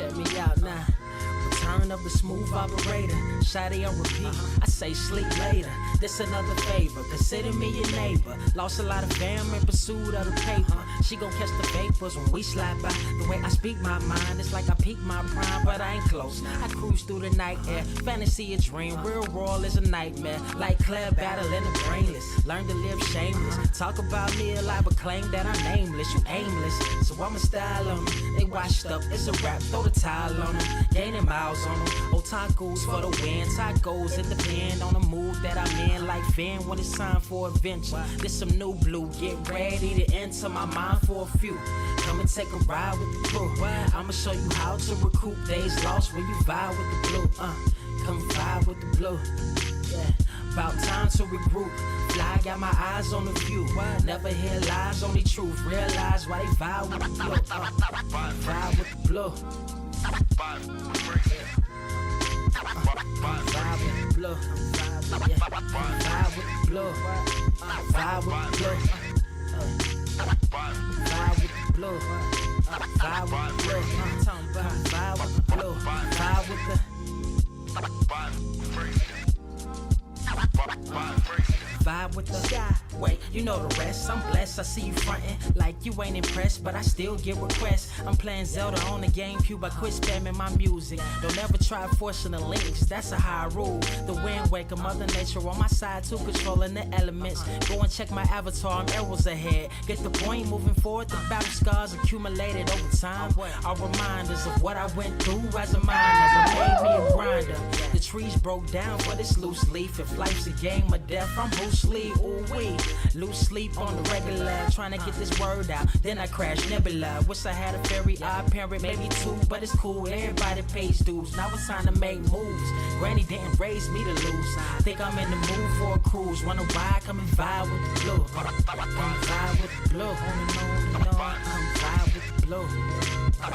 Check me out now. Return of the smooth operator. Shotty on repeat. I say sleep later. This another favor. Consider me your neighbor. Lost a lot of fam in pursuit of the paper. She gon' catch the vapors when we slide by. The way I speak my mind, it's like I peak my prime, but I ain't close. I cruise through the night air. Fantasy a dream. Real world is a nightmare. Like Claire battling the brainless. Learn to live shameless. Talk about me a lot, but claim that I'm nameless. You aimless. So I'ma style on them. They washed up. It's a rap. Throw the towel on them. Gaining miles on them. Otakus for the win. Tacos, it depend on the mood that I'm in. Like Finn when it's time for adventure. This some new blue. Get ready to enter my mind for a few. Come and take a ride with the crew. I'ma show you how to recoup days lost when you vibe with the blue. Come vibe with the blue. Yeah. About time to regroup. Fly, got my eyes on the view. Never hear lies, only truth. Realize why they vibe with the blue. Vibe with the blue. Vibe with the blue. Vibe with the blue. Vibe with the blue. Vibe with the blue. Vibe with the blue. Vibe with the blue. Vibe with the vibe with the sky. Wait, you know the rest. I'm blessed. I see you frontin' like you ain't impressed, but I still get requests. I'm playing Zelda on the GameCube. I quit spamming my music. Don't ever try forcing the links. That's a high rule. The wind waker, Mother Nature on my side too, controlling the elements. Go and check my avatar. I'm arrows ahead. Get the point moving forward. The battle scars accumulated over time are reminders of what I went through as a minor. But made me a grinder. The trees broke down for this loose leaf. If life's a game of death, I'm Bruce Lee. Ooh wee. Lose sleep on the regular, trying to get this word out. Then I crash nebula. Wish I had a very odd parent, maybe two, but it's cool. Everybody pays dues. Now it's time to make moves. Granny didn't raise me to lose. Think I'm in the mood for a cruise. Wanna ride? Come and vibe with the blue. Come vibe with the blue. Come vibe with the blue. Come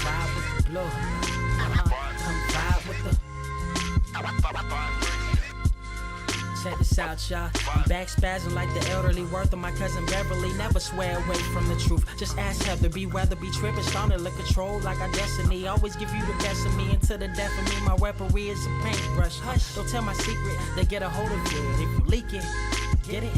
vibe with the blue. Come vibe with the. Check this out, y'all. I'm back spazzing like the elderly. Worth of my cousin Beverly. Never swear away from the truth. Just ask Heather. Be weather, be tripping. Starting to look control like our destiny. Always give you the best of me until the death of me. My weaponry is a paintbrush. Hush, don't tell my secret. They get a hold of it. If you leak it, get it.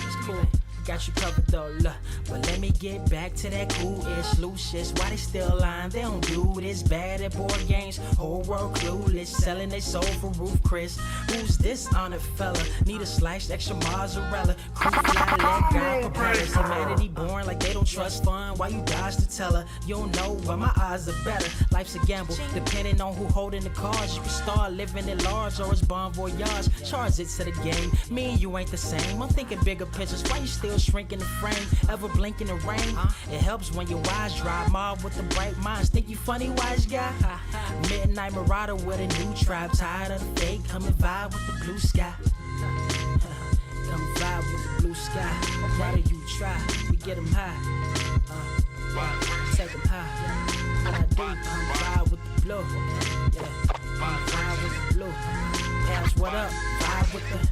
It's cool. Got you covered though, look. But let me get back to that cool-ish, loose-ish. Why they still lying? They don't do this. Bad at board games, whole world clueless. Selling they soul for Roof Chris. Who's this honored fella? Need a sliced extra mozzarella. Crew fly, let God propellers. Humanity born like they don't trust fun. Why you dodge to tell her? You don't know, but my odds are better. Life's a gamble, depending on who holding the cards. You can start living at large or it's bon voyage. Charge it to the game. Me and you ain't the same. I'm thinking bigger pictures. Why you still shrinking the frame? Ever blink in the rain? It helps when your eyes dry. Mob with the bright minds. Think you funny, wise guy? Midnight marauder with a new tribe. Tired of the fake. Come and vibe with the blue sky. Come vibe with the blue sky. Why do you try? We get them high. Take them high. What I do? Come vibe with the blue. Yeah. Come vibe with the blue. Pass what up? Vibe with the.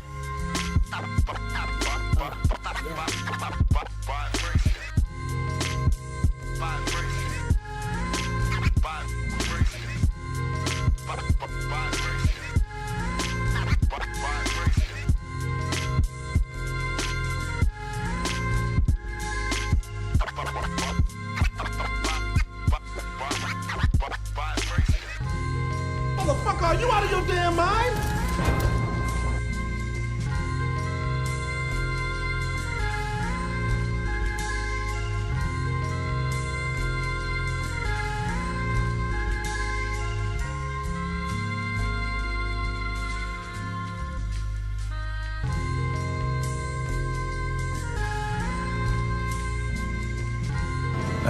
Motherfucker, are you out of your damn mind?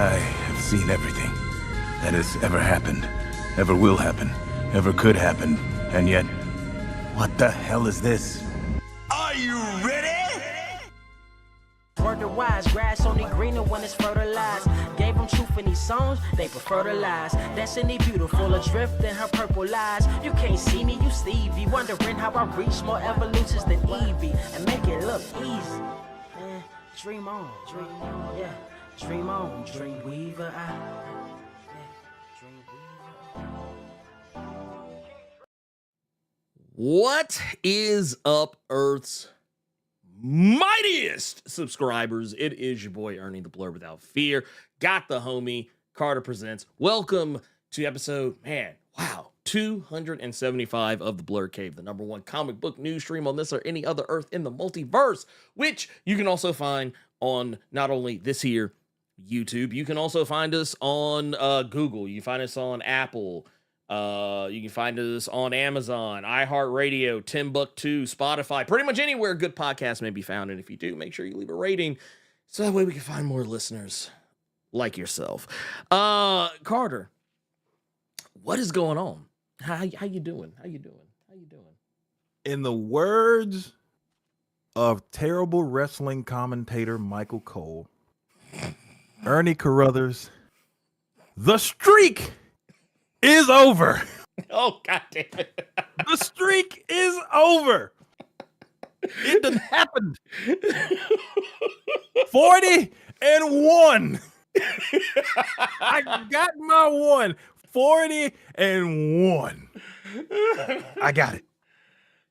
I have seen everything that has ever happened, ever will happen, ever could happen, and yet, what the hell is this? Are you ready? Word to wise, grass only greener when it's fertilized. Gave them truth in these songs, they prefer to lies. Destiny beautiful, adrift in her purple lies. You can't see me, you Stevie, wondering how I reach more evolutions than Evie and make it look easy. Dream on, yeah. Dream on, dream weaver. What is up, Earth's mightiest subscribers? It is your boy Ernie the Blerd Without Fear. Got the homie Carter Presents. Welcome to episode, 275 of the Blerd Cave, the #1 comic book news stream on this or any other Earth in the multiverse, which you can also find on not only this here YouTube, you can also find us on Google. You can find us on Apple. You can find us on Amazon, iHeartRadio, Timbuktu, Spotify, pretty much anywhere good podcasts may be found. And if you do, make sure you leave a rating so that way we can find more listeners like yourself. Carter, what is going on? How you doing? How you doing? In the words of terrible wrestling commentator Michael Cole, Ernie Carruthers, the streak is over. Oh, God damn it. The streak is over. It done happened. 40-1. I got my one. 40-1. I got it.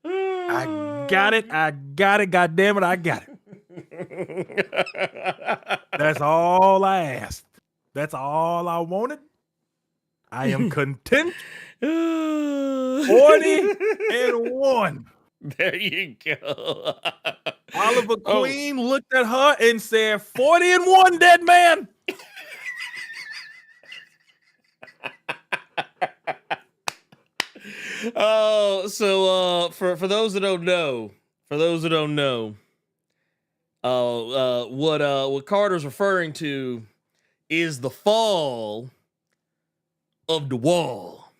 I got it. God damn it, I got it. That's all I asked. That's all I wanted. I am content. 40-1. There you go. Oliver Queen looked at her and said, 40-1, dead man. Oh, so for those that don't know, what Carter's referring to is the fall of the wall.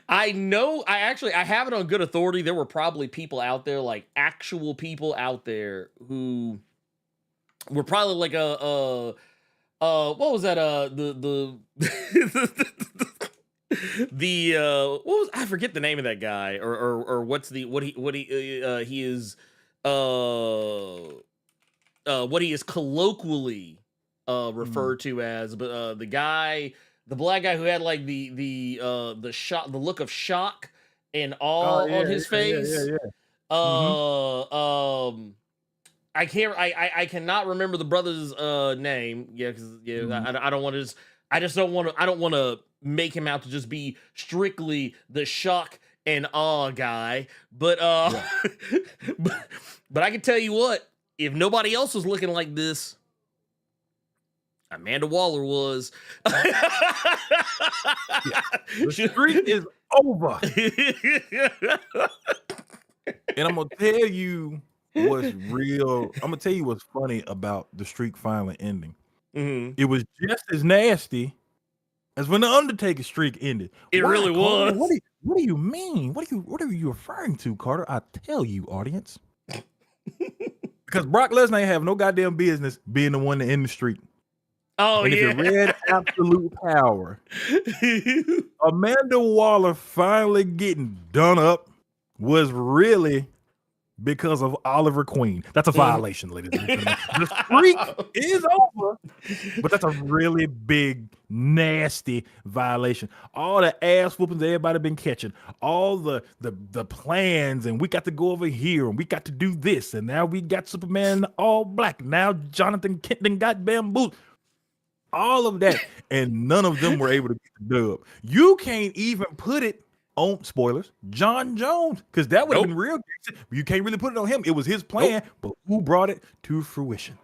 I know, I have it on good authority. There were probably people out there, like actual people out there who were probably like what was that? What was, I forget the name of that guy, or what he is colloquially referred to as, but the guy, the black guy who had like the look of shock and awe on his face. I cannot remember the brother's name. Yeah, because I don't want to make him out to just be strictly the shock and awe guy. But but I can tell you what, if nobody else was looking like this, Amanda Waller was. The streak is over. And I'm gonna tell you what's real. I'm gonna tell you what's funny about the streak finally ending. Mm-hmm. It was just as nasty as when the Undertaker streak ended. It really was. What do you mean? What are you referring to, Carter? I tell you, audience. Because Brock Lesnar ain't have no goddamn business being the one to end the streak. Oh, and if you read Absolute Power, Amanda Waller finally getting done up was really because of Oliver Queen. That's a violation, ladies and gentlemen. The streak is over, but that's a really big, nasty violation. All the ass whoopings everybody been catching, all the plans, and we got to go over here, and we got to do this, and now we got Superman all black. Now Jonathan Kent done got bamboo. All of that, and none of them were able to get the dub. You can't even put it on, spoilers, John Jones, because that would have been real. You can't really put it on him. It was his plan, but who brought it to fruition?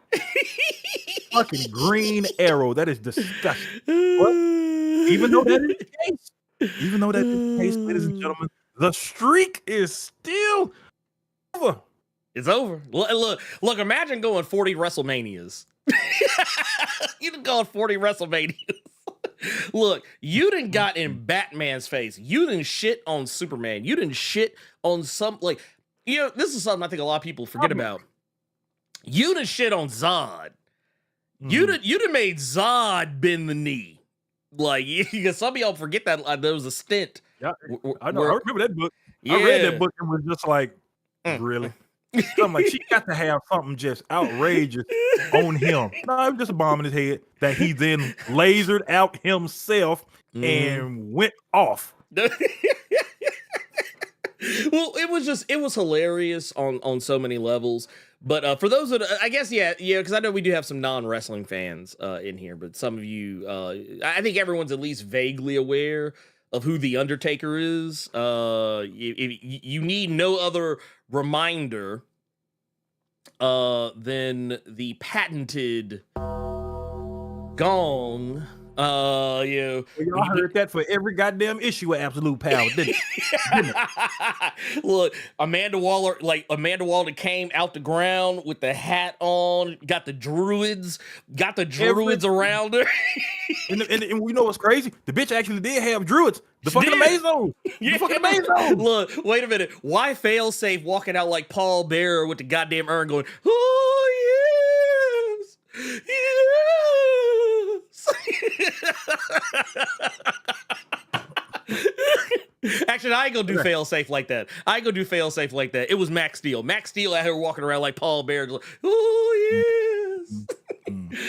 Fucking Green Arrow. That is disgusting. But even though that is the case, ladies and gentlemen, the streak is still over. It's over. Look, imagine going 40 WrestleManias. You done gone 40 WrestleManias. Look, you done got in Batman's face. You done shit on Superman. You done shit on some, like, this is something I think a lot of people forget about. You done shit on Zod. You done made Zod bend the knee. Like, some of y'all forget that there was a stint. Yeah, I know. I remember that book. Yeah. I read that book and was just like, really? So I'm like, she got to have something just outrageous on him. No, it was just a bomb in his head that he then lasered out himself and went off. Well, it was hilarious on so many levels. But for those that, I guess, yeah, because I know we do have some non-wrestling fans in here, but some of you, I think everyone's at least vaguely aware of who The Undertaker is. You need no other reminder than the patented gong. Y'all heard that for every goddamn issue of Absolute Power, didn't it? Look, Amanda Waller came out the ground with the hat on, got the druids around her. and we know what's crazy? The bitch actually did have druids. The fucking Amazon. Yeah. The fucking Amazon. Look, wait a minute. Why Failsafe walking out like Paul Bearer with the goddamn urn going, oh yes, yes. Actually, I ain't gonna do Failsafe like that. It was Max Steel. Max Steel out here walking around like Paul Bearer, like, oh yes. Undertaker's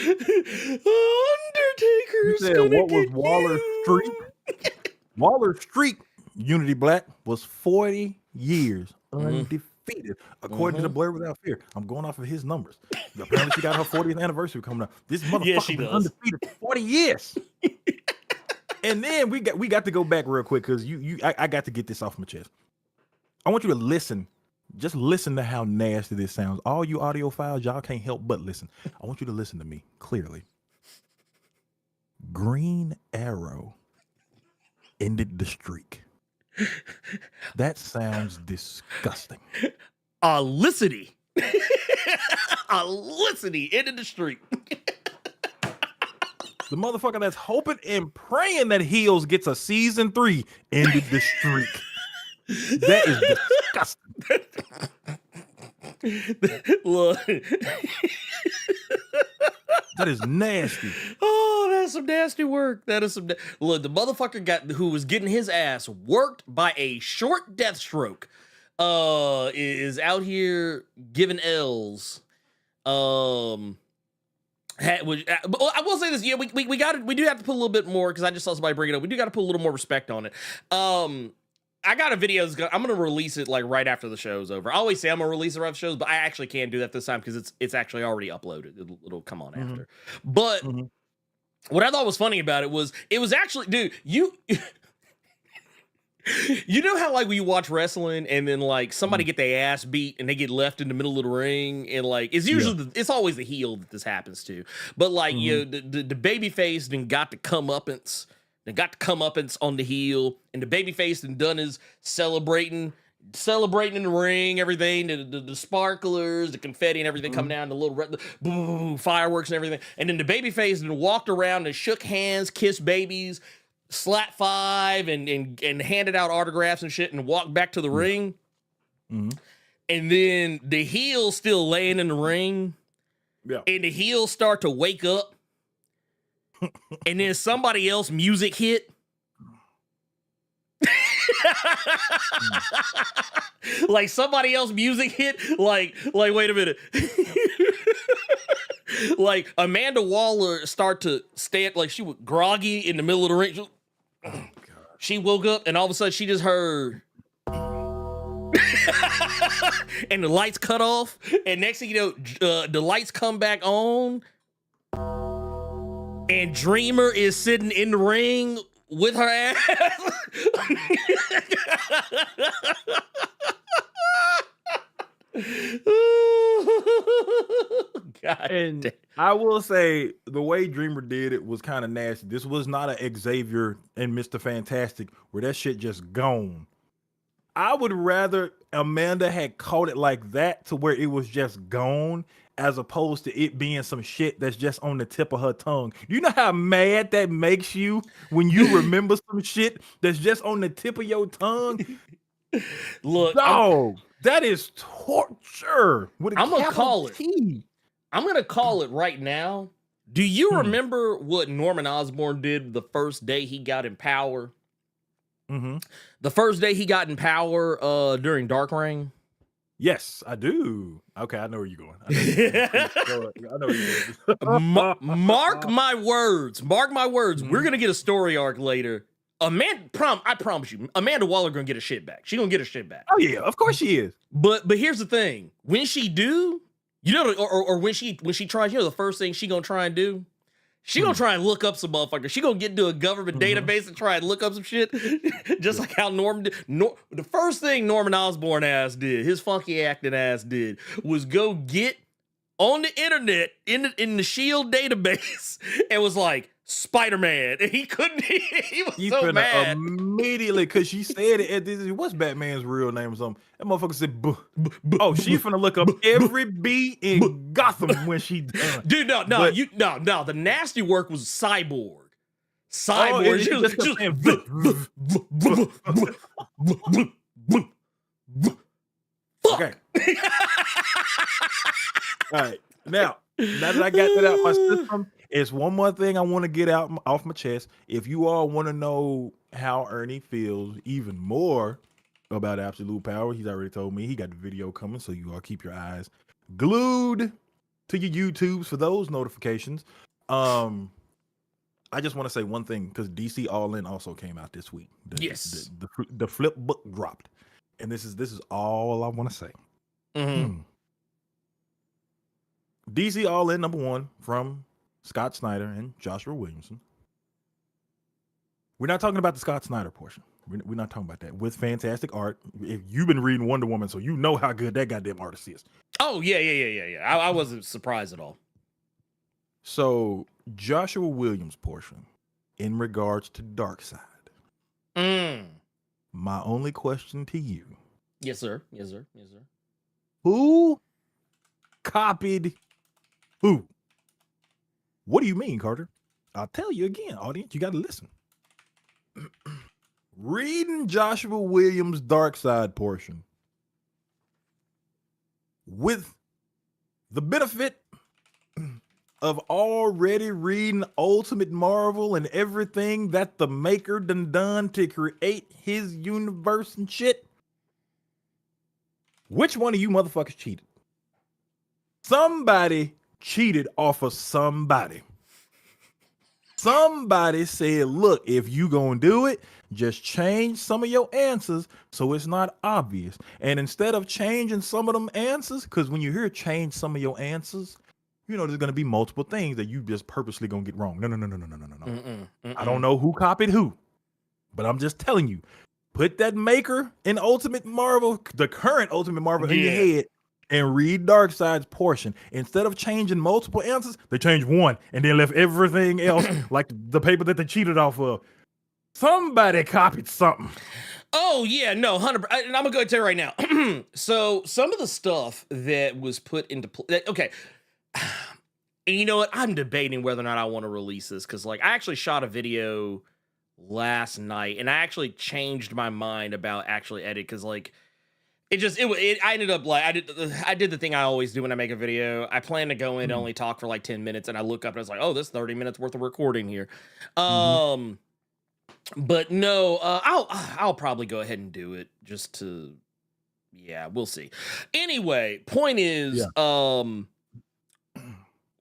you said what was Waller Street? Waller Street Unity Black was 40 years undefeated, according to the Blerd Without Fear. I'm going off of his numbers. Apparently, she got her 40th anniversary coming up. This motherfucker was undefeated for 40 years. And then we got to go back real quick because I got to get this off my chest. I want you to listen. Just listen to how nasty this sounds. All you audiophiles, y'all can't help but listen. I want you to listen to me clearly. Green Arrow ended the streak. That sounds disgusting. Alicity ended the streak. The motherfucker that's hoping and praying that Heels gets a season 3 ended the streak. That is disgusting. Look. That is nasty. Oh, that's some nasty work. Look, the motherfucker who was getting his ass worked by a short Deathstroke is out here giving L's. I will say this, yeah, we do have to put a little bit more, because I just saw somebody bring it up. We do got to put a little more respect on it. I got a video. I'm gonna release it like right after the show's over. I always say I'm gonna release it right after shows, but I actually can't do that this time because it's actually already uploaded. It'll come on after. But what I thought was funny about it was actually, dude, you know how like when you watch wrestling and then like somebody get their ass beat and they get left in the middle of the ring, and like it's usually it's always the heel that this happens to. But like you know, the baby face then got the comeuppance. They got the comeuppance on the heel, and the babyface and done is celebrating in the ring, everything, the sparklers, the confetti and everything coming down, the little boom, fireworks and everything. And then the babyface then walked around and shook hands, kissed babies, slapped five, and handed out autographs and shit, and walked back to the ring. And then the heel still laying in the ring, and the heels start to wake up. And then somebody else music hit. Like somebody else music hit. Like wait a minute. Like Amanda Waller start to stand, like she was groggy in the middle of the ring. She woke up and all of a sudden she just heard and the lights cut off, and next thing you know, the lights come back on. And Dreamer is sitting in the ring with her ass. God. And I will say the way Dreamer did it was kind of nasty. This was not an Xavier and Mr. Fantastic where that shit just gone. I would rather Amanda had caught it like that to where it was just gone, as opposed to it being some shit that's just on the tip of her tongue. You know how mad that makes you when you remember some shit that's just on the tip of your tongue? Look, dog, that is torture. I'm gonna call it. I'm gonna call it right now. Do you remember what Norman Osborn did the first day he got in Power? The first day he got in Power during Dark Reign? Yes, I do. Okay, I know where you're going. I know where you're going. Mark my words. Mark my words. We're gonna get a story arc later. I promise you, Amanda Waller gonna get her shit back. She gonna get her shit back. Oh yeah, of course she is. But here's the thing: when she do, you know, or when she tries, you know, the first thing she gonna try and do, she gonna try and look up some motherfuckers. She gonna get into a government database and try and look up some shit, just like how Norman did. The first thing Norman Osborn ass did, his funky acting ass did, was go get on the internet in the Shield database and was like Spider-Man, and he couldn't. He was so mad immediately because she said it. What's Batman's real name or something? That motherfucker said, "Oh, she finna look up every B in Gotham when she done." Dude, no. The nasty work was Cyborg. Cyborg. She was just okay. All right. Now that I got that out my system, it's one more thing I want to get off my chest. If you all want to know how Ernie feels even more about absolute power, he's already told me he got the video coming, so you all keep your eyes glued to your YouTubes for those notifications. I just want to say one thing because DC All In also came out this week. The flip book dropped, and this is all I want to say. DC All In #1 from Scott Snyder and Joshua Williamson. We're not talking about the Scott Snyder portion. We're not talking about that. With fantastic art. If you've been reading Wonder Woman, so you know how good that goddamn artist is. Oh, yeah. I wasn't surprised at all. So, Joshua Williams' portion in regards to Darkseid. My only question to you. Yes, sir. Who copied who? What do you mean, Carter? I'll tell you again, audience. You got to listen. Reading Joshua Williams' Darkseid portion with the benefit of already reading Ultimate Marvel and everything that the maker done to create his universe and shit. Which one of you motherfuckers cheated? Somebody cheated off of somebody. Somebody said, look, if you gonna do it, just change some of your answers so it's not obvious. And instead of changing some of them answers, because when you hear change some of your answers, you know there's gonna be multiple things that you just purposely gonna get wrong. No. I don't know who copied who, but I'm just telling you, put that maker in Ultimate Marvel, the current Ultimate Marvel in your head, and read Darkseid's portion. Instead of changing multiple answers, they changed one and then left everything else like the paper that they cheated off of. Somebody copied something. Oh, yeah, no, 100%. And I'm going to go and tell you right now. So some of the stuff that was put into play, okay. And you know what? I'm debating whether or not I want to release this because, like, I actually shot a video last night and I actually changed my mind about actually edit because, like, I ended up like I did the thing I always do when I make a video. I plan to go in and only talk for like 10 minutes, and I look up and I was like, oh, this 30 minutes worth of recording here. But no, I'll probably go ahead and do it just to, yeah, we'll see. Anyway, point is,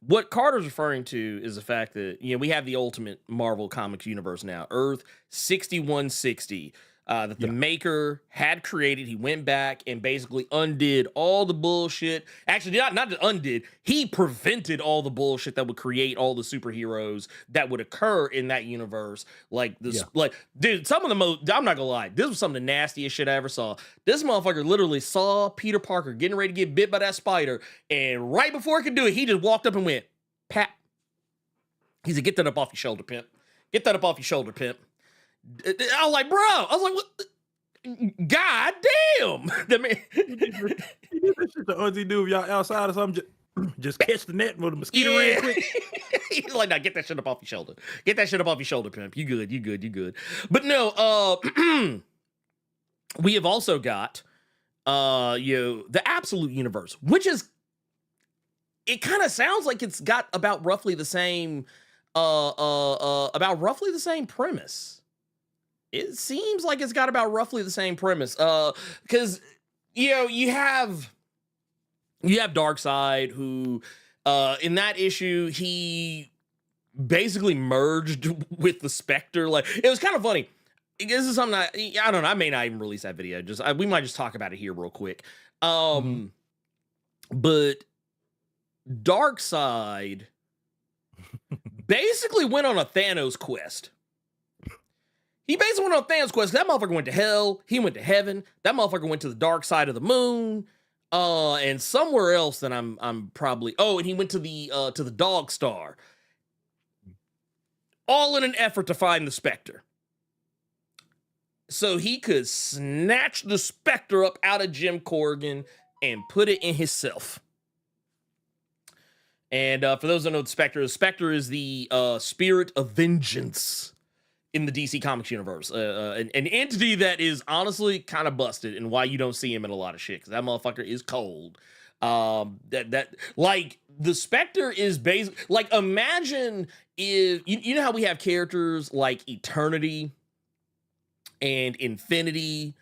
what Carter's referring to is the fact that, you know, we have the Ultimate Marvel Comics universe now, Earth 6160. That the maker had created. He went back and basically undid all the bullshit. Actually, not that undid. He prevented all the bullshit that would create all the superheroes that would occur in that universe. Like this, like, dude, some of the most, I'm not gonna lie, this was some of the nastiest shit I ever saw. This motherfucker literally saw Peter Parker getting ready to get bit by that spider, and right before he could do it, he just walked up and went, pat. He said, get that up off your shoulder, pimp. Get that up off your shoulder, pimp. I was like, bro. I was like, what? God damn. The man. He did that shit to Auntie do if y'all outside or something. Just catch the net with a mosquito real quick. He's like, nah, get that shit up off your shoulder. Get that shit up off your shoulder, pimp. You good. But no, we have also got the Absolute Universe, which is, it kind of sounds like it's got about roughly the same premise. It seems like it's got about roughly the same premise. Because you know, you have Darkseid, who in that issue he basically merged with the Spectre. Like, it was kind of funny. This is something I don't know. I may not even release that video. We might just talk about it here real quick. But Darkseid basically went on a Thanos quest. He basically went on a Thanos quest. That motherfucker went to hell. He went to heaven. That motherfucker went to the dark side of the moon. And somewhere else that I'm probably. Oh, and he went to the Dog Star. All in an effort to find the Spectre, so he could snatch the Spectre up out of Jim Corrigan and put it in himself. And for those who don't know, the Spectre is the spirit of vengeance in the DC Comics universe. An entity that is honestly kind of busted, and why you don't see him in a lot of shit, because that motherfucker is cold. That like the Spectre is basically like, imagine if you know how we have characters like Eternity and Infinity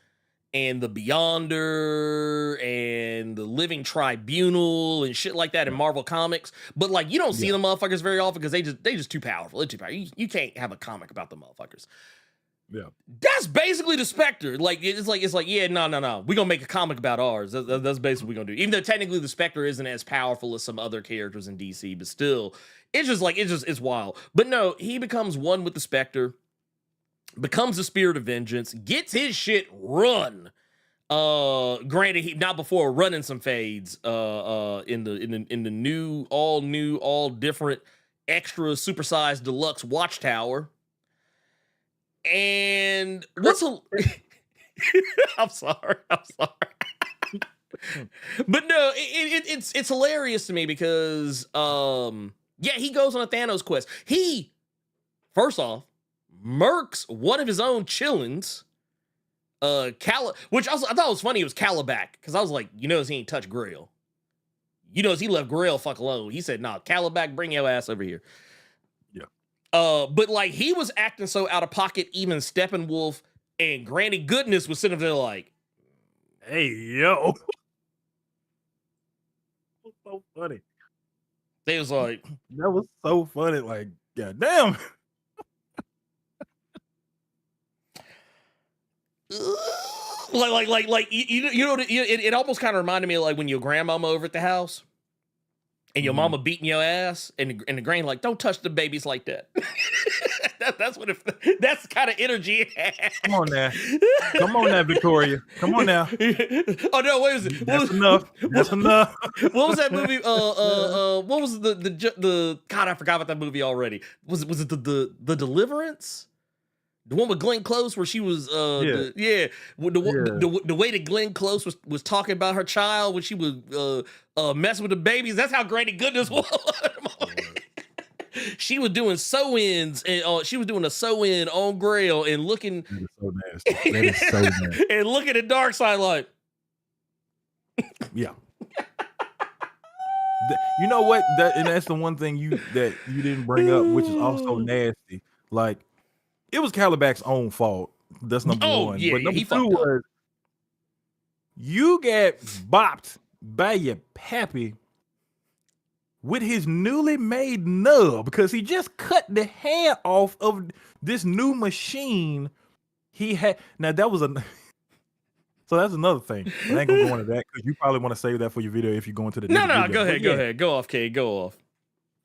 and the Beyonder and the Living Tribunal and shit like that in Marvel Comics, but like you don't see the motherfuckers very often because they just too powerful. They're too powerful. You can't have a comic about the motherfuckers. Yeah, that's basically the Spectre. Like it's like yeah, no. We're gonna make a comic about ours. That's basically what we're gonna do. Even though technically the Spectre isn't as powerful as some other characters in DC, but still, it's wild. But no, he becomes one with the Spectre, becomes the spirit of vengeance, gets his shit run. Granted, he not before running some fades. In the all different, extra supersized deluxe Watchtower. And what's I'm sorry. But no, it's hilarious to me because yeah, he goes on a Thanos quest. He first off murks one of his own chillins, which also I thought was funny. It was Calabac, because I was like, he ain't touched Grail. He left Grail fuck alone. He said, "Nah, Calabac, bring your ass over here." But like he was acting so out of pocket, even Steppenwolf and Granny Goodness was sitting there like, "Hey, yo." So funny. They was like, that was so funny. Like, goddamn. It almost kind of reminded me of like when your grandmama over at the house and your mama beating your ass, and the granny like, "Don't touch the babies like that." That's that's the kind of energy it had. Come on now, Victoria. Come on now. Oh no, what was it? That's enough. That's enough. What was that movie? What was the God? I forgot about that movie already. Was it the Deliverance? The one with Glenn Close, where she was, the way that Glenn Close was talking about her child when she was messing with the babies. That's how Granny Goodness was. She was doing sew-ins, and she was doing a sew-in on Grail and looking. That is so nasty. That is so nasty. And looking at Darkseid like, yeah. You know what? And that's the one thing that you didn't bring up, which is also nasty. Like, it was Calabac's own fault. That's number one. Yeah, but number he two was you got bopped by your pappy with his newly made nub, because he just cut the hand off of this new machine he had. Now that was so that's another thing. I ain't gonna go into that because you probably want to save that for your video if you go into the No, go ahead. Go off, Kay. Go off.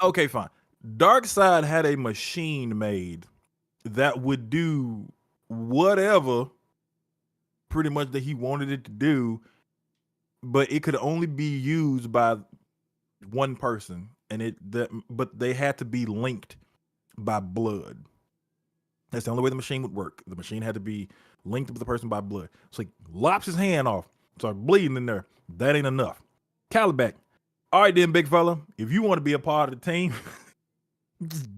Okay, fine. Darkseid had a machine made that would do whatever pretty much that he wanted it to do, but it could only be used by one person, but they had to be linked by blood. That's the only way the machine would work. The machine had to be linked with the person by blood. So he lops his hand off, started bleeding in there. That ain't enough. Calabac, all right then, big fella, if you want to be a part of the team, just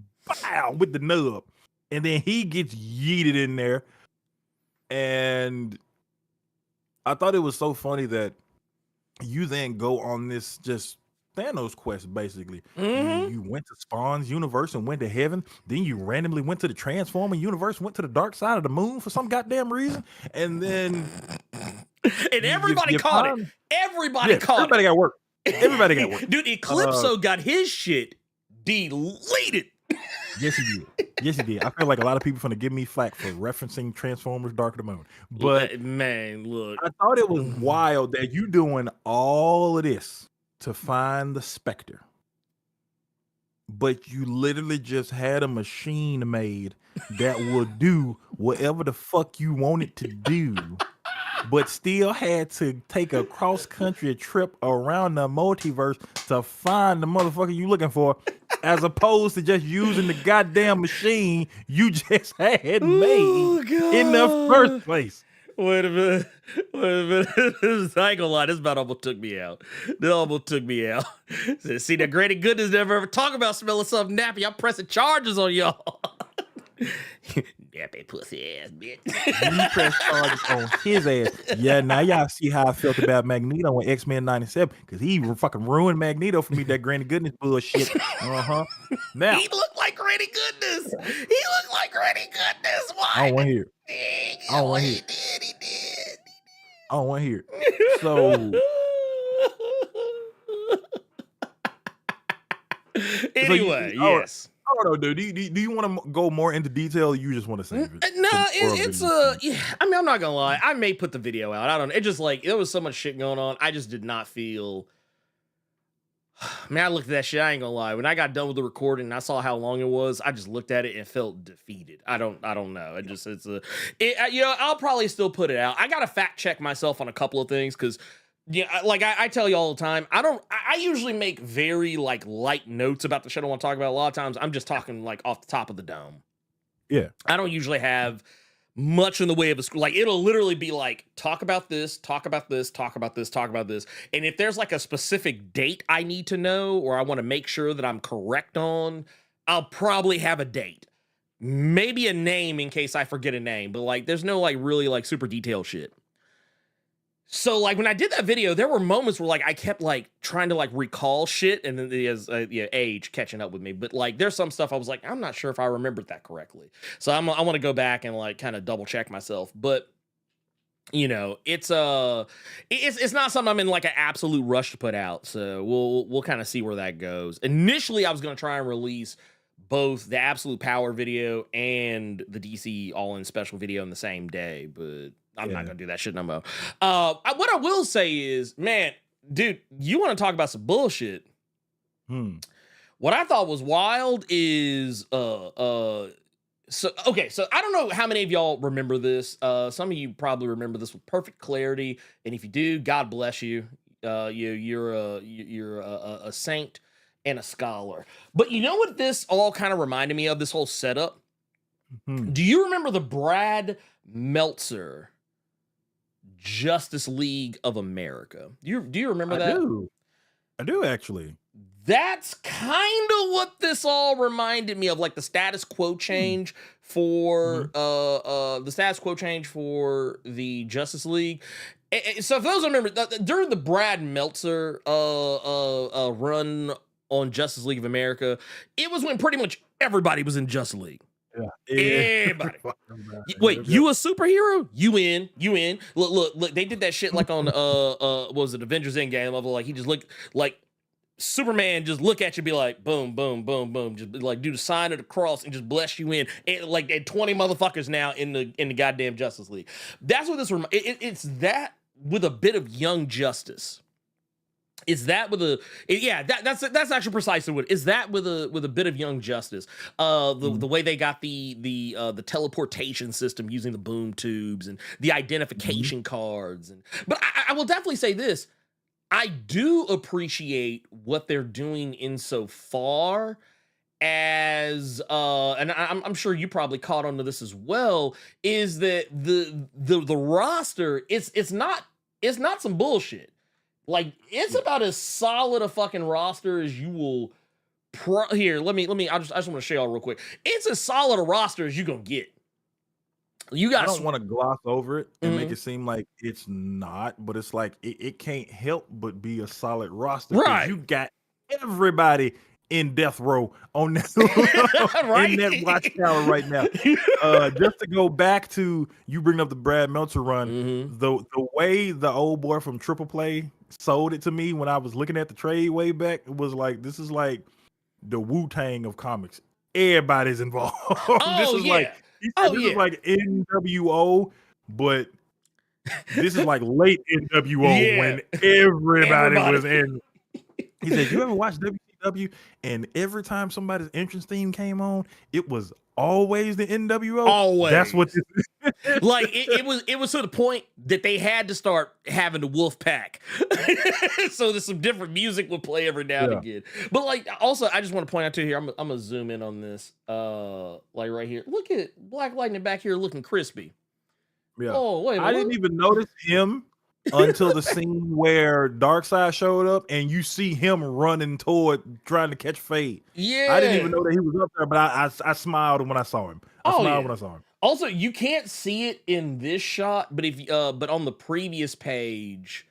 bow with the nub. And then he gets yeeted in there. And I thought it was so funny that you then go on this just Thanos quest, basically. You went to Spawn's universe and went to heaven. Then you randomly went to the Transformer universe, went to the dark side of the moon for some goddamn reason. And then And everybody you caught it. find- Everybody Yeah, caught everybody got work. Everybody got work. Dude, Eclipso got his shit deleted. Yes, he did. Yes, he did. I feel like a lot of people finna give me flack for referencing Transformers Dark of the Moon. But man, look. I thought it was wild that you doing all of this to find the Spectre. But you literally just had a machine made that will do whatever the fuck you want it to do, but still had to take a cross-country trip around the multiverse to find the motherfucker you looking for, as opposed to just using the goddamn machine you just had made in the first place. Wait a minute. I ain't gonna lie, this about almost took me out. This almost took me out. See, that Granny Goodness never ever talk about smelling something nappy. I'm pressing charges on y'all. Nappy pussy ass bitch. You press charges on his ass. Yeah, now y'all see how I felt about Magneto in X-Men 97, because he fucking ruined Magneto for me, that Granny Goodness bullshit. Now, He looked like Granny Goodness. He looked like Granny Goodness. Why? I don't want to hear it. I don't want to hear it. He did. I don't want to hear it. So, Anyway, so you, yes. I don't know, dude. Do you want to go more into detail? Or you just want to save it? No, for it's video? yeah. I mean, I'm not gonna lie. I may put the video out. I don't know. It just like there was so much shit going on. I just did not feel. Man, I looked at that shit. I ain't gonna lie. When I got done with the recording and I saw how long it was, I just looked at it and felt defeated. I don't know. I'll probably still put it out. I gotta fact check myself on a couple of things because. Yeah, like I tell you all the time, I usually make very like light notes about the shit I want to talk about. A lot of times I'm just talking like off the top of the dome. Yeah. I don't usually have much in the way of a school. Like it'll literally be like, talk about this, talk about this, talk about this, talk about this. And if there's like a specific date I need to know, or I want to make sure that I'm correct on, I'll probably have a date. Maybe a name in case I forget a name, but like there's no like really like super detailed shit. So like when I did that video, there were moments where like I kept like trying to like recall shit, and then there's age catching up with me. But like there's some stuff I was like, I'm not sure if I remembered that correctly. So I want to go back and like kind of double check myself. But you know, it's not something I'm in like an absolute rush to put out. So we'll kind of see where that goes. Initially, I was gonna try and release both the Absolute Power video and the DC All-In Special video in the same day, but I'm not gonna do that shit no more. What I will say is, man, dude, you want to talk about some bullshit? What I thought was wild is so I don't know how many of y'all remember this. Some of you probably remember this with perfect clarity, and if you do, God bless you. You're a saint and a scholar. But you know what this all kind of reminded me of, this whole setup? Do you remember the Brad Meltzer Justice League of America? Do you remember that? I do actually. That's kind of what this all reminded me of, like the status quo change for the Justice League. So if those remember, during the Brad Meltzer run on Justice League of America, it was when pretty much everybody was in Justice League. Everybody. Wait, you a superhero? You in? Look, they did that shit like on what was it, Avengers Endgame level? Like he just looked like Superman, just look at you, be like, boom, boom, boom, boom, just like do the sign of the cross and just bless you in. And like 20 motherfuckers now in the goddamn Justice League. That's what this it's that with a bit of Young Justice. Is that with that's actually precisely what is that with a bit of Young Justice. The way they got the teleportation system using the boom tubes and the identification cards, but I will definitely say this. I do appreciate what they're doing insofar as and I'm sure you probably caught on to this as well, is that the roster it's not some bullshit. Like it's about as solid a fucking roster as you will. Here, let me. I just want to show y'all real quick. It's as solid a roster as you gonna get. You got. I don't want to gloss over it and make it seem like it's not, but it's like it can't help but be a solid roster. Right. You got everybody in death row on that, Right? in that watchtower right now. Just to go back to you bringing up the Brad Meltzer run, Mhm. the way the old boy from Triple Play sold it to me when I was looking at the trade way back, it was like, this is like the Wu-Tang of comics. Everybody's involved. This Oh is like, yeah. he Oh said this yeah. is like NWO, but this is like late NWO Yeah. when everybody Everybody. was in. He said, "You ever watch WCW? And every time somebody's entrance theme came on, it was always the NWO. Always. That's what this is." Like it was to the point that they had to start having the Wolf Pack, so that some different music would play every now and again. But like, also, I just want to point out to here, I'm gonna zoom in on this, like right here. Look at Black Lightning back here looking crispy. Yeah. Oh wait, I didn't even notice him until the scene where Darkseid showed up, and you see him running toward trying to catch Fade. Yeah, I didn't even know that he was up there, but I smiled when I saw him. I smiled when I saw him. Also, you can't see it in this shot, but if but on the previous page,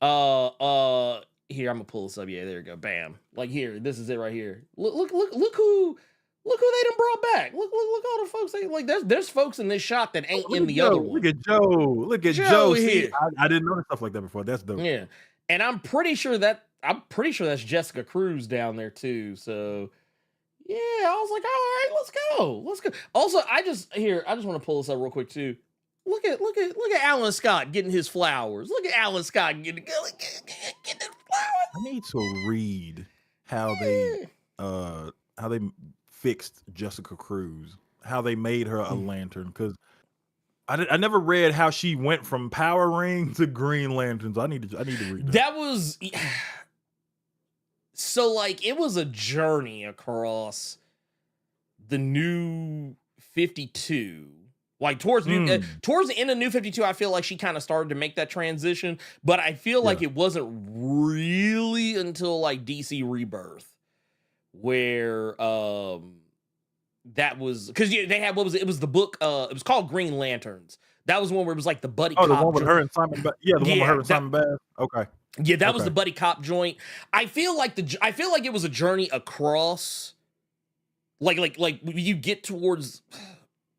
here I'm gonna pull this up. Yeah, there you go. Bam. Like here, this is it right here. Look who they done brought back. Look all the folks. Like there's folks in this shot that ain't in the other one. Look at Joe. Look at Joe. See, I didn't notice stuff like that before. That's dope. Yeah, and I'm pretty sure that's Jessica Cruz down there too. So yeah, I was like, all right, let's go. Also, I just want to pull this up real quick too. Look at Alan Scott getting his flowers. Look at Alan Scott getting his flowers. I need to read how they fixed Jessica Cruz, how they made her a lantern, because I never read how she went from Power Ring to Green Lanterns. I need to read that. That was so like it was a journey across the New 52. Like towards the end of New 52, I feel like she kind of started to make that transition, but I feel like it wasn't really until like DC Rebirth where that was because they had it was the book it was called Green Lanterns. That was one where it was like the buddy cop. The one with her and Simon one with her and Simon Bass. Okay. Yeah, that was the buddy cop joint. I feel like it was a journey across like you get towards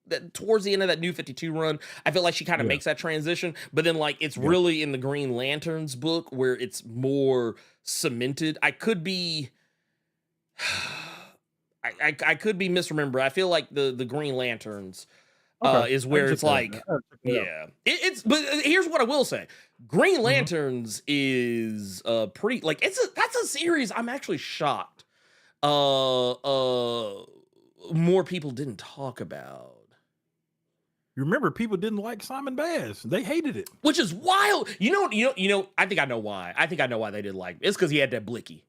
the end of that New 52 run, I feel like she kind of makes that transition, but then like it's really in the Green Lanterns book where it's more cemented. I could be I could be misremembered. I feel like the Green Lanterns is where it's like it's but here's what I will say. Green Lanterns is pretty like that's a series I'm actually shocked more people didn't talk about. You remember people didn't like Simon Bass. They hated it. Which is wild. You know, I think I know why. I think I know why they didn't like it. It's because he had that blicky.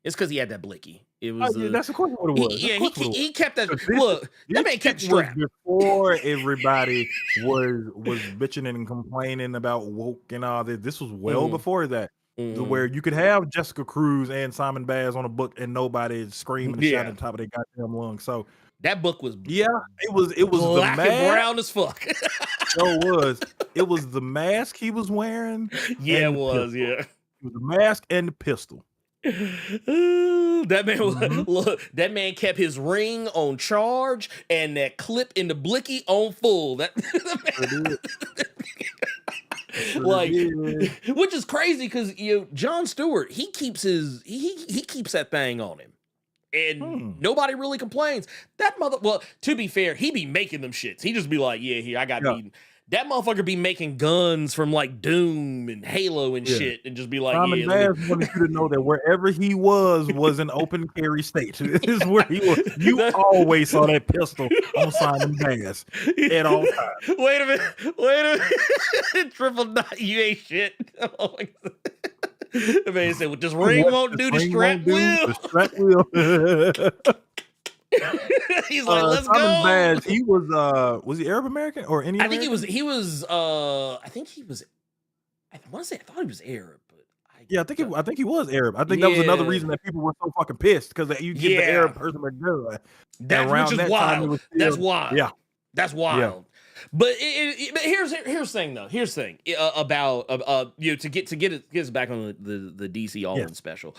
It was that's of course what it was. He kept that. Look, that man kept strap. Before everybody was bitching and complaining about woke and all this. This was well before that. Where you could have Jessica Cruz and Simon Bass on a book and nobody screaming and shouting at the top of their goddamn lungs. So that book was it was black the and brown as fuck. It was the mask he was wearing. Yeah, it was. Yeah, it was the mask and the pistol. That man was, look, that man kept his ring on charge and that clip in the blicky on full. Like, which is crazy because Jon Stewart, he keeps that thing on him. And nobody really complains. Well, to be fair, he be making them shits. He just be like, yeah, here, I got beaten. That motherfucker be making guns from like Doom and Halo and shit and just be like, Simon Bass wanted you to know that wherever he was an open carry state. This is where he was. You always saw that pistol on Simon Bass at all times. Wait a minute. Triple dot, you ain't shit. Oh my God. The man said, well, this ring won't do the strap wheel. The strap wheel. He's like, let's Simon go. Bass, he was he Arab American or any? I think he was I want to say I thought he was Arab, but I think he was Arab. I think that was another reason that people were so fucking pissed because you give the Arab person a gun. Which is wild. That's wild. Yeah. That's wild. Yeah. But but here's the thing though. Here's the thing about to get us back on the DC All In special.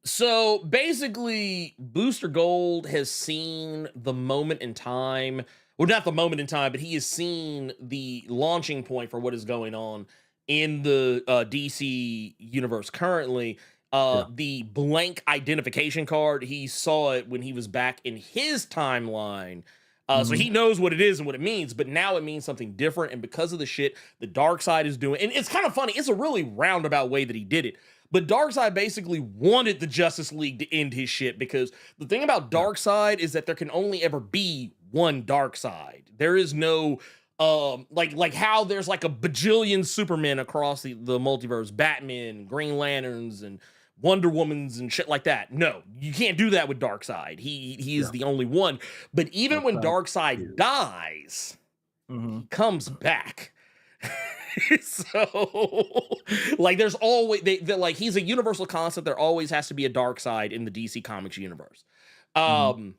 So basically, Booster Gold has seen the moment in time. Well, not the moment in time, but he has seen the launching point for what is going on in the DC universe currently. Yeah. The blank identification card, he saw it when he was back in his timeline. So he knows what it is and what it means, but now it means something different. And because of the shit the Dark Side is doing, and it's kind of funny, it's a really roundabout way that he did it. But Darkseid basically wanted the Justice League to end his shit, because the thing about Darkseid is that there can only ever be one Darkseid. There is no like how there's like a bajillion Supermen across the multiverse, Batman, Green Lanterns, and Wonder Woman's and shit like that. No, you can't do that with Darkseid. He is the only one. But even when Darkseid dies, he comes back. So like there's always they're like, he's a universal concept. There always has to be a dark side in the DC Comics universe. And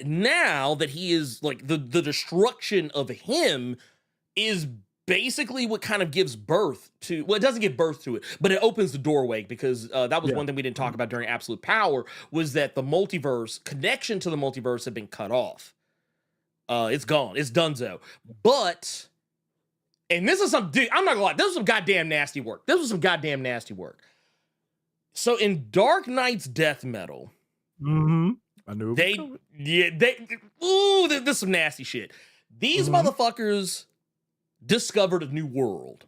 now that he is like the destruction of him is basically what kind of gives birth to, well, it doesn't give birth to it, but it opens the doorway, because that was one thing we didn't talk about during Absolute Power, was that the multiverse connection to the multiverse had been cut off. It's gone. It's donezo. But and this is some, dude, I'm not gonna lie, this was some goddamn nasty work. So in Dark Knight's death metal, I knew there's some nasty shit. These motherfuckers discovered a new world.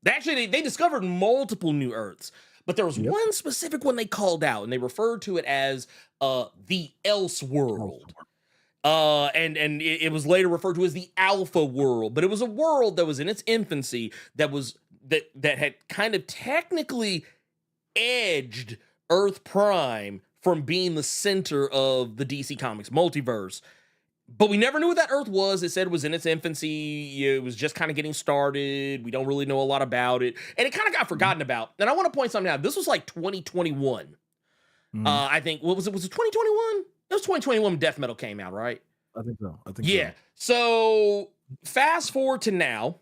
Actually, they discovered multiple new Earths, but there was one specific one they called out, and they referred to it as the Else World. And it was later referred to as the Alpha World, but it was a world that was in its infancy, that had kind of technically edged Earth Prime from being the center of the DC Comics multiverse. But we never knew what that Earth was. It said it was in its infancy. It was just kind of getting started. We don't really know a lot about it, and it kind of got forgotten about. And I want to point something out. This was like 2021. I think, what was it? Was it 2021? It was 2021 when Death Metal came out, right? I think so. Yeah. So fast forward to now,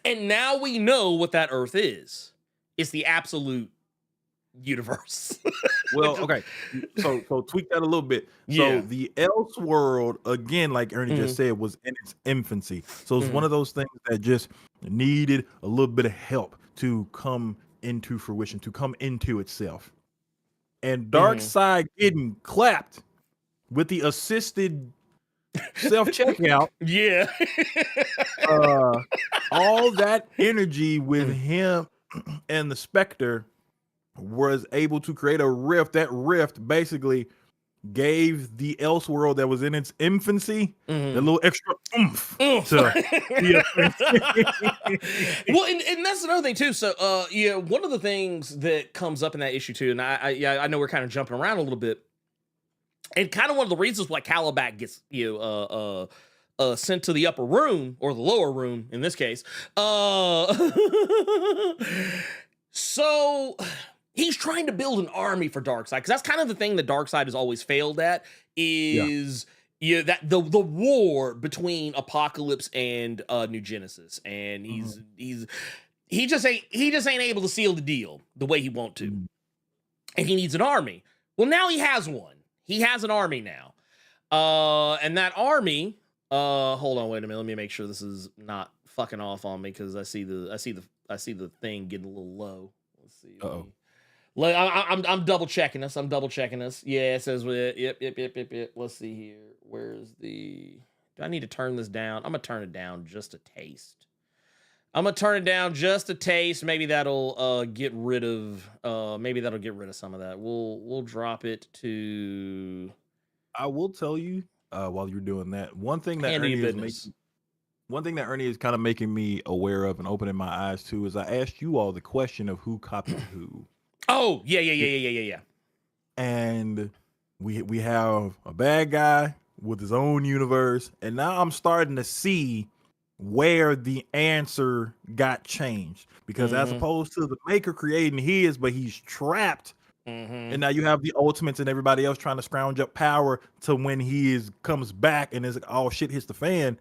and now we know what that Earth is. It's the absolute universe. Well, okay. So tweak that a little bit. So the Else World, again, like Ernie just said, was in its infancy. So it's one of those things that just needed a little bit of help to come into fruition, to come into itself. And Darkseid getting clapped with the assisted self-checkout. All that energy with him and the Spectre was able to create a rift. That rift basically gave the Elseworld that was in its infancy a little extra oomph. Well, and that's another thing too. So, one of the things that comes up in that issue too, and I know we're kind of jumping around a little bit, and kind of one of the reasons why Calabac gets sent to the upper room, or the lower room in this case. So he's trying to build an army for Darkseid, because that's kind of the thing that Darkseid has always failed at, is that the war between Apocalypse and New Genesis, and he just ain't able to seal the deal the way he want to, and he needs an army. Well, now he has one. He has an army now, and that army. Hold on, wait a minute. Let me make sure this is not fucking off on me, because I see the thing getting a little low. Let's see. I'm double checking this. Yeah, it says yep. Let's see here. Where's the? Do I need to turn this down? I'm gonna turn it down just a taste. Maybe that'll get rid of some of that. We'll drop it to. I will tell you while you're doing that, one thing that Ernie is kind of making me aware of and opening my eyes to is I asked you all the question of who copied who. Oh, yeah. And we have a bad guy with his own universe, and now I'm starting to see where the answer got changed, because as opposed to the Maker creating his, but he's trapped, and now you have the Ultimates and everybody else trying to scrounge up power to when he comes back and is all shit hits the fan.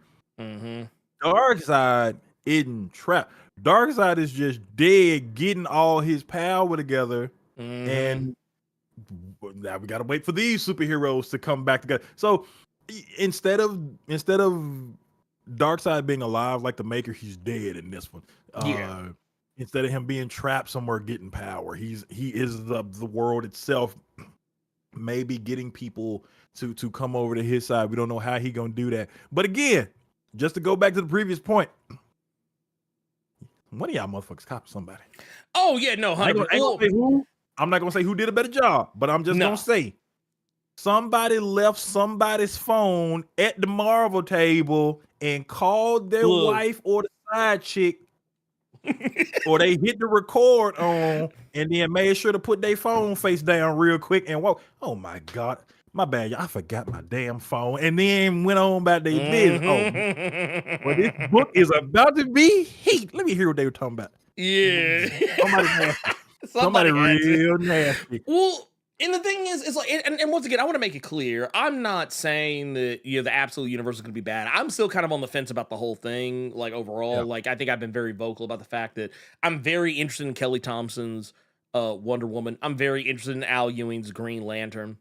Darkseid isn't trapped. Darkseid is just dead, getting all his power together And now we gotta wait for these superheroes to come back together. So instead of Darkseid being alive like the Maker, he's dead in this one. Instead of him being trapped somewhere getting power, he is the world itself. Maybe getting people to come over to his side. We don't know how he gonna do that. But again, just to go back to the previous point, one of y'all motherfuckers copy somebody. Oh yeah, no, 100%. I'm not gonna say who did a better job, but I'm just gonna say somebody left somebody's phone at the Marvel table and called their wife or the side chick, or they hit the record on and then made sure to put their phone face down real quick and walk. Oh my God, my bad, y'all. I forgot my damn phone, and then went on about their business. Oh, well, this book is about to be heat. Let me hear what they were talking about. Yeah, somebody nasty. Somebody real nasty. Well, and the thing is, it's like, and once again, I want to make it clear, I'm not saying that the absolute universe is going to be bad. I'm still kind of on the fence about the whole thing. Like overall, like I think I've been very vocal about the fact that I'm very interested in Kelly Thompson's Wonder Woman. I'm very interested in Al Ewing's Green Lantern.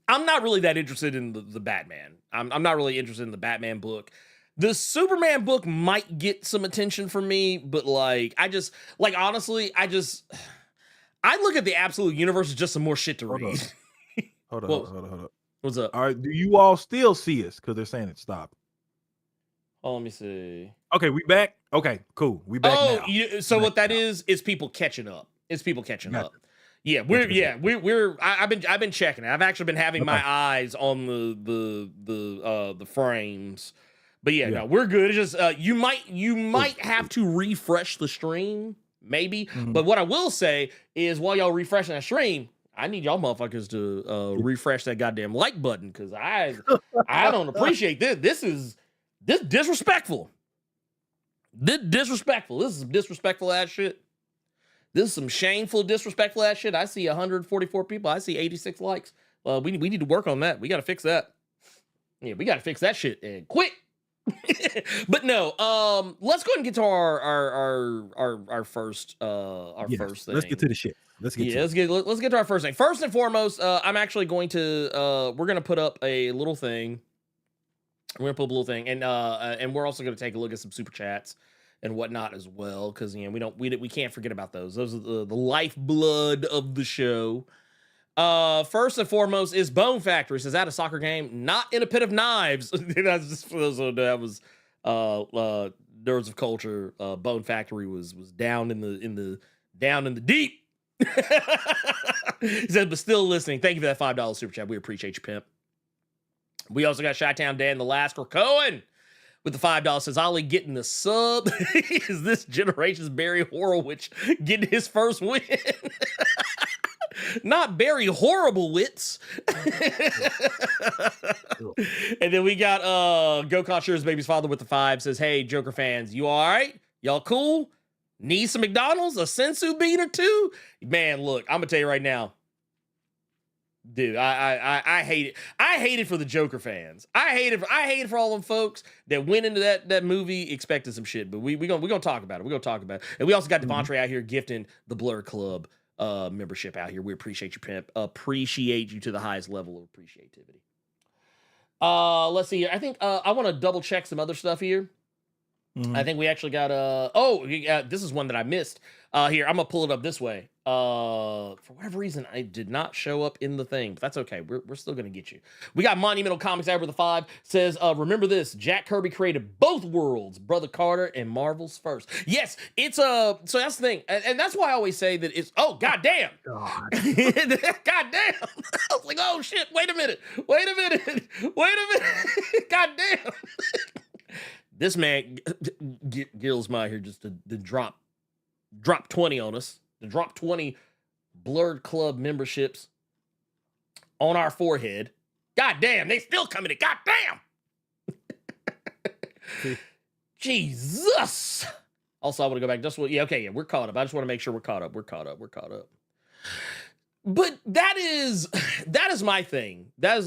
I'm not really that interested in the Batman. I'm not really interested in the Batman book. The Superman book might get some attention from me, but like, honestly, I look at the absolute universe as just some more shit to read. Hold on. What's up? All right, do you all still see us? Because they're saying it stopped. Oh, let me see. Okay, we back. Okay, cool. We back now. So what that is people catching up. It's people catching up. Yeah, I've been checking it. I've actually been having my eyes on the frames. But no, we're good. It's just you might have to refresh the stream, maybe. But what I will say is, while y'all refreshing that stream, I need y'all motherfuckers to refresh that goddamn like button, because I don't appreciate this. This is disrespectful. This disrespectful. This is some disrespectful ass shit. This is some shameful, disrespectful ass shit. I see 144 people. I see 86 likes. We need to work on that. We got to fix that. Yeah, we got to fix that shit and quick. But no, let's go ahead and get to our first first thing. Let's get to the shit. Let's get to our first thing. First and foremost, I'm actually going to we're gonna put up a little thing. We're gonna put up a little thing, and we're also gonna take a look at some super chats and whatnot as well, because we can't forget about those. Those are the lifeblood of the show. First and foremost is Bone Factory. Says, at a soccer game, not in a pit of knives. That's just for those that was Nerds of Culture. Bone Factory was down in the deep. He said, but still listening. Thank you for that $5 super chat. We appreciate you, pimp. We also got Chi-Town Dan, the last Cohen with the $5. Says, Ollie getting the sub. Is this generation's Barry Horowitz getting his first win? Not Barry Horrible Wits. And then we got Go Sure Baby's father with the 5. Says, hey, Joker fans, you all right? Y'all cool? Need some McDonald's? A sensu bean or two? Man, look, I'm gonna tell you right now. Dude, I hate it. I hate it for the Joker fans. I hate it for all them folks that went into that movie expecting some shit. But we're gonna talk about it. We're gonna talk about it. And we also got Devontre out here gifting the Blerd Club membership out here. We appreciate you, pimp. Appreciate you to the highest level of appreciativity. Let's see here. I think I want to double check some other stuff here. I think we actually got this is one that I missed. Here, I'm gonna pull it up this way. For whatever reason, I did not show up in the thing, but that's okay. We're still gonna get you. We got Monumental Comics out with the 5. Says, remember this: Jack Kirby created both worlds, Brother Carter and Marvel's first. Yes, it's so that's the thing, and that's why I always say that it's goddamn. God. Goddamn. I was like, oh shit, wait a minute. Goddamn. This man, Gil's my here just to drop 20 on us. To drop 20 Blerd Club memberships on our forehead. God damn, they still coming in. God damn. Jesus. Also, I want to go back. We're caught up. I just want to make sure we're caught up. We're caught up. But that is my thing. That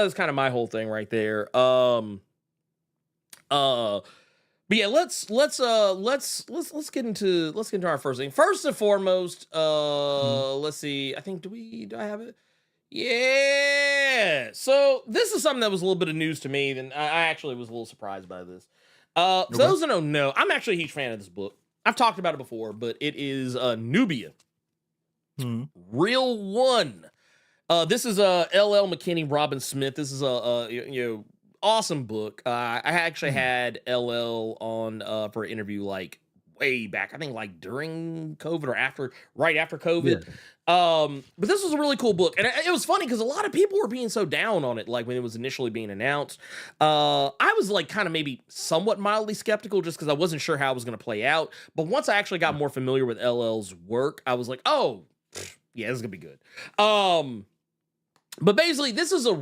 is kind of my whole thing right there. But yeah, let's get into our first thing. First and foremost, let's see. I think do I have it? Yeah. So this is something that was a little bit of news to me. Then I actually was a little surprised by this. For those that don't know, I'm actually a huge fan of this book. I've talked about it before, but it is Nubia. Real One. This is L.L. McKinney, Robin Smith. This is a awesome book. I actually had LL on for an interview like way back. I think like during COVID or right after COVID. Yeah. But this was a really cool book, and it was funny because a lot of people were being so down on it, like when it was initially being announced. I was like kind of maybe somewhat mildly skeptical just because I wasn't sure how it was going to play out. But once I actually got more familiar with LL's work, I was like, oh, yeah, this is gonna be good. But basically, this isn't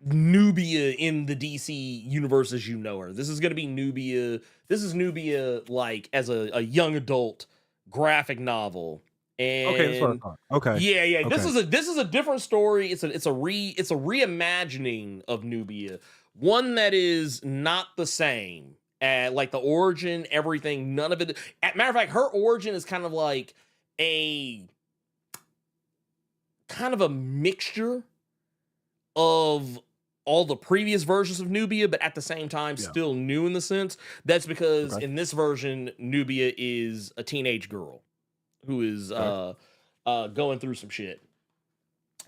Nubia in the DC universe as you know her. This is going to be Nubia. This is Nubia like as a young adult graphic novel. And okay, that's what I thought. Okay. Yeah. Okay. This is a different story. It's a reimagining of Nubia. One that is not the same. Like the origin, everything, none of it. Matter of fact, her origin is kind of like a mixture of all the previous versions of Nubia, but at the same time, still new in the sense. That's because in this version, Nubia is a teenage girl who is going through some shit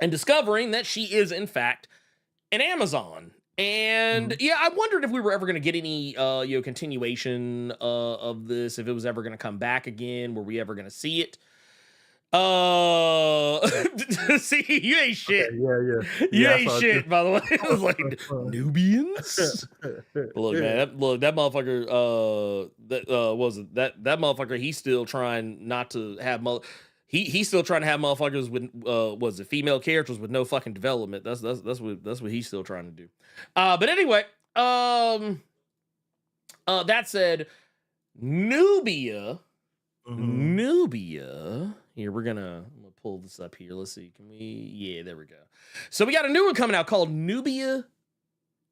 and discovering that she is, in fact, an Amazon. And yeah, I wondered if we were ever going to get any continuation of this, if it was ever going to come back again, were we ever going to see it? See, you ain't shit. Okay, yeah. You ain't shit, by the way. It was like Nubians. Look, man, that motherfucker. That motherfucker. He's still trying not to have he's still trying to have motherfuckers with female characters with no fucking development. That's what he's still trying to do. But anyway, that said, Nubia. Here, I'm gonna pull this up here. Let's see. Can we? Yeah, there we go. So we got a new one coming out called Nubia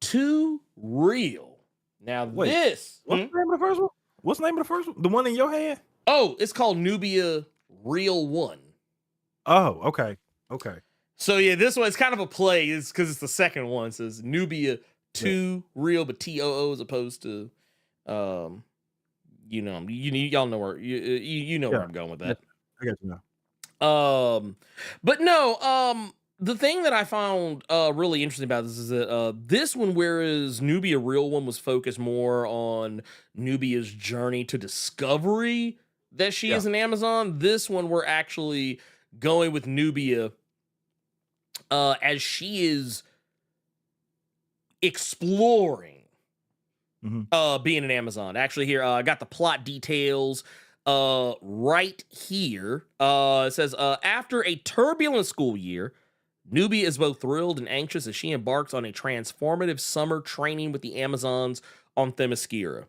2 Real. Now this. What's the name of the first one? What's the name of the first one? The one in your hand? Oh, it's called Nubia Real 1. Oh, okay. So yeah, this one is kind of a play. It's because it's the second one. It says Nubia 2 Real, but TOO as opposed to y'all know where you know where I'm going with that. I got you now. But no, the thing that I found really interesting about this is that this one, whereas Nubia Real 1 was focused more on Nubia's journey to discovery that she is an Amazon, this one we're actually going with Nubia as she is exploring being an Amazon. Actually, here I got the plot details right here. It says after a turbulent school year, Nubia is both thrilled and anxious as she embarks on a transformative summer training with the Amazons on Themyscira.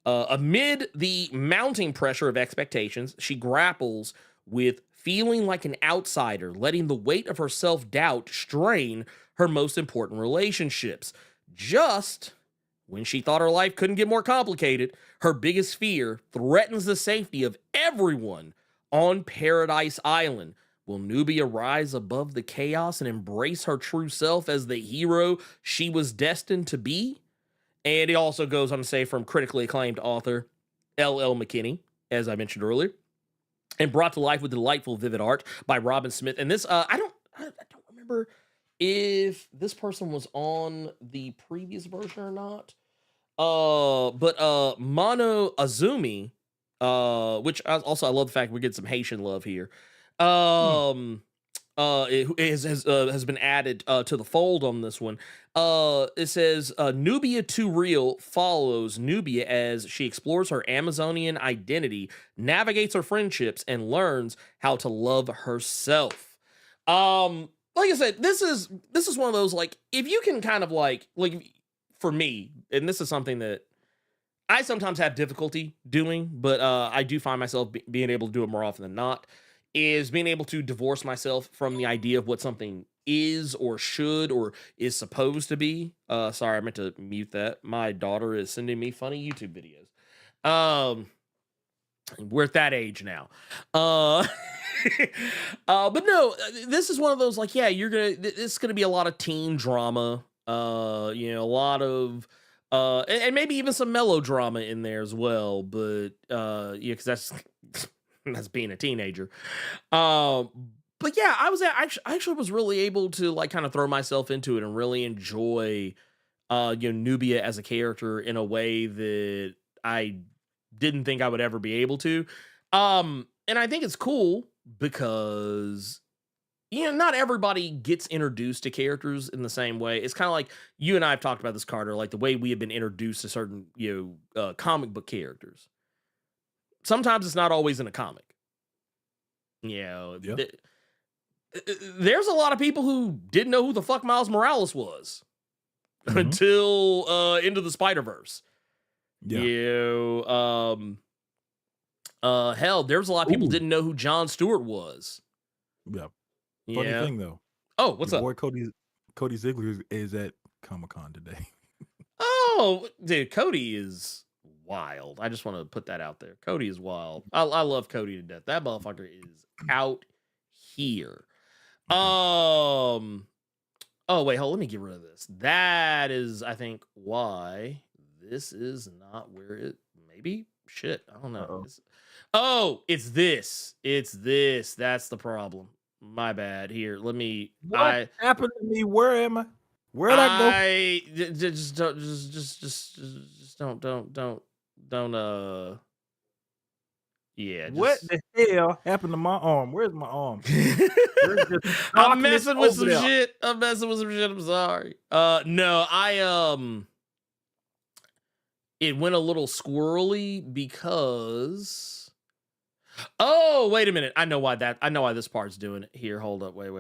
Amid the mounting pressure of expectations, she grapples with feeling like an outsider, letting the weight of her self-doubt strain her most important relationships. Just when she thought her life couldn't get more complicated, her biggest fear threatens the safety of everyone on Paradise Island. Will Nubia rise above the chaos and embrace her true self as the hero she was destined to be? And it also goes on to say, from critically acclaimed author L.L. McKinney, as I mentioned earlier, and brought to life with delightful, vivid art by Robin Smith. And this, I don't remember if this person was on the previous version or not. But Mono Azumi, which I love the fact we get some Haitian love here. It has been added to the fold on this one. It says Nubia 2 Real follows Nubia as she explores her Amazonian identity, navigates her friendships, and learns how to love herself. Like I said, this is one of those, like, if you can kind of like for me, and this is something that I sometimes have difficulty doing, but I do find myself being able to do it more often than not, is being able to divorce myself from the idea of what something is or should or is supposed to be. Sorry, I meant to mute that. My daughter is sending me funny YouTube videos. We're at that age now. But no, this is one of those like, yeah, this is gonna be a lot of teen drama. A lot of and maybe even some melodrama in there as well. But yeah, because that's being a teenager. But yeah, I actually was really able to like kind of throw myself into it and really enjoy Nubia as a character in a way that I didn't think I would ever be able to. And I think it's cool because not everybody gets introduced to characters in the same way. It's kind of like you and I have talked about this, Carter, like the way we have been introduced to certain comic book characters. Sometimes it's not always in a comic. There's a lot of people who didn't know who the fuck Miles Morales was until Into the Spider-Verse. Hell, there's a lot of people didn't know who Jon Stewart was. Yeah. Funny thing though. Oh, what's up? Boy, Cody Ziegler is at Comic-Con today. Oh, dude, Cody is wild. I just want to put that out there. Cody is wild. I love Cody to death. That motherfucker is out here. Oh wait, hold. Let me get rid of this. That is, I think, why this is not where it. Maybe shit. I don't know. It's this. It's this. That's the problem. My bad. Here, let me. What happened to me? Where am I? Where'd I go? Just don't. Yeah. What the hell happened to my arm? Where's my arm? I'm messing with some shit. I'm sorry. No, it went a little squirrely because. Oh, wait a minute. I know why this part's doing it. Here, hold up. Wait.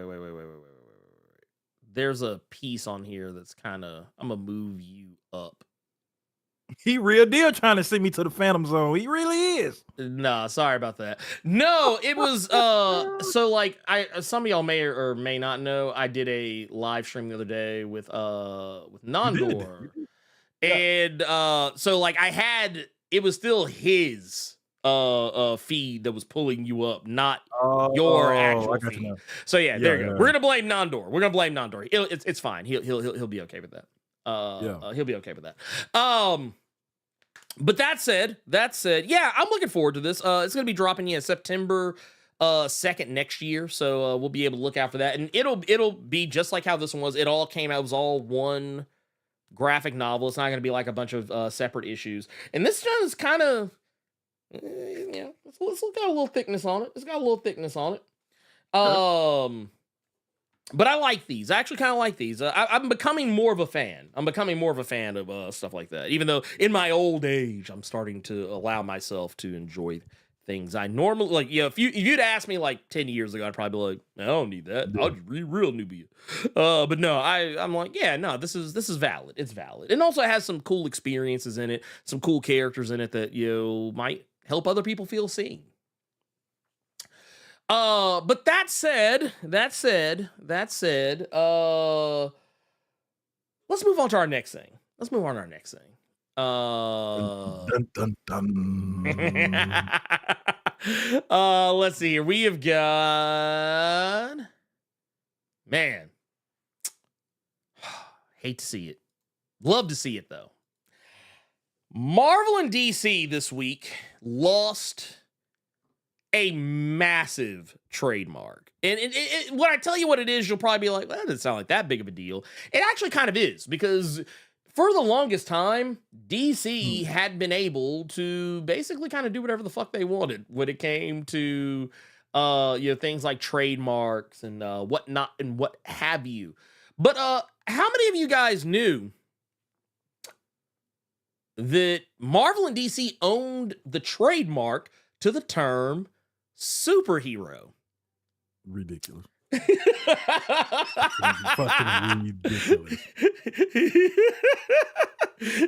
There's a piece on here that's kind of. I'm gonna move you up. He real deal trying to send me to the Phantom Zone. He really is. Nah, sorry about that. No, it was so like some of y'all may or may not know, I did a live stream the other day with Nondor. And so like it was still his feed that was pulling you up, not your actual feed. So yeah, there you go. We're gonna blame Nondor. It's fine. He'll be okay with that. He'll be okay with that. But that said, yeah, I'm looking forward to this. It's gonna be dropping September 2nd next year, so we'll be able to look out for that, and it'll be just like how this one was. It all came out. It was all one graphic novel. It's not gonna be like a bunch of separate issues. And this one is kind of, it's got a little thickness on it. But I like these. I actually kind of like these. I'm becoming more of a fan. Of stuff like that. Even though in my old age, I'm starting to allow myself to enjoy things I normally like. If you'd asked me like 10 years ago, I'd probably be like, I don't need that. I'll just read real Nubia. But no, I'm like, yeah, no, this is valid. It's valid. And also it has some cool experiences in it, some cool characters in it that might help other people feel seen. But that said, let's move on to our next thing. Dun, dun, dun. Let's see here. We have got, man, hate to see it. Love to see it though. Marvel and DC this week lost a massive trademark. And when I tell you what it is, you'll probably be like, well, that doesn't sound like that big of a deal. It actually kind of is, because for the longest time, DC had been able to basically kind of do whatever the fuck they wanted when it came to things like trademarks and whatnot and what have you. But how many of you guys knew that Marvel and DC owned the trademark to the term superhero? Ridiculous. Fucking ridiculous.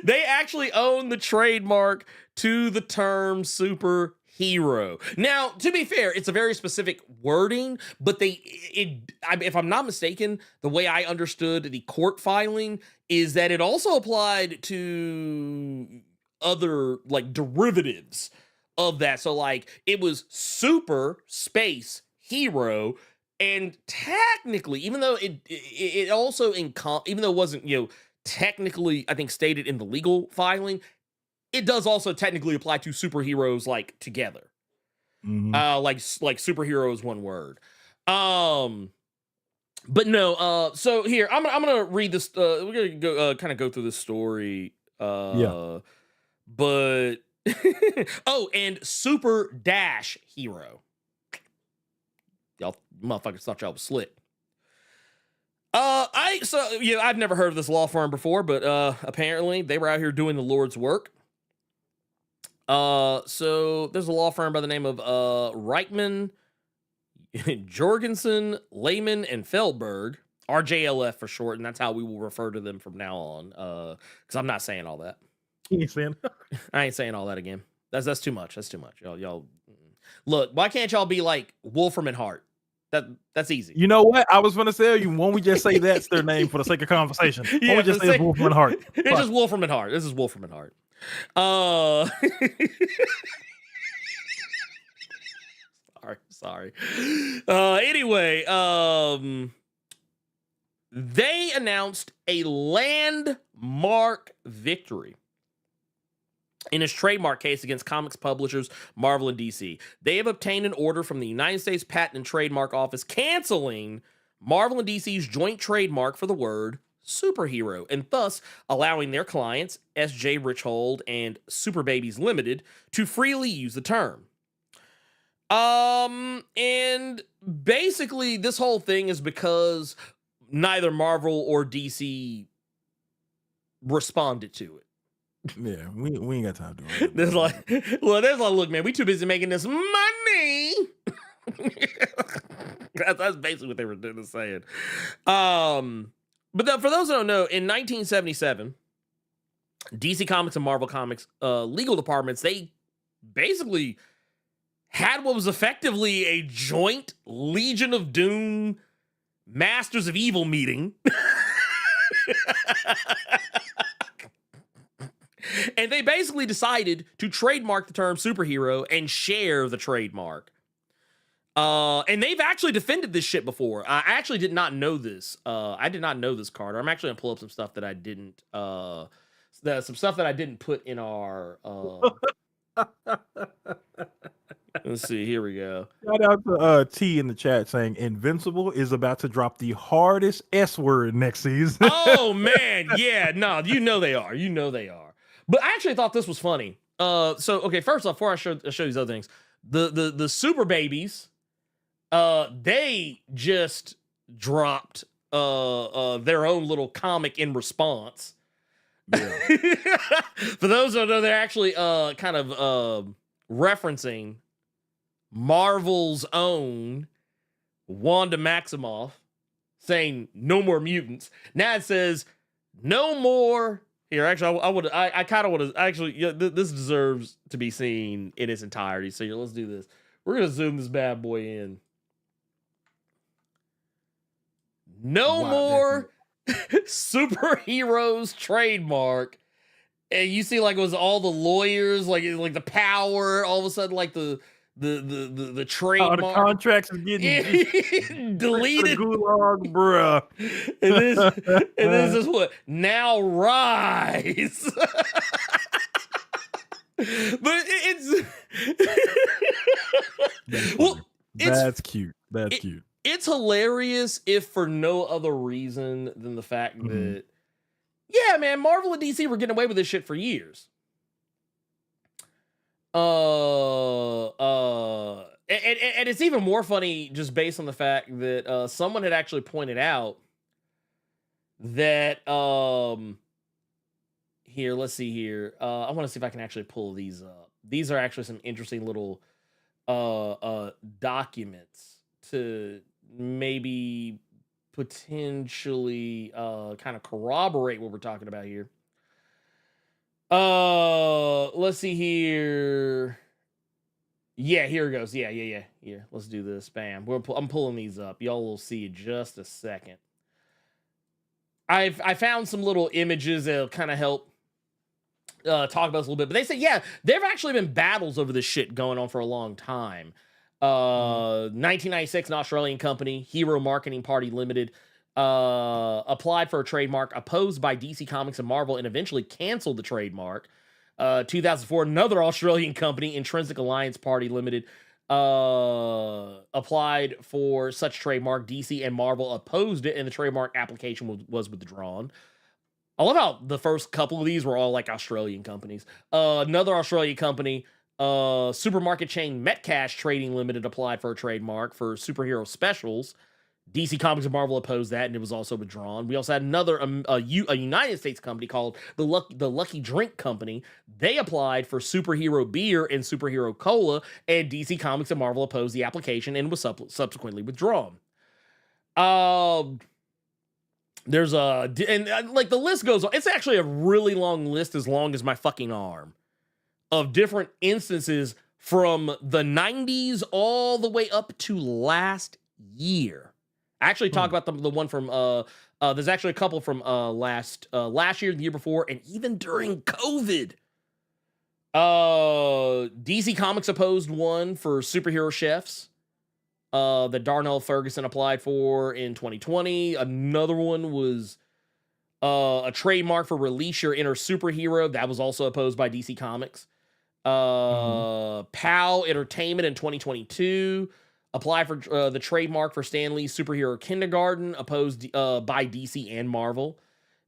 They actually own the trademark to the term superhero. hero. Now, to be fair, it's a very specific wording, but if I'm not mistaken, the way I understood the court filing is that it also applied to other like derivatives of that. So like it was super space hero, and technically, even though it also even though it wasn't, you know, technically I think stated in the legal filing, it does also technically apply to superheroes like together. Like superhero is one word. But no, so here I'm gonna read this. We're gonna go kind of go through this story. But oh, and super dash hero. Y'all motherfuckers thought y'all was slick. I've never heard of this law firm before, but apparently they were out here doing the Lord's work. So there's a law firm by the name of Reichman, Jorgensen, Lehman, and Feldberg, RJLF for short, and that's how we will refer to them from now on. Because I'm not saying all that. You ain't saying I ain't saying all that again. That's too much. That's too much. Y'all look. Why can't y'all be like Wolfram and Hart? That's easy. You know what? I was gonna tell you, won't we just say that's their name for the sake of conversation? Won't we just say it's Wolfram and Hart? It's just Wolfram and Hart. This is Wolfram and Hart. Sorry. Anyway, they announced a landmark victory in his trademark case against comics publishers Marvel and DC. They have obtained an order from the United States Patent and Trademark Office canceling Marvel and DC's joint trademark for the word superhero, and thus allowing their clients, S.J. Richhold and Super Babies Limited, to freely use the term. And basically this whole thing is because neither Marvel or DC responded to it. Yeah, we ain't got time to do it. There's like, look, man, we too busy making this money. That's basically what they were saying. But for those who don't know, in 1977, DC Comics and Marvel Comics legal departments, they basically had what was effectively a joint Legion of Doom, Masters of Evil meeting. And they basically decided to trademark the term superhero and share the trademark. And they've actually defended this shit before. I actually did not know this. I did not know this, Carter. I'm actually gonna pull up some stuff that I didn't put in our let's see, here we go. Shout out to T in the chat saying Invincible is about to drop the hardest S word next season. Oh man, yeah, no, you know they are. But I actually thought this was funny. So okay, first off, before I show these other things, the Super Babies, they just dropped their own little comic in response. Yeah. For those who don't know, they're actually kind of referencing Marvel's own Wanda Maximoff, saying no more mutants. Now it says no more. Here, actually, I kind of want to actually. Yeah, this deserves to be seen in its entirety. So let's do this. We're gonna zoom this bad boy in. No more superheroes trademark, and you see like it was all the lawyers, like the power. All of a sudden, like the trademark, the contracts are getting deleted. Gulag, bruh. And this is what now rise. But it's that's cute. That's cute. It's hilarious, if for no other reason than the fact that, yeah, man, Marvel and DC were getting away with this shit for years. And it's even more funny just based on the fact that someone had actually pointed out that here, let's see here. I want to see if I can actually pull these up. These are actually some interesting little documents to maybe potentially kind of corroborate what we're talking about here. Let's see here. Yeah, here it goes. Yeah. Let's do this. Bam. I'm pulling these up. Y'all will see in just a second. I found some little images that'll kind of help talk about this a little bit. But they say, yeah, there have actually been battles over this shit going on for a long time. 1996, an Australian company, Hero Marketing Party Limited, applied for a trademark opposed by DC Comics and Marvel and eventually canceled the trademark. 2004, another Australian company, Intrinsic Alliance Party Limited, applied for such trademark. DC and Marvel opposed it, and the trademark application was withdrawn. I love how the first couple of these were all like Australian companies. Another Australian company, supermarket chain Metcash Trading Limited, applied for a trademark for superhero specials. DC Comics and Marvel opposed that, and it was also withdrawn. We also had another a United States company called the Lucky Drink Company. They applied for superhero beer and superhero cola, and DC Comics and Marvel opposed the application and was subsequently withdrawn. There's like the list goes on. It's actually a really long list, as long as my fucking arm, of different instances from the 90s all the way up to last year. I actually talk about the one from there's actually a couple from last year, the year before, and even during COVID. DC Comics opposed one for superhero chefs that Darnell Ferguson applied for in 2020. Another one was a trademark for Release Your Inner Superhero. That was also opposed by DC Comics. POW Entertainment in 2022 applied for the trademark for Stan Lee's Superhero Kindergarten, opposed by DC and Marvel.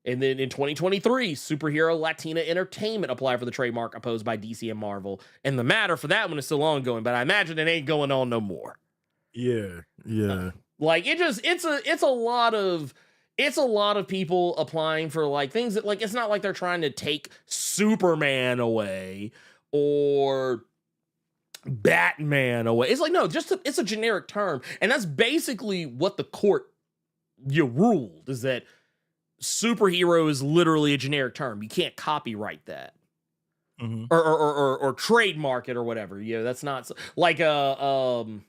And then in 2023, Superhero Latina Entertainment applied for the trademark, opposed by DC and Marvel. And the matter for that one is still ongoing, but I imagine it ain't going on no more. Yeah. Like it's a lot of people applying for like things that, like, it's not like they're trying to take Superman away or Batman away. It's like, no, it's a generic term. And that's basically what the court ruled, is that superhero is literally a generic term. You can't copyright that. Or trademark it or whatever. That's not like and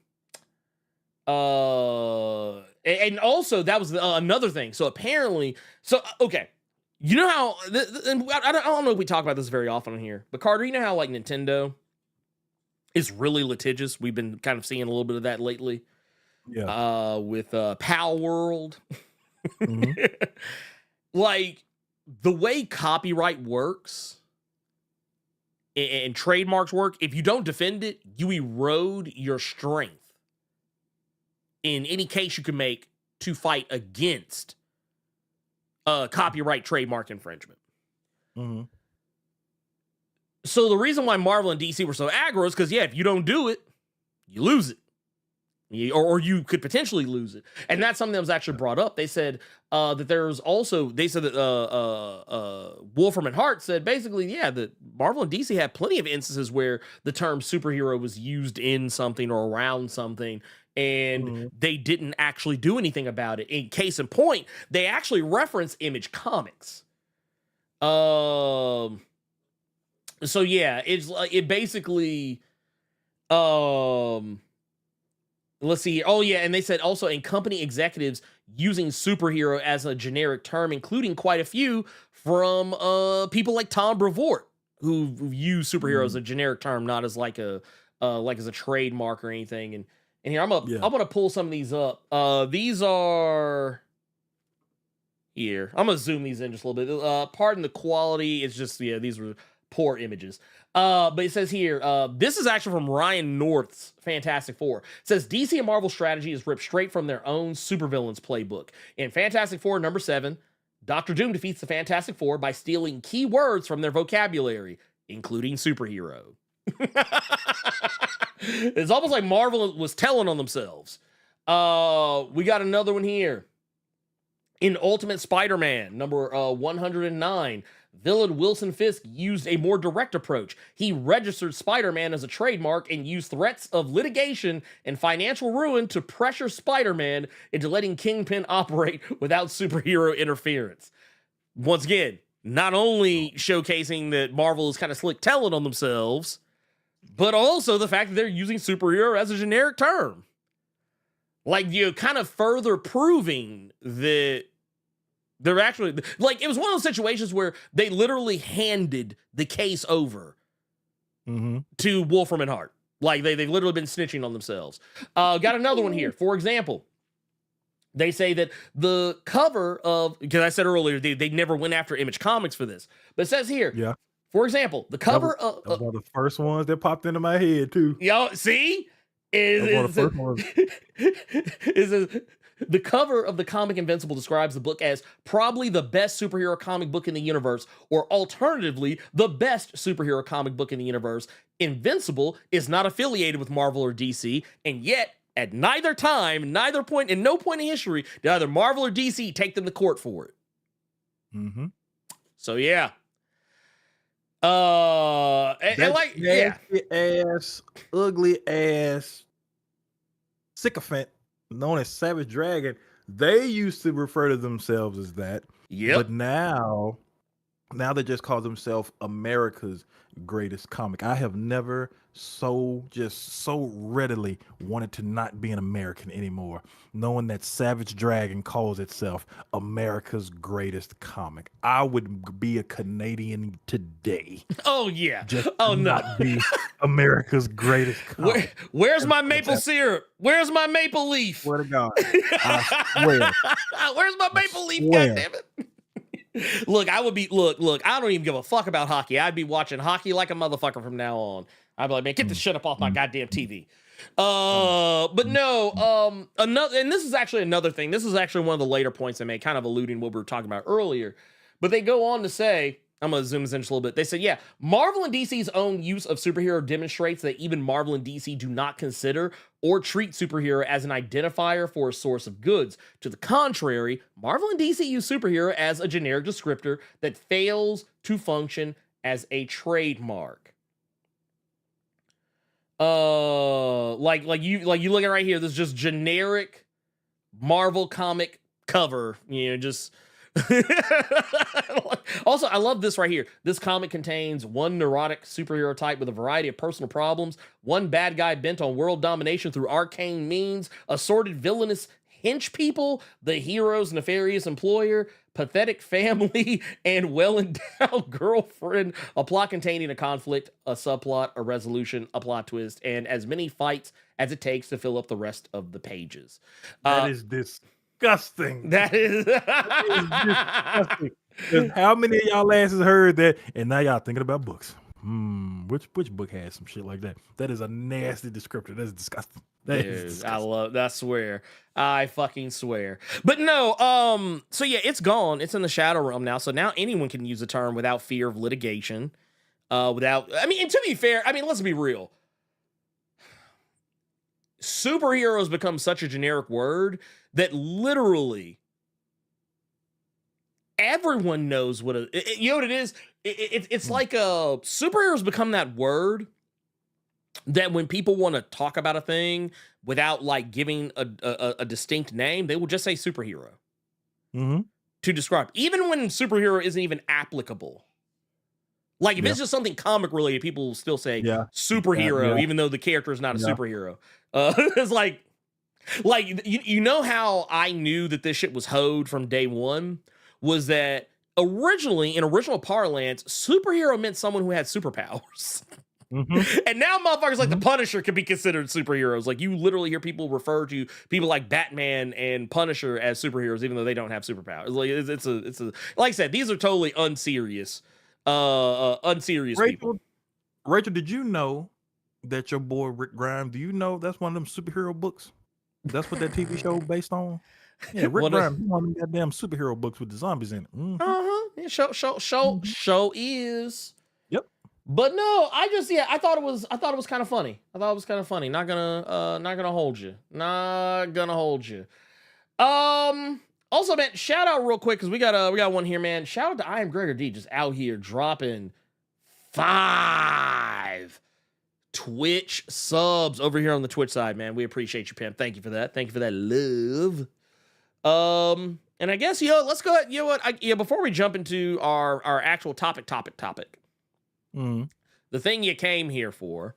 also that was another thing. So apparently, okay, you know how, and I don't know if we talk about this very often on here, but Carter, you know how like Nintendo is really litigious? We've been kind of seeing a little bit of that lately. Yeah. With Pal World. Like, the way copyright works and trademarks work, if you don't defend it, you erode your strength in any case you can make to fight against copyright trademark infringement. So the reason why Marvel and DC were so aggro is because, if you don't do it, you lose it. Or you could potentially lose it. And that's something that was actually brought up. They said that there's also, that Wolfram and Hart said basically, that Marvel and DC had plenty of instances where the term superhero was used in something or around something, and they didn't actually do anything about it. In case in point, they actually reference Image Comics. So it's like, it basically, let's see. Oh, yeah. And they said also, in company executives using superhero as a generic term, including quite a few from people like Tom Brevoort, who use superhero as a generic term, not as like as a trademark or anything. And here, I'm gonna pull some of these up. These are here. I'm gonna zoom these in just a little bit. Pardon the quality. It's just, these were poor images. But it says here, this is actually from Ryan North's Fantastic Four. It says DC and Marvel strategy is ripped straight from their own supervillains playbook. In Fantastic Four number 7, Dr. Doom defeats the Fantastic Four by stealing key words from their vocabulary, including superhero. It's almost like Marvel was telling on themselves. We got another one here. In Ultimate Spider-Man number 109, villain Wilson Fisk used a more direct approach. He registered Spider-Man as a trademark and used threats of litigation and financial ruin to pressure Spider-Man into letting Kingpin operate without superhero interference. Once again, not only showcasing that Marvel is kind of slick telling on themselves, but also the fact that they're using superhero as a generic term. Like, you kind of further proving that they're actually, like, it was one of those situations where they literally handed the case over to Wolfram and Hart. Like, they've literally been snitching on themselves. Got another one here. For example, they say that the cover of, because I said earlier, they never went after Image Comics for this, but it says here, Yeah. for example, the cover that was one of the first ones that popped into my head too. Yo, see? Is the cover of the comic Invincible describes the book as probably the best superhero comic book in the universe, or alternatively, the best superhero comic book in the universe. Invincible is not affiliated with Marvel or DC, and yet at neither time, neither point, in no point in history, did either Marvel or DC take them to court for it. So yeah. And like, nasty ass, ugly ass sycophant known as Savage Dragon, they used to refer to themselves as that. Yep. But now they just call themselves America's greatest comic. I have never so readily wanted to not be an American anymore, knowing that Savage Dragon calls itself America's greatest comic. I would be a Canadian today. Oh yeah. Just oh no. Not be America's greatest comic. Where's my maple syrup? Where's my maple leaf? Swear to God. I swear. Where's my maple leaf? God damn it. Look, I would be look, I don't even give a fuck about hockey. I'd be watching hockey like a motherfucker from now on. I'd be like, man, get this shit up off my goddamn TV. But no, another, and this is actually another thing. This is actually one of the later points they made, kind of alluding what we were talking about earlier. But they go on to say, I'm going to zoom this in just a little bit. They said, yeah, Marvel and DC's own use of superhero demonstrates that even Marvel and DC do not consider or treat superhero as an identifier for a source of goods. To the contrary, Marvel and DC use superhero as a generic descriptor that fails to function as a trademark. Like you look at right here, this is just generic Marvel comic cover, you know, just also, I love this right here. This comic contains one neurotic superhero type with a variety of personal problems, one bad guy bent on world domination through arcane means, assorted villainous hench people, the hero's nefarious employer, pathetic family, and well-endowed girlfriend, a plot containing a conflict, a subplot, a resolution, a plot twist, and as many fights as it takes to fill up the rest of the pages. That is disgusting. That is disgusting. How many of y'all asses heard that? And now y'all thinking about books. Which book has some shit like that? That is a nasty descriptor. That's disgusting. That is disgusting. I love that. I swear. I fucking swear. But no, so yeah, it's gone. It's in the shadow realm now. So now anyone can use the term without fear of litigation. And to be fair, I mean, let's be real. Superheroes become such a generic word that literally everyone knows what you know what it is. It's like superheroes become that word that when people want to talk about a thing without like giving a distinct name, they will just say superhero to describe, even when superhero isn't even applicable. Like if it's just something comic related, people will still say superhero, even though the character is not a superhero. It's like you know how I knew that this shit was hoed from day one was that originally in original parlance, superhero meant someone who had superpowers. And now motherfuckers like the Punisher can be considered superheroes. Like you literally hear people refer to people like Batman and Punisher as superheroes, even though they don't have superpowers. Like it's a like I said, these are totally unserious people. Rachel, did you know that your boy Rick Grimes, do you know that's one of them superhero books? That's what that TV show based on? Yeah, Rick Grimes, one of them goddamn superhero books with the zombies in it. Yeah, show is. Yep. But no, I thought it was kind of funny. Not gonna hold you. Also, man, shout out real quick because we got one here, man. Shout out to I Am Gregor D, just out here dropping 5 Twitch subs over here on the Twitch side, man. We appreciate you, pimp. Thank you for that. Thank you for that love. And I guess let's go ahead. You know what? Before we jump into our actual topic. The thing you came here for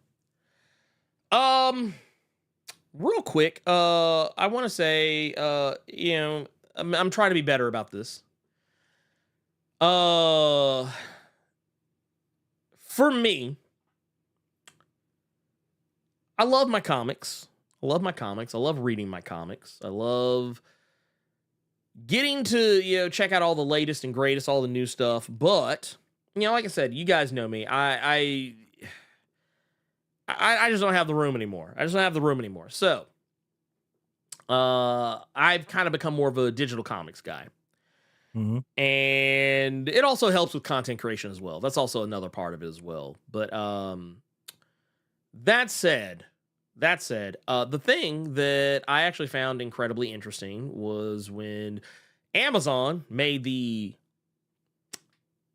Real quick, I want to say, I'm trying to be better about this. For me, I love my comics. I love my comics. I love reading my comics. I love getting to, check out all the latest and greatest, all the new stuff. But, like I said, you guys know me. I just don't have the room anymore. So, I've kind of become more of a digital comics guy. And it also helps with content creation as well. That's also another part of it as well. But that said, the thing that I actually found incredibly interesting was when Amazon made the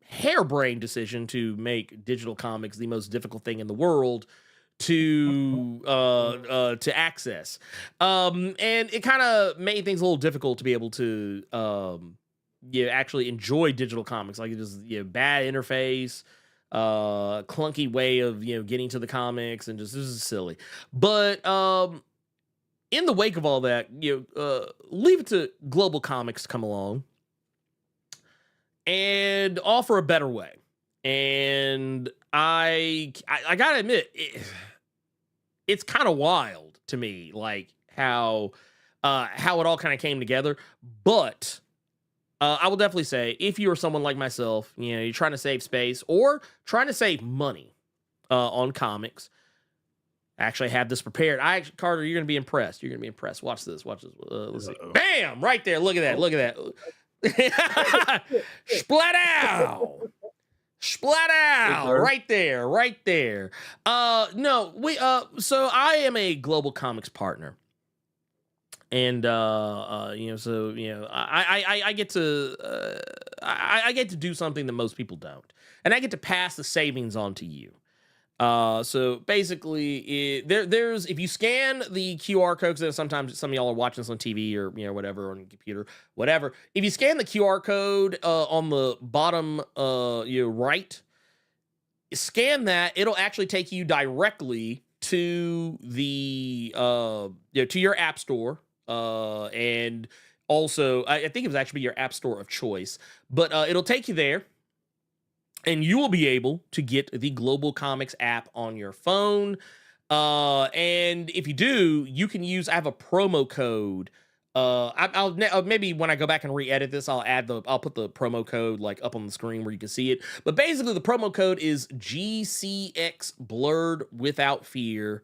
harebrained decision to make digital comics the most difficult thing in the world to access. And it kind of made things a little difficult to be able to actually enjoy digital comics. Like, it just bad interface, clunky way of getting to the comics, and just this is silly. But in the wake of all that, leave it to global comics to come along and offer a better way. And I gotta admit, it's kind of wild to me, like how it all kind of came together. But I will definitely say, if you are someone like myself, you're trying to save space or trying to save money on comics, I actually have this prepared. Carter, you're gonna be impressed. Watch this. Let's see. Bam! Right there. Look at that. Splat out. Right there. So I am a global comics partner. And I get to do something that most people don't, and I get to pass the savings on to you. So basically, there's if you scan the QR code, because sometimes some of y'all are watching this on TV or whatever, on your computer, whatever. If you scan the QR code on the bottom right, scan that, it'll actually take you directly to the to your app store. And also, I think it was actually your app store of choice, but it'll take you there, and you will be able to get the Global Comics app on your phone. And if you do, you can use. I have a promo code. I'll maybe when I go back and re-edit this, I'll put the promo code like up on the screen where you can see it. But basically, the promo code is GCX Blerd without fear.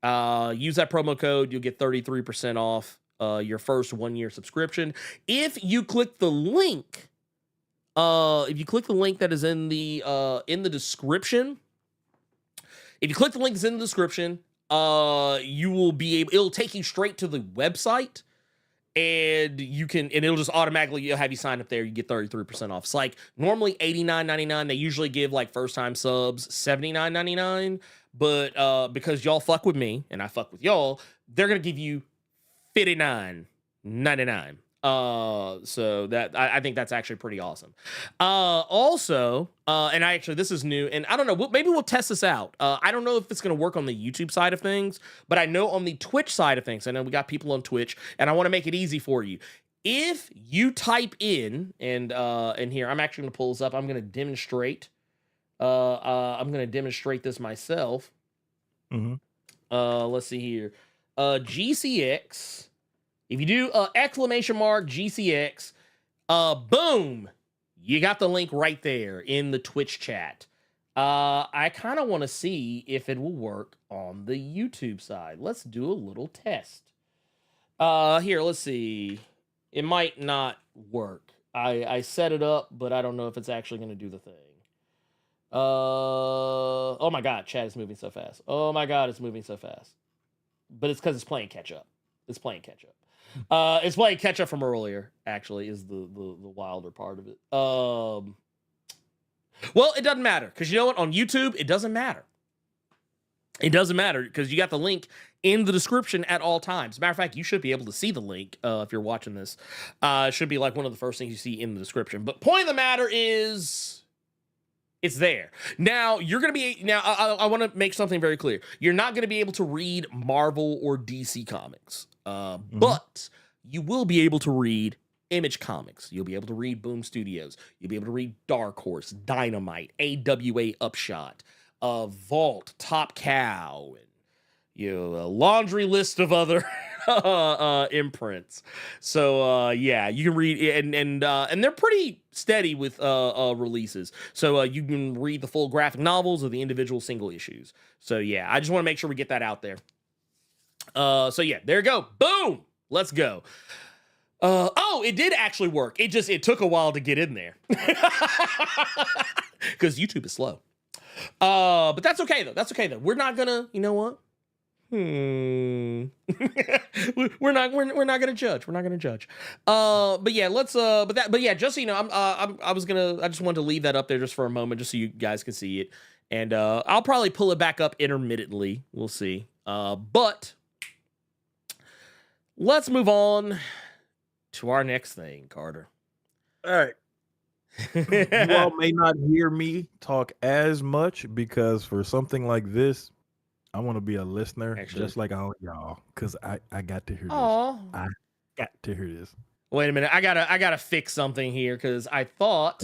Use that promo code, you'll get 33% off your first 1-year subscription. If you click the link, that is in the description, you will be able. It'll take you straight to the website, and it'll just automatically have you sign up there. You get 33% off. It's like normally $89.99. They usually give like first time subs $79.99. But because y'all fuck with me and I fuck with y'all, they're gonna give you $59.99. So that I think that's actually pretty awesome. Also, and this is new, and I don't know, maybe we'll test this out. I don't know if it's gonna work on the YouTube side of things, but I know on the Twitch side of things, I know we got people on Twitch, and I want to make it easy for you. If you type in and here, I'm actually gonna pull this up. I'm gonna demonstrate. I'm going to demonstrate this myself. Let's see here. GCX. If you do exclamation mark GCX, boom, you got the link right there in the Twitch chat. I kind of want to see if it will work on the YouTube side. Let's do a little test. Here, let's see. It might not work. I set it up, but I don't know if it's actually going to do the thing. Oh my god, chat is moving so fast. Oh my god, it's moving so fast. But it's because it's playing catch up. It's playing catch up from earlier, actually, is the wilder part of it. Well, it doesn't matter, because you know what? On YouTube, it doesn't matter. It doesn't matter, because you got the link in the description at all times. As a matter of fact, you should be able to see the link if you're watching this. It should be like one of the first things you see in the description. But point of the matter is, It's there. Now you're going to be, now I want to make something very clear. You're not going to be able to read Marvel or DC comics, but you will be able to read Image Comics. You'll be able to read Boom Studios. You'll be able to read Dark Horse, Dynamite, AWA Upshot, Vault, Top Cow, and a laundry list of other imprints. So yeah, you can read and they're pretty steady with releases. So you can read the full graphic novels or the individual single issues. So yeah, I just want to make sure we get that out there. So yeah, there you go. Boom. Let's go. Oh, it did actually work. It took a while to get in there. Because YouTube is slow. But that's okay though. That's okay though. We're not gonna, you know what? we're not gonna judge. We're not gonna judge. But yeah, but yeah, just so you know, I just wanted to leave that up there just for a moment, just so you guys can see it. And I'll probably pull it back up intermittently. We'll see. But let's move on to our next thing, Carter. All right. You all may not hear me talk as much because for something like this, I want to be a listener, just like all y'all, because I got to hear this. I got to hear this. Wait a minute, I gotta fix something here because I thought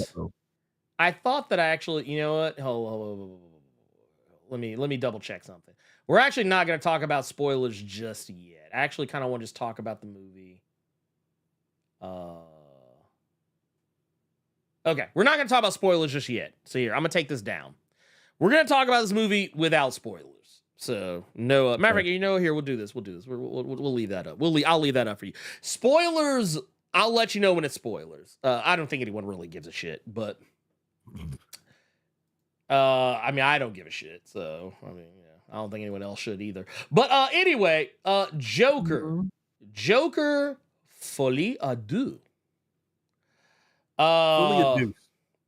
that I actually, you know what? Hold. Let me double check something. We're actually not gonna talk about spoilers just yet. I actually kind of want to just talk about the movie. Okay, we're not gonna talk about spoilers just yet. So here, I'm gonna take this down. We're gonna talk about this movie without spoilers. So no, matter of fact, you know, here we'll do this. We'll leave that up. I'll leave that up for you. Spoilers, I'll let you know when it's spoilers. I don't think anyone really gives a shit, but I mean, I don't give a shit. So I mean, yeah, I don't think anyone else should either. But anyway, Joker, Folie à Deux. Folie à Deux.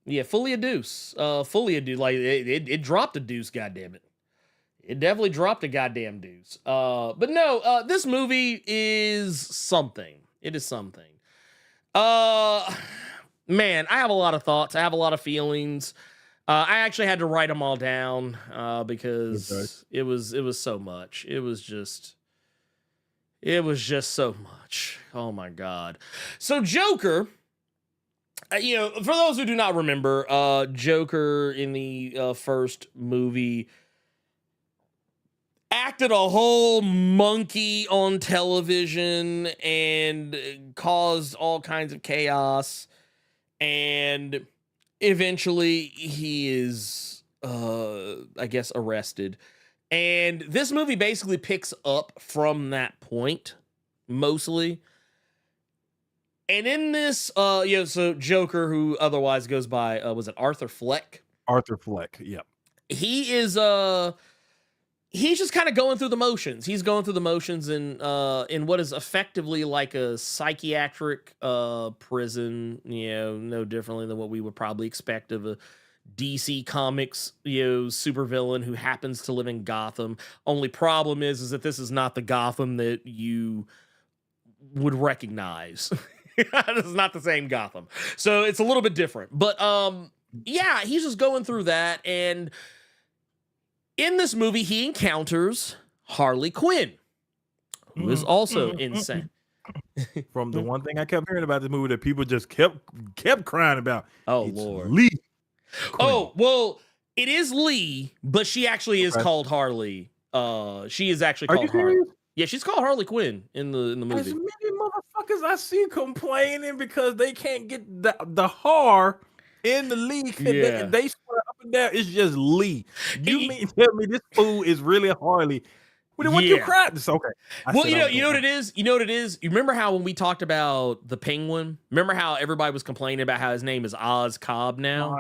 Yeah, Folie à Deux. Folie à Deux. Like it dropped a deuce. Goddamn it. It definitely dropped a goddamn deuce. But no, this movie is something. It is something. Man, I have a lot of thoughts. I have a lot of feelings. I actually had to write them all down because it was so much. It was just so much. Oh my God. So Joker, you know, for those who do not remember, Joker in the first movie acted a whole monkey on television and caused all kinds of chaos. And eventually he is, I guess, arrested. And this movie basically picks up from that point, mostly. And in this, so Joker, who otherwise goes by, was it Arthur Fleck? Arthur Fleck, yep. He is, he's just kind of going through the motions. He's going through the motions in what is effectively like a psychiatric prison, you know, no differently than what we would probably expect of a DC Comics, you know, supervillain who happens to live in Gotham. Only problem is that this is not the Gotham that you would recognize. This is not the same Gotham. So it's a little bit different. But yeah, he's just going through that, and in this movie, he encounters Harley Quinn, who is also insane. From the one thing I kept hearing about the movie that people just kept crying about. Oh, it's Lord. Lee Quinn. Oh, well, it is Lee, but she actually is called Harley. She is actually called Harley. Yeah, she's called Harley Quinn in the movie. As many motherfuckers I see complaining because they can't get the har in the Lee. Yeah. They swear up and down it's just Lee. You mean tell me this fool is really Harley? What you cried? It's okay. Well, you know what it is? You know what it is? You remember how when we talked about the Penguin, remember how everybody was complaining about how his name is Oz Cobb now?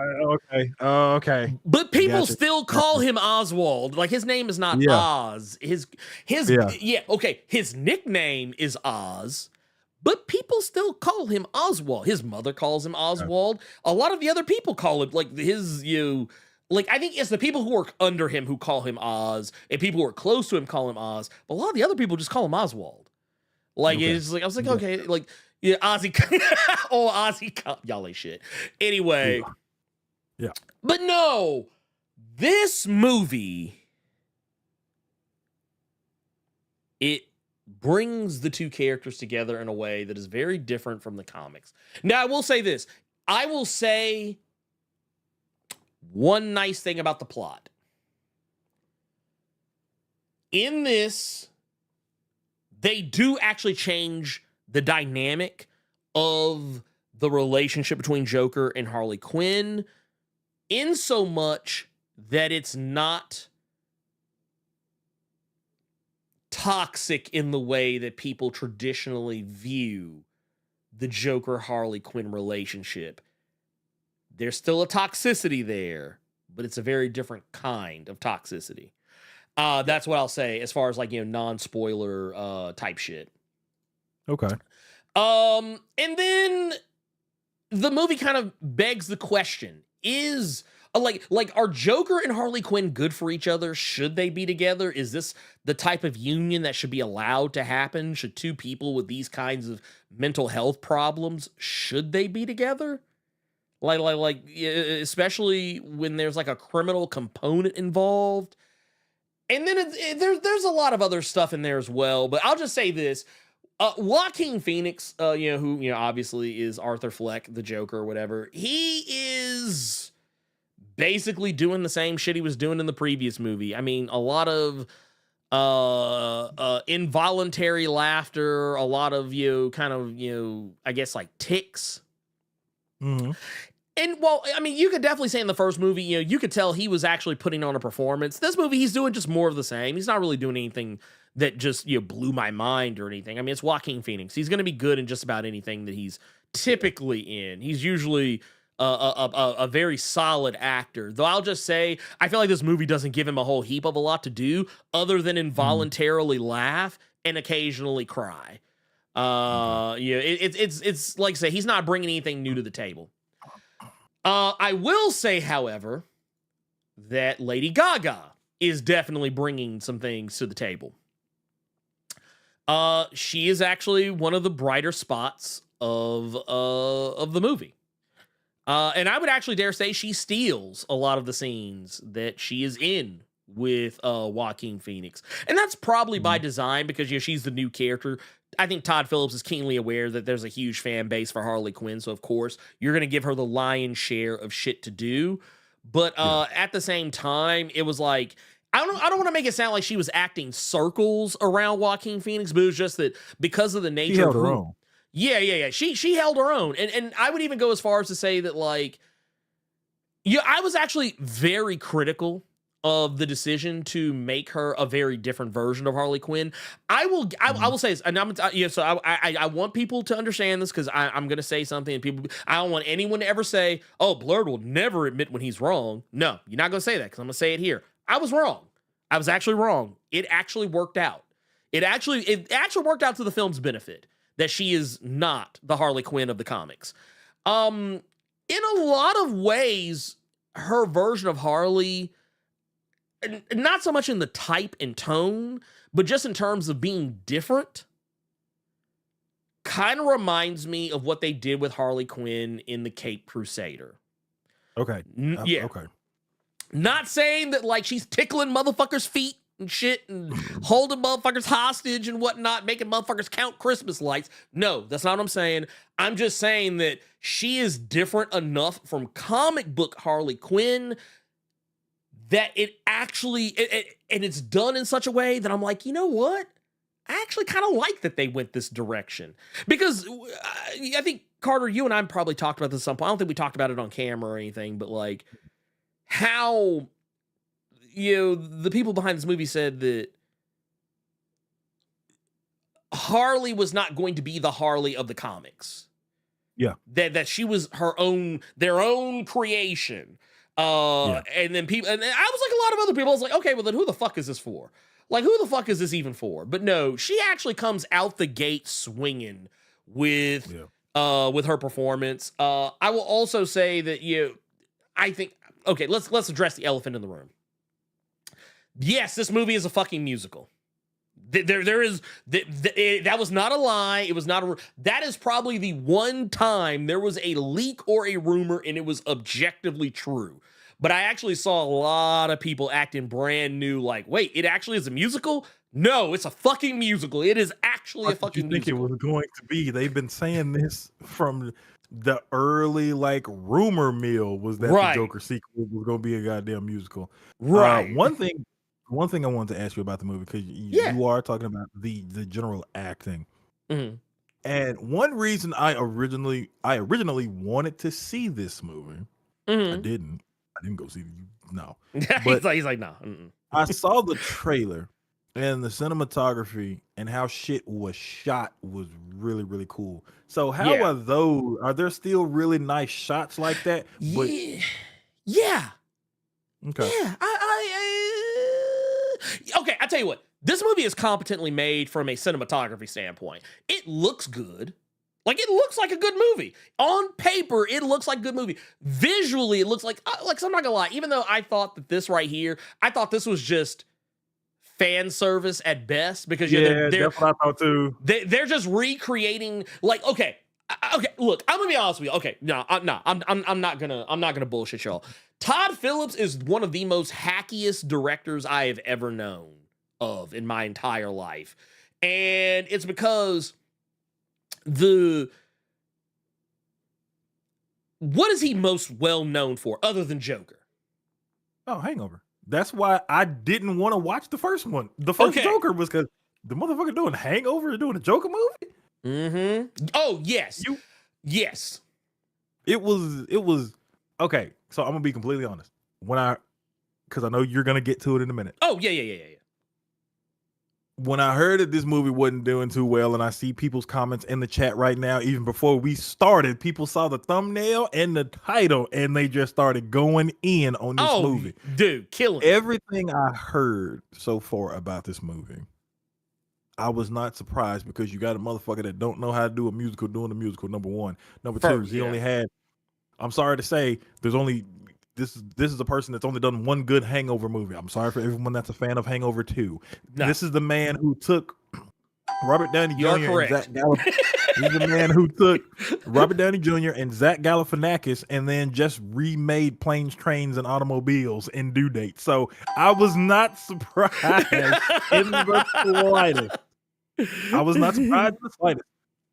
Okay. But people still call him Oswald. Like his name is not Oz. His nickname is Oz. But people still call him Oswald. His mother calls him Oswald. A lot of the other people call him like I think it's the people who work under him who call him Oz, and people who are close to him call him Oz. But a lot of the other people just call him Oswald. Like it's like I was like, okay, like yeah, Ozzy. Oh, Ozzy. Y'all ain't shit. Anyway, Yeah. But no, this movie, it brings the two characters together in a way that is very different from the comics. Now, I will say this. I will say one nice thing about the plot. In this, they do actually change the dynamic of the relationship between Joker and Harley Quinn, in so much that it's not toxic in the way that people traditionally view the Joker Harley Quinn relationship. There's still a toxicity there, but it's a very different kind of toxicity. That's what I'll say as far as like, non-spoiler type shit. Okay. And then the movie kind of begs the question, is are Joker and Harley Quinn good for each other? Should they be together? Is this the type of union that should be allowed to happen? Should two people with these kinds of mental health problems, should they be together? Especially when there's like a criminal component involved. And then there's a lot of other stuff in there as well. But I'll just say this. Joaquin Phoenix, who obviously is Arthur Fleck, the Joker or whatever, he is basically doing the same shit he was doing in the previous movie. I mean, a lot of involuntary laughter, a lot of I guess like tics. Mm-hmm. And well, I mean, you could definitely say in the first movie, you could tell he was actually putting on a performance. This movie, he's doing just more of the same. He's not really doing anything that just blew my mind or anything. I mean, it's Joaquin Phoenix. He's going to be good in just about anything that he's typically in. He's usually a very solid actor. Though I'll just say, I feel like this movie doesn't give him a whole heap of a lot to do other than involuntarily laugh and occasionally cry. It's like I say, he's not bringing anything new to the table. I will say, however, that Lady Gaga is definitely bringing some things to the table. She is actually one of the brighter spots of the movie. And I would actually dare say she steals a lot of the scenes that she is in with Joaquin Phoenix. And that's probably by design because she's the new character. I think Todd Phillips is keenly aware that there's a huge fan base for Harley Quinn. So, of course, you're going to give her the lion's share of shit to do. But at the same time, it was like, I don't want to make it sound like she was acting circles around Joaquin Phoenix, but it was just that because of the nature She held of her own. Yeah. She held her own. And I would even go as far as to say that, I was actually very critical of the decision to make her a very different version of Harley Quinn. I will say this, and I want people to understand this because I'm going to say something, and I don't want anyone to ever say, "Oh, Blerd will never admit when he's wrong." No, you're not going to say that because I'm going to say it here. I was wrong. I was actually wrong. It actually worked out. It actually worked out to the film's benefit that she is not the Harley Quinn of the comics. In a lot of ways, her version of Harley, not so much in the type and tone, but just in terms of being different, kind of reminds me of what they did with Harley Quinn in The Caped Crusader. Okay. Yeah. Okay. Not saying that she's tickling motherfuckers' feet and shit and holding motherfuckers hostage and whatnot, making motherfuckers count Christmas lights. No, that's not what I'm saying. I'm just saying that she is different enough from comic book Harley Quinn that it actually, and it's done in such a way that I'm like, you know what? I actually kind of like that they went this direction. Because I think, Carter, you and I probably talked about this at some point. I don't think we talked about it on camera or anything, but how, the people behind this movie said that Harley was not going to be the Harley of the comics. Yeah. That she was their own creation. And then people, and I was like a lot of other people, I was like, okay, well then who the fuck is this for? Who the fuck is this even for? But no, she actually comes out the gate swinging with her performance. I will also say that, I think, okay, let's address the elephant in the room. Yes, this movie is a fucking musical. There is that was not a lie. It was not a. That is probably the one time there was a leak or a rumor and it was objectively true. But I actually saw a lot of people acting brand new, like, wait, it actually is a musical? No, it's a fucking musical. It is actually a fucking musical. It was going to be. They've been saying this from the early like rumor mill was that the Joker sequel was going to be a goddamn musical. Right. One thing I wanted to ask you about the movie, because you are talking about the general acting. Mm-hmm. And one reason I originally wanted to see this movie, I didn't go see no. But he's like no. I saw the trailer and the cinematography and how shit was shot was really, really cool. So how are those? Are there still really nice shots like that? But, yeah. Okay. Yeah. Okay, I tell you what. This movie is competently made from a cinematography standpoint. It looks good. Like, it looks like a good movie. On paper, it looks like a good movie. Visually, it looks like so I'm not gonna lie, even though I thought that this right here, I thought this was just fan service at best, because that's what I thought too. They're just recreating, like, okay, look, I'm gonna be honest with you. Okay, I'm not gonna bullshit y'all. Todd Phillips is one of the most hackiest directors I have ever known of in my entire life, and it's because what is he most well known for other than Joker? Oh, Hangover. That's why I didn't want to watch the first one. The first Joker was because the motherfucker doing Hangover and doing a Joker movie. Mm-hmm. Oh yes, yes. It was okay. So I'm gonna be completely honest. Because I know you're gonna get to it in a minute. Oh yeah. When I heard that this movie wasn't doing too well, and I see people's comments in the chat right now, even before we started, people saw the thumbnail and the title, and they just started going in on this movie. Dude, killing everything I heard so far about this movie. I was not surprised, because you got a motherfucker that don't know how to do a musical doing a musical, number one. Number two, he only had, I'm sorry to say, this is a person that's only done one good Hangover movie. I'm sorry for everyone that's a fan of Hangover 2. No. This is the man who took Robert Downey Jr. and Zach Galifianakis. He's the man who took Robert Downey Jr. and Zach Galifianakis and then just remade Planes, Trains, and Automobiles in Due Date. So I was not surprised in the slightest. I was not surprised in the slightest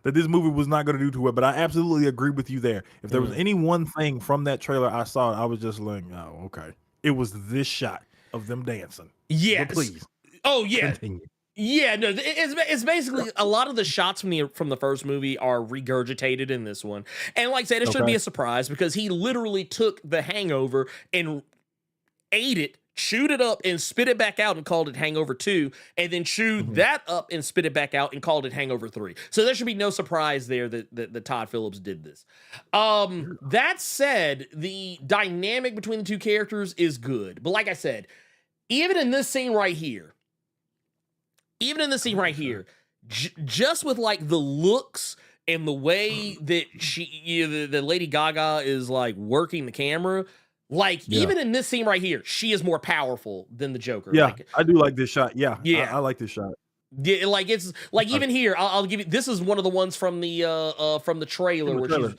that this movie was not going to do too well, but I absolutely agree with you there. If there was any one thing from that trailer I saw, I was just like, oh, okay. It was this shot of them dancing. Yes. But please. Oh, yeah. Continue. Yeah, no, it's basically a lot of the shots from the first movie are regurgitated in this one. And like I said, it shouldn't be a surprise, because he literally took The Hangover and ate it, chewed it up, and spit it back out and called it Hangover 2, and then chewed that up and spit it back out and called it Hangover 3. So there should be no surprise there that Todd Phillips did this. That said, the dynamic between the two characters is good. But like I said, even in this scene right here, just with like the looks and the way that the Lady Gaga is like working the camera, like, even in this scene right here, she is more powerful than the Joker. Yeah, like, I do like this shot. Yeah. I like this shot. Yeah, like it's like even here, I'll give you. This is one of the ones from the trailer.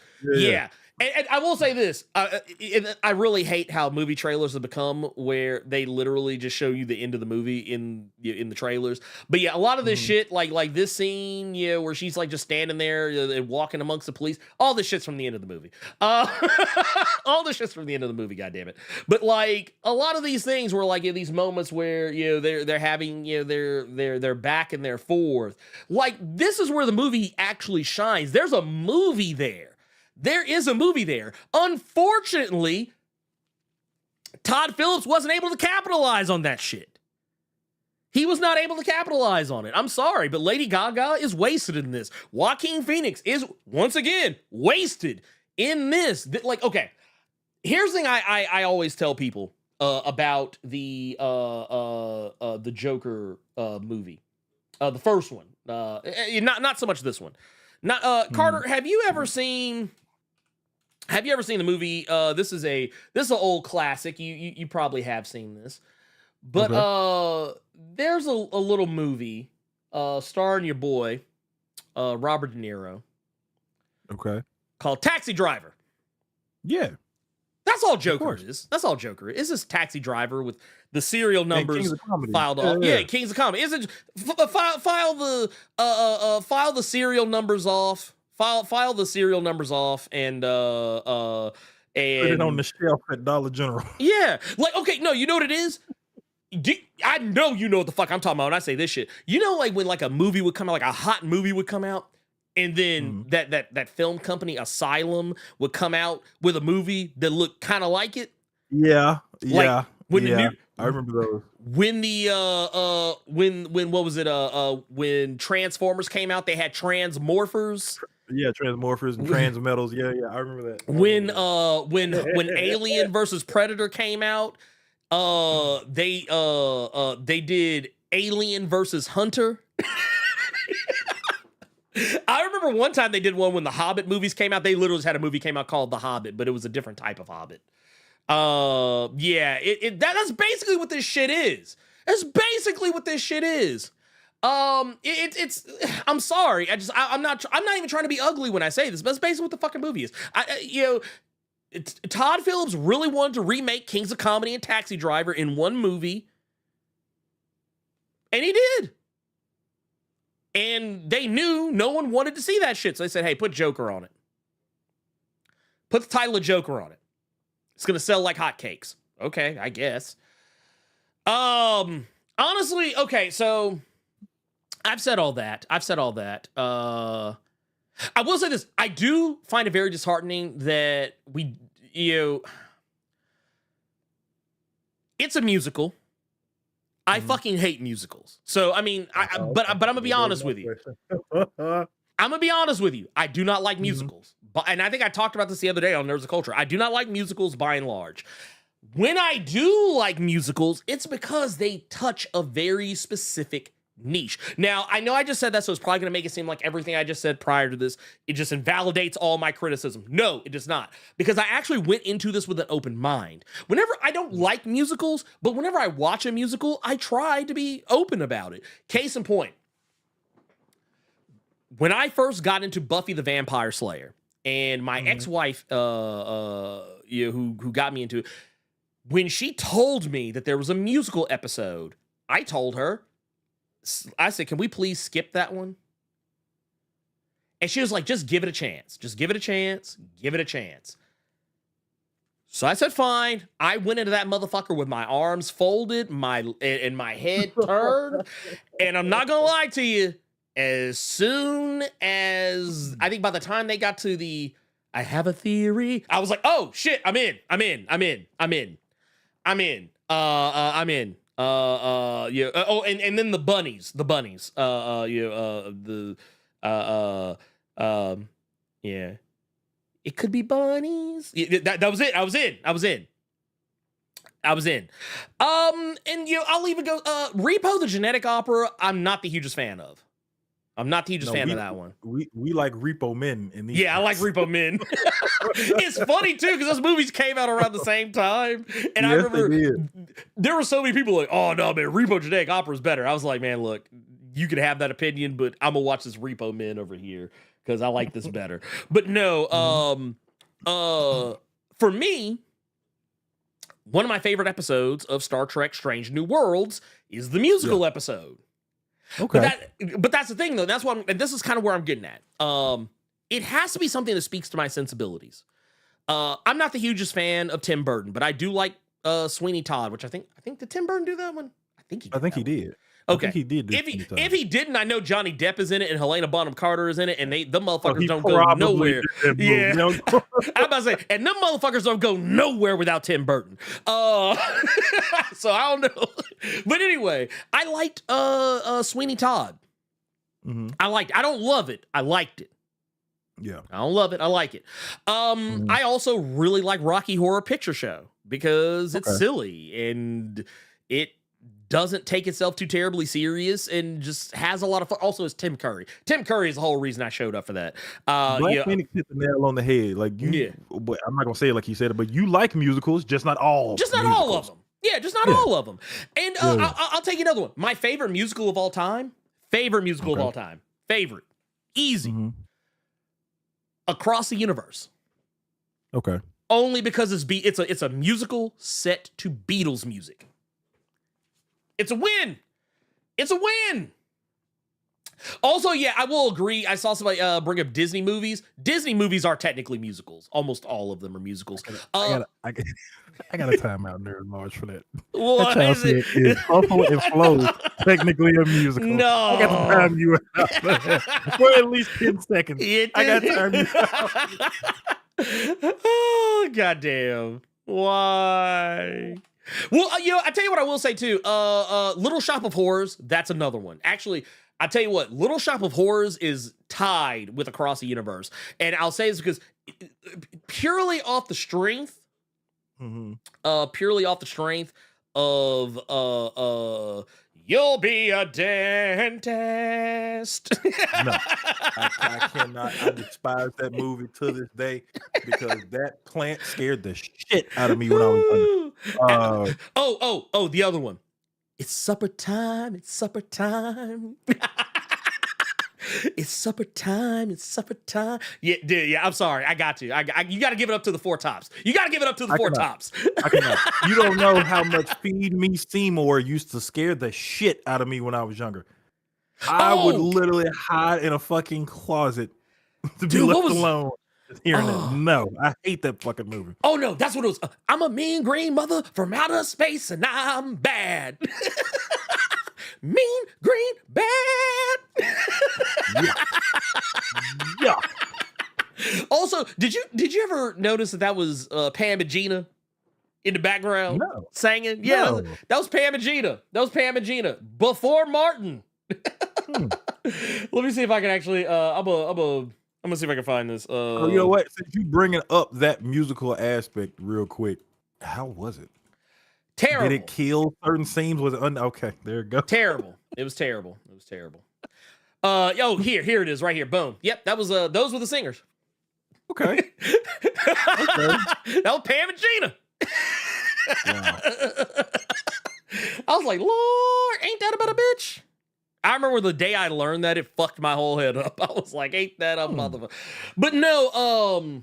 And I will say this: I really hate how movie trailers have become, where they literally just show you the end of the movie in the trailers. But yeah, a lot of this shit, like this scene, where she's like just standing there and walking amongst the police, all this shit's from the end of the movie. All this shit's from the end of the movie. God damn it! But like a lot of these things were like these moments where they're having they're back and they're forth. Like, this is where the movie actually shines. There's a movie there. There is a movie there. Unfortunately, Todd Phillips wasn't able to capitalize on that shit. He was not able to capitalize on it. I'm sorry, but Lady Gaga is wasted in this. Joaquin Phoenix is, once again, wasted in this. Like, okay, here's the thing I always tell people about the Joker movie. The first one. Not so much this one. Carter, have you ever seen the movie? This is an old classic. You probably have seen this, but there's a little movie starring your boy, Robert De Niro, Okay. called Taxi Driver. Yeah. That's all Joker is. That's all Joker is. It's this taxi driver with the serial numbers filed off. Yeah, Kings of Comedy. Isn't file the serial numbers off. File the serial numbers off and Put it on the shelf at Dollar General. Yeah, like okay, no, you know what it is. I know you know what the fuck I'm talking about when I say this shit. You know, like when like a movie would come out, like a hot movie would come out, and then that film company Asylum would come out with a movie that looked kind of like it. Yeah, like, yeah, when yeah. I remember those. When the when what was it? When Transformers came out, they had Transmorphers. Yeah, Transmorphers and Transmetals. Yeah, I remember that. When Alien versus Predator came out, they did Alien versus Hunter. I remember one time they did one when the Hobbit movies came out. They literally just had a movie came out called The Hobbit, but it was a different type of Hobbit. Yeah, that's basically what this shit is. That's basically what this shit is. It's I'm sorry. I'm not even trying to be ugly when I say this, but that's basically what the fucking movie is. Todd Phillips really wanted to remake Kings of Comedy and Taxi Driver in one movie, and he did. And they knew no one wanted to see that shit, so they said, "Hey, put Joker on it. Put the title of Joker on it. It's gonna sell like hotcakes." Okay, I guess. Honestly, okay, so I've said all that. I will say this. I do find it very disheartening that it's a musical. I fucking hate musicals. So, I mean, but I'm going to be honest with you. I'm going to be honest with you. I do not like musicals. And I think I talked about this the other day on Nerds of Culture. I do not like musicals by and large. When I do like musicals, it's because they touch a very specific niche. Now, I know I just said that, so it's probably going to make it seem like everything I just said prior to this, it just invalidates all my criticism. No, it does not. Because I actually went into this with an open mind. Whenever I don't like musicals, but whenever I watch a musical, I try to be open about it. Case in point, when I first got into Buffy the Vampire Slayer, and my ex-wife, who got me into it, when she told me that there was a musical episode, I told her, I said, "Can we please skip that one?" And she was like, "Just give it a chance. Just give it a chance. Give it a chance." So I said, fine. I went into that motherfucker with my arms folded, and my head turned. And I'm not gonna lie to you, as soon as I think by the time they got to the "I have a theory," I was like, "Oh shit, I'm in. And then the bunnies, yeah, it could be bunnies. Yeah, that was it. I was in. And I'll even go, Repo the Genetic Opera, I'm not the hugest fan of. I'm not the hugest fan of that one. We like Repo Men in these. Yeah, I like Repo Men. It's funny too because those movies came out around the same time, and I remember there were so many people like, "Oh no, man, Repo Genetic Opera is better." I was like, "Man, look, you can have that opinion, but I'm gonna watch this Repo Men over here because I like this better." But no, for me, one of my favorite episodes of Star Trek: Strange New Worlds is the musical episode. Okay. But that's the thing though. That's what and this is kind of where I'm getting at. It has to be something that speaks to my sensibilities. I'm not the hugest fan of Tim Burton, but I do like Sweeney Todd, which I think did Tim Burton do that one? I think he did. Okay. I think he did. If he didn't, I know Johnny Depp is in it and Helena Bonham Carter is in it, and the motherfuckers don't go nowhere. Yeah, I'm about to say, and them motherfuckers don't go nowhere without Tim Burton. So I don't know, but anyway, I liked Sweeney Todd. I don't love it. I liked it. Yeah, I don't love it. I like it. I also really like Rocky Horror Picture Show because it's silly and it doesn't take itself too terribly serious and just has a lot of fun. Also, it's Tim Curry. Tim Curry is the whole reason I showed up for that. Black Phoenix hit the nail on the head. Like but I'm not gonna say it like he said it, but you like musicals, just not all. Just not all of them. Yeah, just not all of them. And I'll take another one. My favorite musical of all time, Favorite musical of all time. Favorite. Easy. Across the Universe. Okay. Only because it's a musical set to Beatles music. It's a win. It's a win. Also, yeah, I will agree. I saw somebody bring up Disney movies. Disney movies are technically musicals. Almost all of them are musicals. I got a timeout nerd March for that. What that is it? Is Hustle and Flow technically a musical? No. I got to time you out for at least 10 seconds. I got to time you out. Oh, goddamn. Why? Well, I tell you what I will say too. Little Shop of Horrors, that's another one. Actually, I tell you what, Little Shop of Horrors is tied with Across the Universe. And I'll say this because purely off the strength of you'll be a dentist. No, I cannot. I despise that movie to this day because that plant scared the shit out of me when I was young. The other one. It's supper time. It's supper time. It's supper time. It's supper time. Yeah, dude, yeah. I'm sorry. I got you. You got to give it up to the Four Tops. You got to give it up to the Four Tops. I cannot. You don't know how much Feed Me Seymour used to scare the shit out of me when I was younger. I would literally hide in a fucking closet to be left alone. Hearing that. No, I hate that fucking movie. Oh no, that's what it was. I'm a mean green mother from outer space, and I'm bad. Mean green bad. Yeah. Also, did you ever notice that was Pam and Gina in the background singing? Yeah, No. that was Pam and Gina. Before Martin. Let me see if I can actually. I'm gonna see if I can find this. You know what? Since you bringing up that musical aspect real quick, how was it? Terrible. Did it kill certain scenes? Was it okay? There it goes. Terrible. It was terrible. Here it is, right here. Boom. Yep, that was those were the singers. Okay. That was Pam and Gina. Wow. I was like, Lord, ain't that about a bitch? I remember the day I learned that, it fucked my whole head up. I was like, ain't that a motherfucker? But no,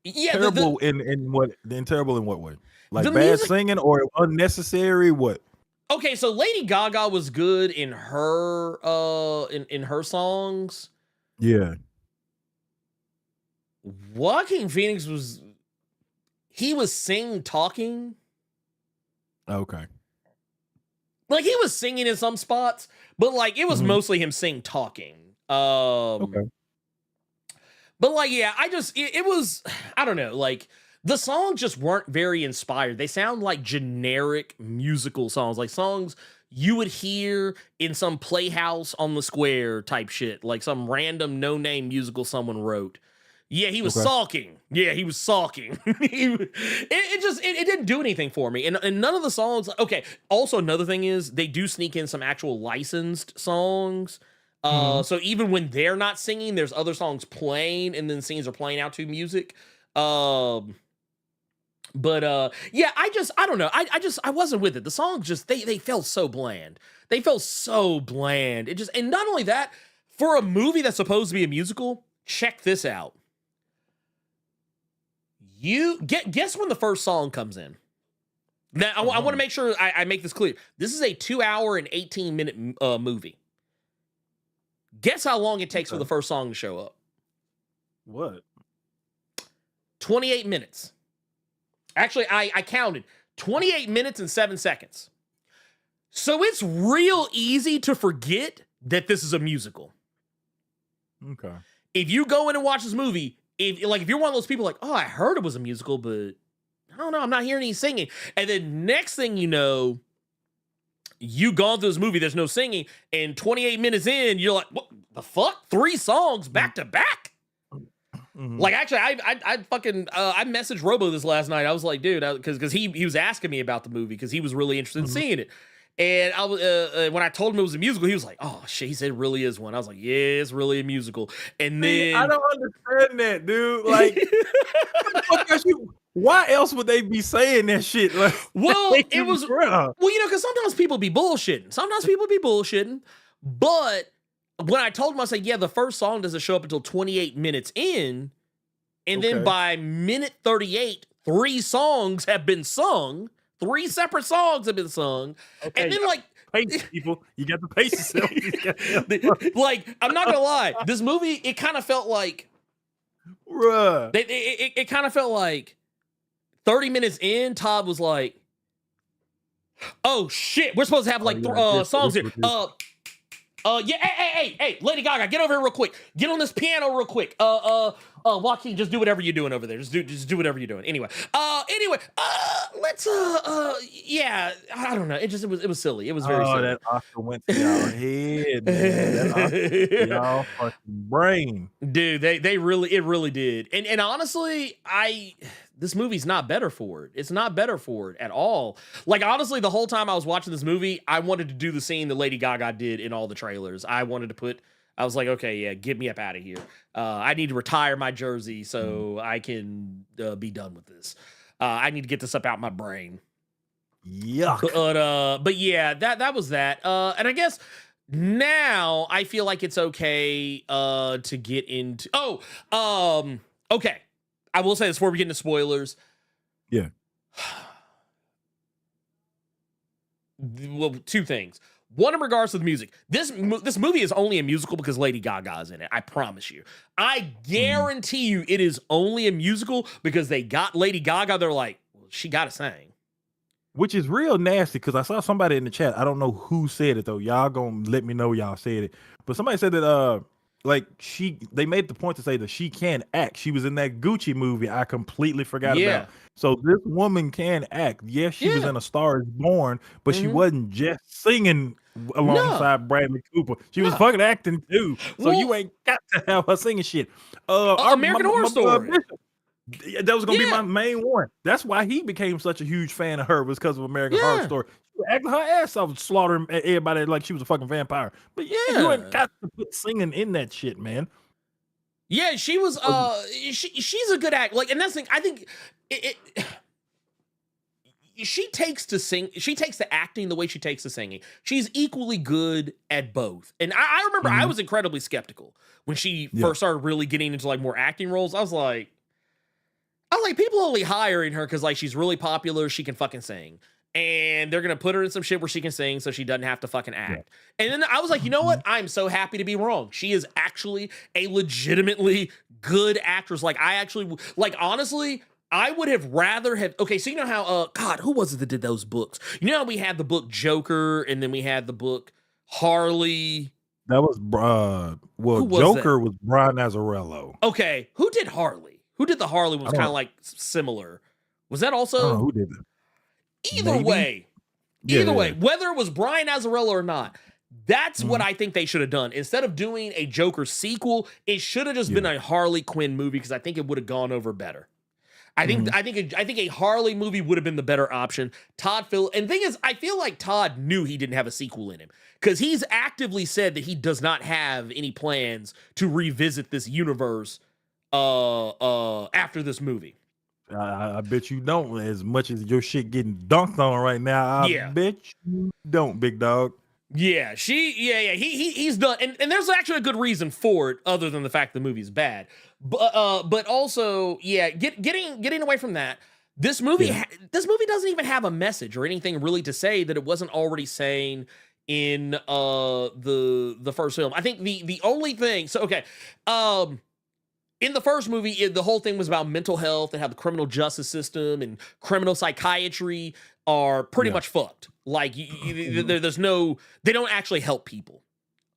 yeah. Terrible in what? Then terrible in what way? Like the bad music, singing or unnecessary? What? Okay, so Lady Gaga was good in her in her songs. Yeah. Joaquin Phoenix was sing talking. Okay. Like he was singing in some spots, but like it was mostly him sing talking. Okay. But like, yeah, it was, I don't know, like the songs just weren't very inspired. They sound like generic musical songs, like songs you would hear in some playhouse on the square type shit, like some random no-name musical someone wrote. Yeah, he was sulking. Yeah, he was sulking. It didn't do anything for me. And none of the songs, okay, also another thing is they do sneak in some actual licensed songs. So even when they're not singing, there's other songs playing and then scenes are playing out to music. Yeah, I don't know. I wasn't with it. The songs just, they felt so bland. They felt so bland. And not only that, for a movie that's supposed to be a musical, check this out. You guess when the first song comes in. Now, I want to make sure I make this clear. This is a 2-hour and 18-minute movie. Guess how long it takes for the first song to show up? What? 28 minutes. Actually, I counted 28 minutes and 7 seconds. So it's real easy to forget that this is a musical. Okay. If you go in and watch this movie, if you're one of those people like, oh, I heard it was a musical, but I don't know, I'm not hearing any singing. And then next thing you know, you gone through this movie, there's no singing, and 28 minutes in, you're like, what the fuck? 3 songs back to back? Like, actually, I messaged Robo this last night. I was like, dude, because he was asking me about the movie because he was really interested in seeing it. And I was when I told him it was a musical, he was like, "Oh shit!" He said, "It really is one." I was like, "Yeah, it's really a musical." And then I don't understand that, dude. Like, why else would they be saying that shit? Like, well, it was well, because sometimes people be bullshitting. But when I told him, I said, yeah, the first song doesn't show up until 28 minutes in. And then by minute 38, 3 songs have been sung. 3 separate songs have been sung. Okay, And then like, pace, people, you got to pace yourself. like, I'm not gonna lie, this movie, it kind of felt like, Bruh. it kind of felt like 30 minutes in, Todd was like, oh shit, we're supposed to have like songs here. Yeah, hey, Lady Gaga, get over here real quick. Get on this piano real quick. Joaquin, just do whatever you're doing over there. Just do whatever you're doing. Anyway, let's yeah, I don't know. It was silly. It was very silly. That Oscar went to y'all head, man. That Oscar y'all fucking brain. Dude, it really did. And honestly, this movie's not better for it. It's not better for it at all. Like, honestly, the whole time I was watching this movie, I wanted to do the scene that Lady Gaga did in all the trailers. I was like, okay, yeah, get me up out of here. I need to retire my jersey so I can be done with this. I need to get this up out my brain. Yuck. But yeah, that was that. And I guess now I feel like it's okay to get into. Okay. I will say this before we get into spoilers. Yeah. Well, 2 things. One, in regards to the music, this movie is only a musical because Lady Gaga is in it. I promise you. I guarantee you it is only a musical because they got Lady Gaga. They're like, well, she got to sing. Which is real nasty because I saw somebody in the chat. I don't know who said it though. Y'all gonna let me know y'all said it. But somebody said that like they made the point to say that she can act. She was in that Gucci movie I completely forgot about. So this woman can act. Yes, she was in A Star Is Born, but she wasn't just singing alongside Bradley Cooper. She was fucking acting too. So you ain't got to have her singing shit. American Horror Story. That was gonna be my main one. That's why he became such a huge fan of her, was because of American Horror Story. She was acting her ass off, slaughtering everybody like she was a fucking vampire. But you ain't got to put singing in that shit, man. Yeah, she was. She's a good act. Like, and that's the thing. I think she takes to acting the way she takes to singing. She's equally good at both. And I remember I was incredibly skeptical when she first started really getting into like more acting roles. I was like, people only hiring her because like she's really popular, she can fucking sing. And they're gonna put her in some shit where she can sing so she doesn't have to fucking act. And then I was like, you know what? I'm so happy to be wrong. She is actually a legitimately good actress. Like, I actually, like, honestly, I would have rather have, okay, so you know how, God, who was it that did those books? You know how we had the book Joker and then we had the book Harley? That was, Joker was Brian Azzarello. Okay, who did Harley? Who did the Harley was kind of like similar? Was that also? Who did it? Either way, whether it was Brian Azzarello or not, that's what I think they should have done. Instead of doing a Joker sequel, it should have just been a Harley Quinn movie because I think it would have gone over better. I think a Harley movie would have been the better option. And the thing is, I feel like Todd knew he didn't have a sequel in him because he's actively said that he does not have any plans to revisit this universe after this movie. I bet you don't. As much as your shit getting dunked on right now, I bet you don't, big dog. Yeah, he's done, and there's actually a good reason for it, other than the fact the movie's bad. But also, getting away from that, this movie doesn't even have a message or anything really to say that it wasn't already saying in the first film. I think the only thing, in the first movie, the whole thing was about mental health and how the criminal justice system and criminal psychiatry are pretty much fucked. Like, there's no, they don't actually help people.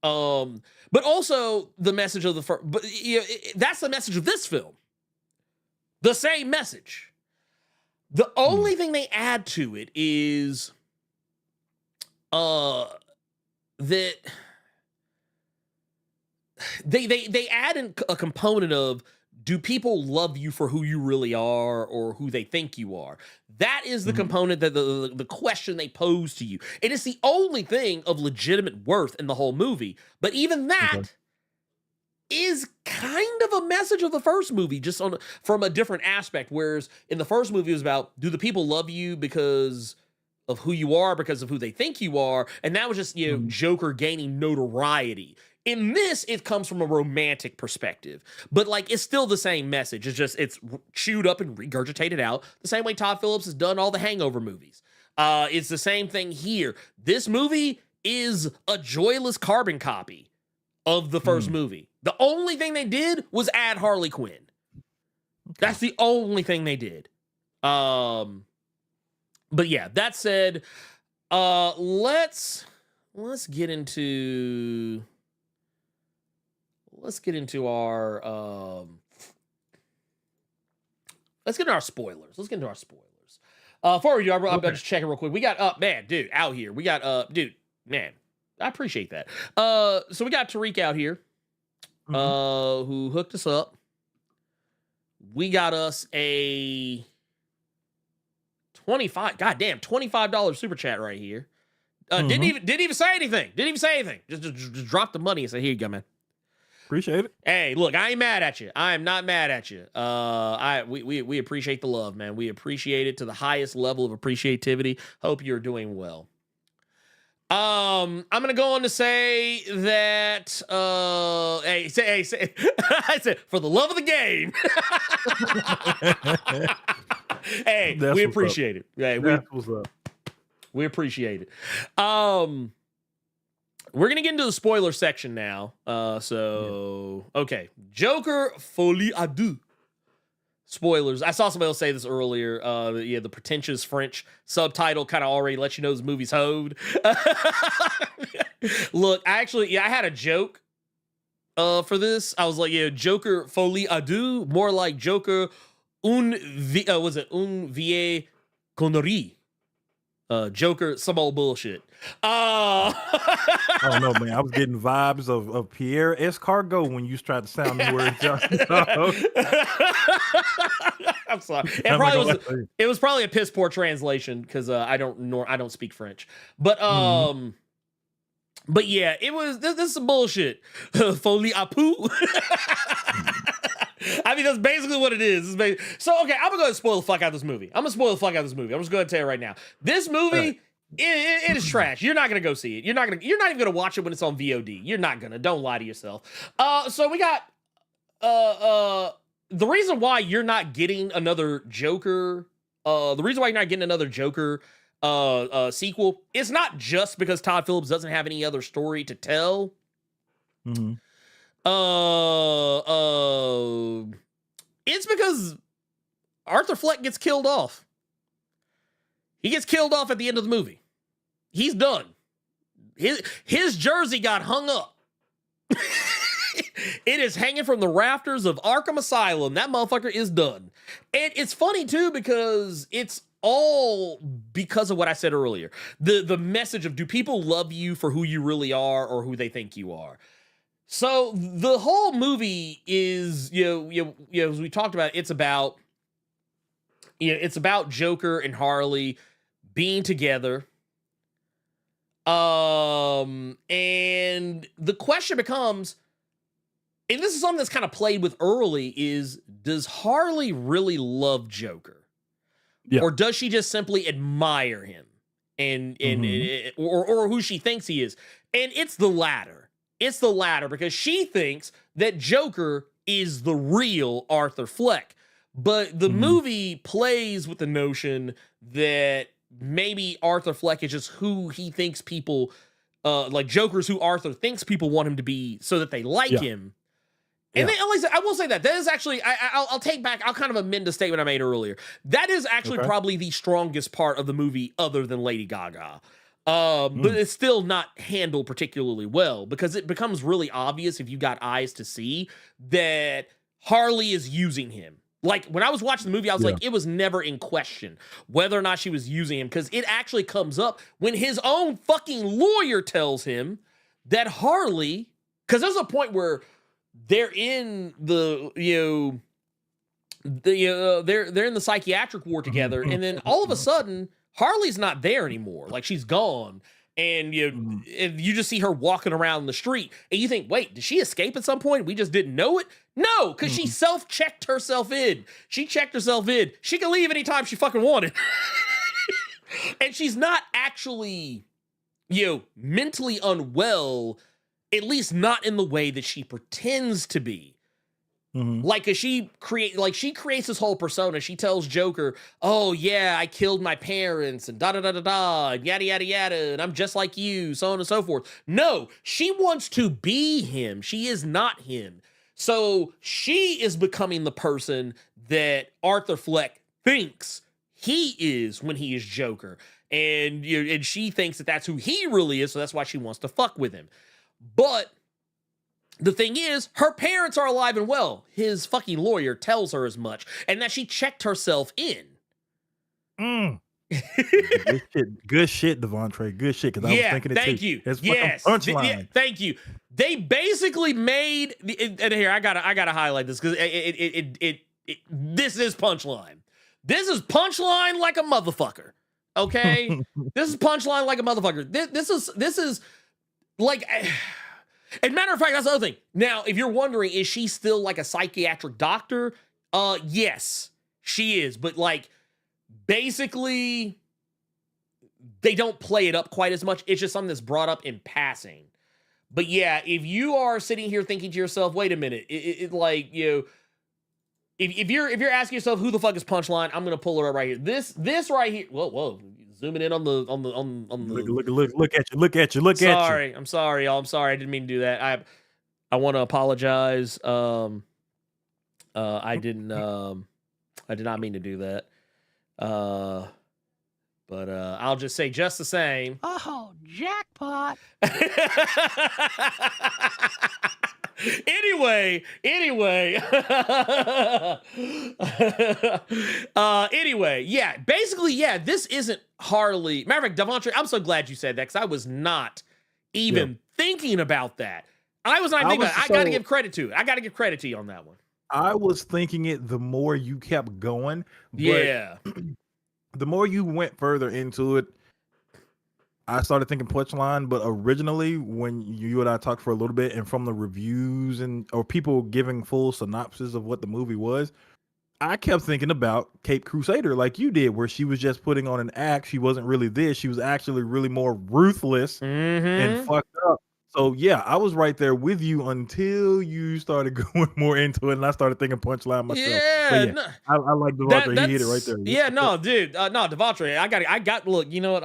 But also the message of the first, that's the message of this film. The same message. The only thing they add to it is that they add in a component of, do people love you for who you really are or who they think you are? That is the component, that the question they pose to you. It is the only thing of legitimate worth in the whole movie. But even that is kind of a message of the first movie, just from a different aspect. Whereas in the first movie, it was about, do the people love you because who you are because of who they think you are. And that was just, Joker gaining notoriety. In this, it comes from a romantic perspective, but like it's still the same message. It's chewed up and regurgitated out the same way Todd Phillips has done all the Hangover movies. It's the same thing here. This movie is a joyless carbon copy of the first movie. The only thing they did was add Harley Quinn. That's the only thing they did. But yeah, that said, let's get into our spoilers. Let's get into our spoilers. Before we do, I'm just checking real quick. We got out here. We got man, I appreciate that. So we got Tariq out here, who hooked us up. We got us a $25 super chat right here. Didn't even say anything. Just dropped the money and said, "Here you go, man." Appreciate it. Hey, look, I ain't mad at you. I am not mad at you. We appreciate the love, man. We appreciate it to the highest level of appreciativity. Hope you're doing well. I'm gonna go on to say that I said for the love of the game. Hey, That's we what's appreciate it. Hey, That's what's up. we appreciate it. We're gonna get into the spoiler section now. Okay, Joker Folie à Deux. Spoilers. I saw somebody else say this earlier. The pretentious French subtitle kind of already lets you know this movie's hoed. Look, I had a joke for this. I was like, Joker Folie à Deux, more like Joker un vieille connerie. Joker, some old bullshit. I don't know, man. I was getting vibes of Pierre Escargot when you tried to sound the word. I'm sorry. It was probably a piss poor translation because I don't speak French. But yeah, it was this is some bullshit. Folie à Deux. I mean, that's basically what it is. So, okay, I'm going to spoil the fuck out of this movie. I'm just going to tell you right now. This movie, it is trash. You're not going to go see it. You're not even going to watch it when it's on VOD. You're not going to. Don't lie to yourself. So we got the reason why you're not getting another Joker, sequel, it's not just because Todd Phillips doesn't have any other story to tell. Mm-hmm. It's because Arthur Fleck gets killed off. He gets killed off at the end of the movie. He's done. His jersey got hung up. It is hanging from the rafters of Arkham Asylum. That motherfucker is done. And it's funny too because it's all because of what I said earlier. The message of, do people love you for who you really are or who they think you are? So the whole movie is, as we talked about, it's about Joker and Harley being together. And the question becomes, and this is something that's kind of played with early, is does Harley really love Joker? Yeah. Or does she just simply admire him or who she thinks he is? And it's the latter. It's the latter because she thinks that Joker is the real Arthur Fleck. But the movie plays with the notion that maybe Arthur Fleck is just who he thinks people, like Joker's who Arthur thinks people want him to be so that they like him. And then, I will say that is actually, I'll take back, I'll kind of amend a statement I made earlier. That is actually probably the strongest part of the movie other than Lady Gaga. But it's still not handled particularly well because it becomes really obvious if you got eyes to see that Harley is using him. Like when I was watching the movie, I was like, it was never in question whether or not she was using him because it actually comes up when his own fucking lawyer tells him that Harley, because there's a point where they're in they're in the psychiatric ward together, and then all of a sudden Harley's not there anymore. Like she's gone. And you just see her walking around the street and you think, wait, did she escape at some point? We just didn't know it? No, because she self-checked herself in. She checked herself in. She could leave anytime she fucking wanted. And she's not actually, you know, mentally unwell, at least not in the way that she pretends to be. Like, she creates this whole persona. She tells Joker, "Oh yeah, I killed my parents and da da da da da and yada yada yada, and I'm just like you, so on and so forth." No, she wants to be him. She is not him. So she is becoming the person that Arthur Fleck thinks he is when he is Joker, and and she thinks that that's who he really is. So that's why she wants to fuck with him. But the thing is, her parents are alive and well. His fucking lawyer tells her as much, and that she checked herself in. Good shit, Devontre. Good shit, because I was thinking it too. Thank you. It's Yes, punchline. thank you. They basically made, and here I gotta highlight this because this is punchline. This is punchline like a motherfucker. Okay, this is punchline like a motherfucker. This is like. And matter of fact, that's the other thing. Now, if you're wondering, is she still like a psychiatric doctor? Yes, she is. But like, basically, they don't play it up quite as much. It's just something that's brought up in passing. But yeah, if you are sitting here thinking to yourself, wait a minute, like, you know, if you're asking yourself who the fuck is Punchline, I'm gonna pull her up right here. This right here. Whoa. Zooming in on the Look at you. Sorry, I'm sorry, y'all. I'm sorry. I didn't mean to do that. I want to apologize. I did not mean to do that. But I'll just say just the same. Oh, jackpot. Anyway. Anyway, yeah, basically, yeah, this isn't Harley. Matter of fact, Devontre, I'm so glad you said that because I was not even thinking about that. I was not thinking about it. I got to give credit to it. I got to give credit to you on that one. I was thinking it the more you kept going. But Yeah. The more you went further into it, I started thinking punchline, but originally when you and I talked for a little bit and from the reviews or people giving full synopsis of what the movie was, I kept thinking about Cape Crusader like you did, where she was just putting on an act. She wasn't really this. She was actually really more ruthless and fucked up. So yeah, I was right there with you until you started going more into it, and I started thinking punchline myself. Yeah, no, I like Devontre. He hit it right there. Yeah, no, dude, no, Devontre. I got. Look, you know what?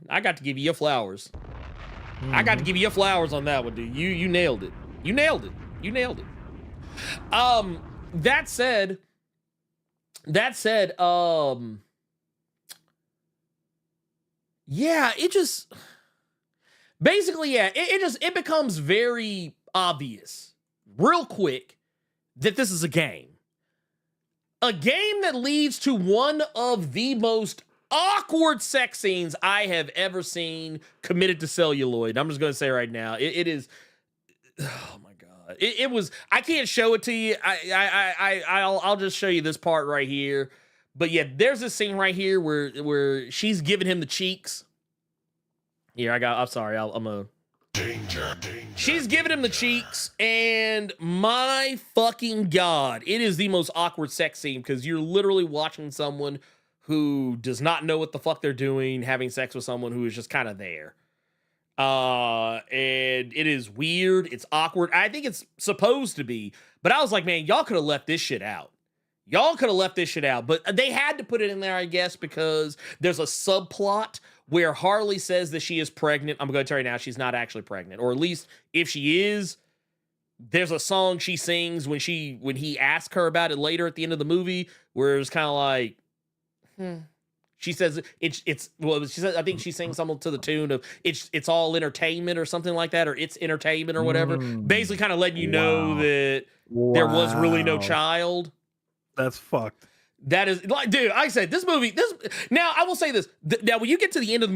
I got to give you your flowers. I got to give you your flowers on that one, dude. You nailed it. You nailed it. That said, yeah, it just. Basically, yeah, it becomes very obvious real quick that this is a game. A game that leads to one of the most awkward sex scenes I have ever seen committed to celluloid. I'm just going to say right now, it is, oh my God. It was, I can't show it to you. I'll just show you this part right here. But yeah, there's this scene right here where she's giving him the cheeks. Here, I'm sorry, I'm a... Danger. She's giving him the cheeks, and my fucking God, it is the most awkward sex scene, because you're literally watching someone who does not know what the fuck they're doing, having sex with someone who is just kind of there. And it is weird, it's awkward, I think it's supposed to be, but I was like, man, y'all could have left this shit out. But they had to put it in there, I guess, because there's a subplot where Harley says that she is pregnant. I'm going to tell you now, she's not actually pregnant. Or at least, if she is, there's a song she sings when he asks her about it later at the end of the movie, where it's kind of like, She says she says, I think she sings something to the tune of it's all entertainment or something like that, or it's entertainment or whatever. Basically kind of letting you know that there was really no child. That's fucked. That is, like, dude, I said this movie, now I will say this. Now, when you get to the end of the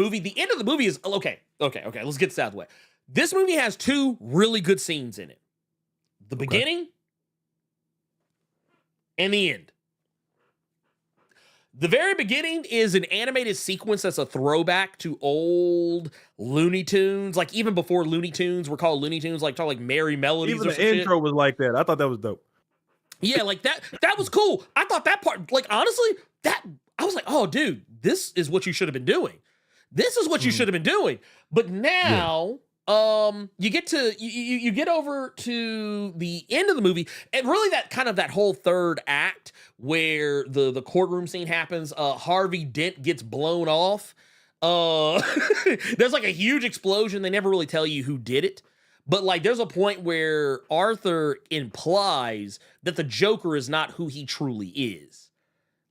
movie is, okay, let's get this out of the way. This movie has two really good scenes in it. The beginning and the end. The very beginning is an animated sequence that's a throwback to old Looney Tunes. Like, even before Looney Tunes were called Looney Tunes, like, Merry Melodies even or the some intro shit. was like that. I thought that was dope. Yeah, like that was cool. I thought that part, like, honestly, I was like, oh, dude, this is what you should have been doing. This is what you should have been doing. But now, you get to you get over to the end of the movie, and really that whole third act where the courtroom scene happens. Harvey Dent gets blown off. There's like a huge explosion. They never really tell you who did it. But like, there's a point where Arthur implies that the Joker is not who he truly is.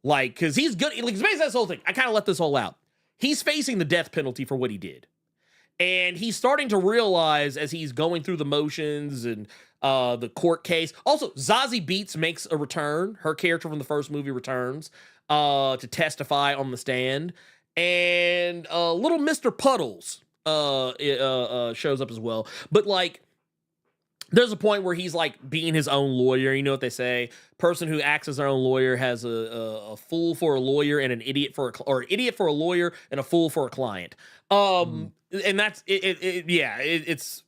Like, because he's good. Like, basically that's the whole thing. I kind of left this all out. He's facing the death penalty for what he did. And he's starting to realize as he's going through the motions and the court case. Also, Zazie Beetz makes a return. Her character from the first movie returns to testify on the stand. And little Mr. Puddles shows up as well. But like, there's a point where he's like being his own lawyer. You know what they say? Person who acts as their own lawyer has a fool for a lawyer and an idiot for or idiot for a lawyer and a fool for a client. And that's it's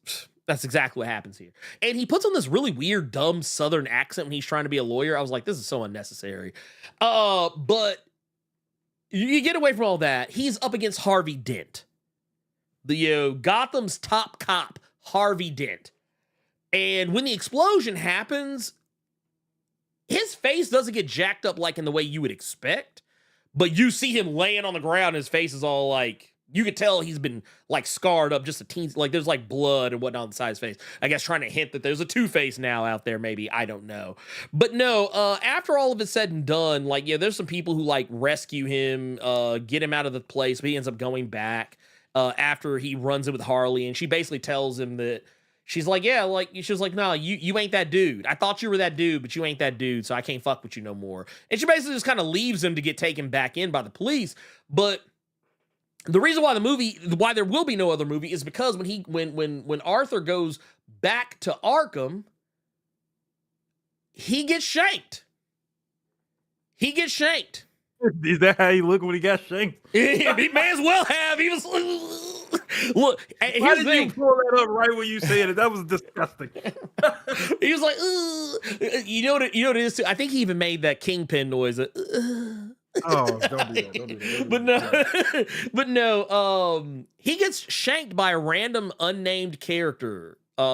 that's exactly what happens here. And he puts on this really weird, dumb Southern accent when he's trying to be a lawyer. I was like, this is so unnecessary. But you get away from all that. He's up against Harvey Dent, the Gotham's top cop, Harvey Dent. And when the explosion happens, his face doesn't get jacked up like in the way you would expect, but you see him laying on the ground. His face is all like, you could tell he's been like scarred up just a teensy, like there's like blood and whatnot on the side of his face. I guess trying to hint that there's a Two-Face now out there, maybe. I don't know. But no, after all of it's said and done, like, yeah, there's some people who like rescue him, get him out of the place, but he ends up going back after he runs it with Harley. And she basically tells him that, she's like, yeah, like, she was like, no, you ain't that dude. I thought you were that dude, but you ain't that dude, so I can't fuck with you no more. And she basically just kind of leaves him to get taken back in by the police. But the reason why there will be no other movie is because when Arthur goes back to Arkham, he gets shanked. He gets shanked. Is that how he looked when he got shanked? He may as well have. He was look. Why did you pull that up right when you said it? That was disgusting. He was like, ugh. You know what it is too? I think he even made that Kingpin noise. Oh, don't do that. Don't do that. But no, he gets shanked by a random unnamed character in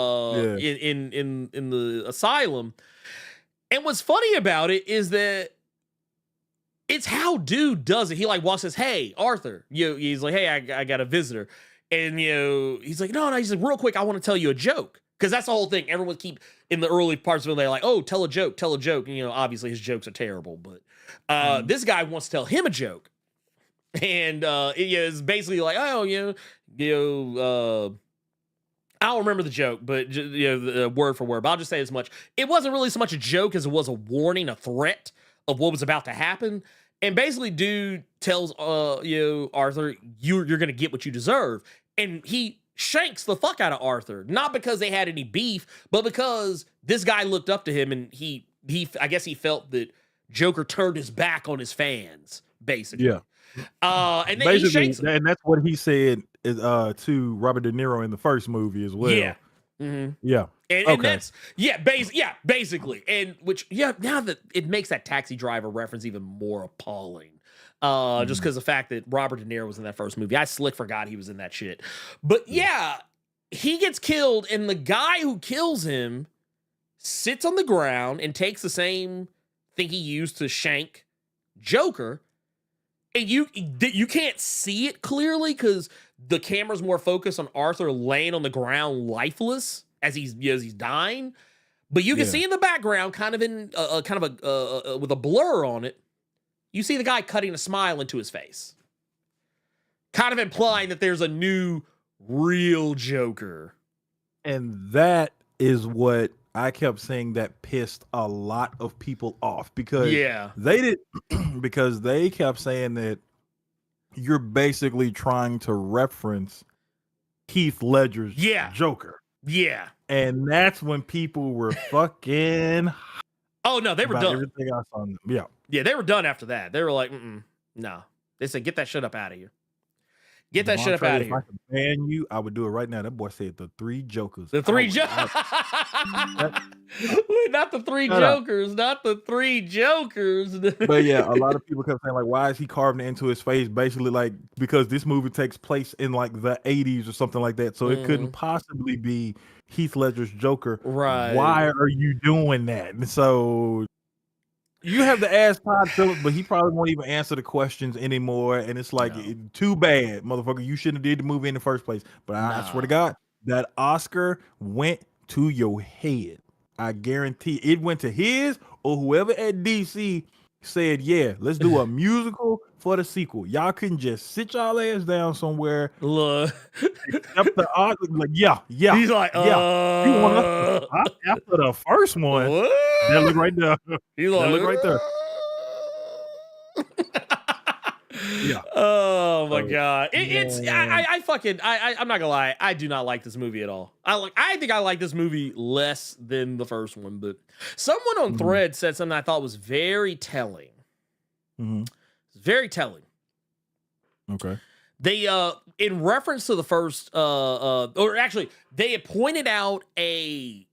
the asylum. And what's funny about it is that it's how Dude does it. He like walks, says, "Hey, Arthur," he's like, "Hey, I got a visitor," and he's like, "No," he's like, "Real quick, I want to tell you a joke." Because that's the whole thing. Everyone keep in the early parts of it, they're like, "Oh, tell a joke." And obviously his jokes are terrible, but this guy wants to tell him a joke, and it's basically like, "Oh, I don't remember the joke, but word for word. But I'll just say as much. It wasn't really so much a joke as it was a warning, a threat of what was about to happen." And basically, Dude tells Arthur, you're gonna get what you deserve, and he shanks the fuck out of Arthur, not because they had any beef, but because this guy looked up to him, and he I guess he felt that Joker turned his back on his fans, basically. Yeah. And then he shanks him. And that's what he said to Robert De Niro in the first movie as well. Yeah. Mm-hmm. Yeah. And that's basically. And now that it makes that Taxi Driver reference even more appalling. Just because the fact that Robert De Niro was in that first movie. I slick forgot he was in that shit. But yeah, he gets killed, and the guy who kills him sits on the ground and takes the same thing he used to shank Joker. And you can't see it clearly because the camera's more focused on Arthur laying on the ground lifeless as he's dying. But you can see in the background, kind of in with a blur on it, you see the guy cutting a smile into his face, kind of implying that there's a new, real Joker. And that is what I kept saying that pissed a lot of people off because they kept saying that you're basically trying to reference Heath Ledger's Joker. Yeah. And that's when people were fucking oh no, they were done. Everything else on them. Yeah. Yeah, they were done after that. They were like, no. They said, get that shit up out of here. Get that shit up Montre, out of if I here. could ban you, I would do it right now. That boy said the three jokers. The three Oh, jokers. Not the three Shut up. jokers. Not the three jokers. But yeah, a lot of people kept saying like, why is he carving it into his face? Basically, like because this movie takes place in like the 80s or something like that, so it couldn't possibly be Heath Ledger's Joker. Right. Why are you doing that? And so you have to ask Todd Phillips, but he probably won't even answer the questions anymore. And it's like, too bad, motherfucker. You shouldn't have did the movie in the first place. But I swear to God, that Oscar went to your head. I guarantee it went to his or whoever at DC said, yeah, let's do a musical for the sequel. Y'all couldn't just sit y'all ass down somewhere. Look. Accept the Oscar. Like, yeah. He's like, You want us to, after the first one, what? that look right there. He's That like, look right there. Yeah. Oh my God. I'm not gonna lie. I do not like this movie at all. I think I like this movie less than the first one, but someone on Thread said something I thought was very telling. Very telling. Okay. They in reference to the first or actually they had pointed out a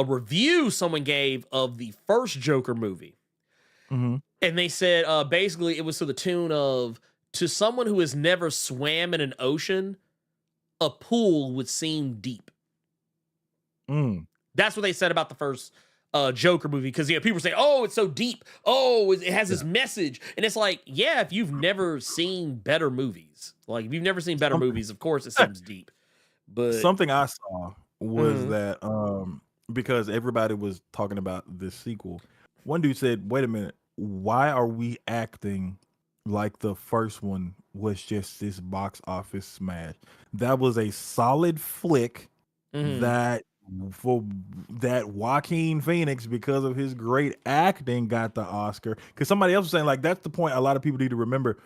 review someone gave of the first Joker movie. And they said basically it was to the tune of, to someone who has never swam in an ocean, a pool would seem deep. That's what they said about the first Joker movie, because people say, oh, it's so deep. Oh, it has this message. And it's like, yeah, if you've never seen better movies, like if you've never seen better movies, of course it seems deep. But something I saw was that because everybody was talking about this sequel, one dude said, wait a minute, why are we acting like the first one was just this box office smash? That was a solid flick that Joaquin Phoenix, because of his great acting, got the Oscar. Because somebody else was saying, like, that's the point a lot of people need to remember,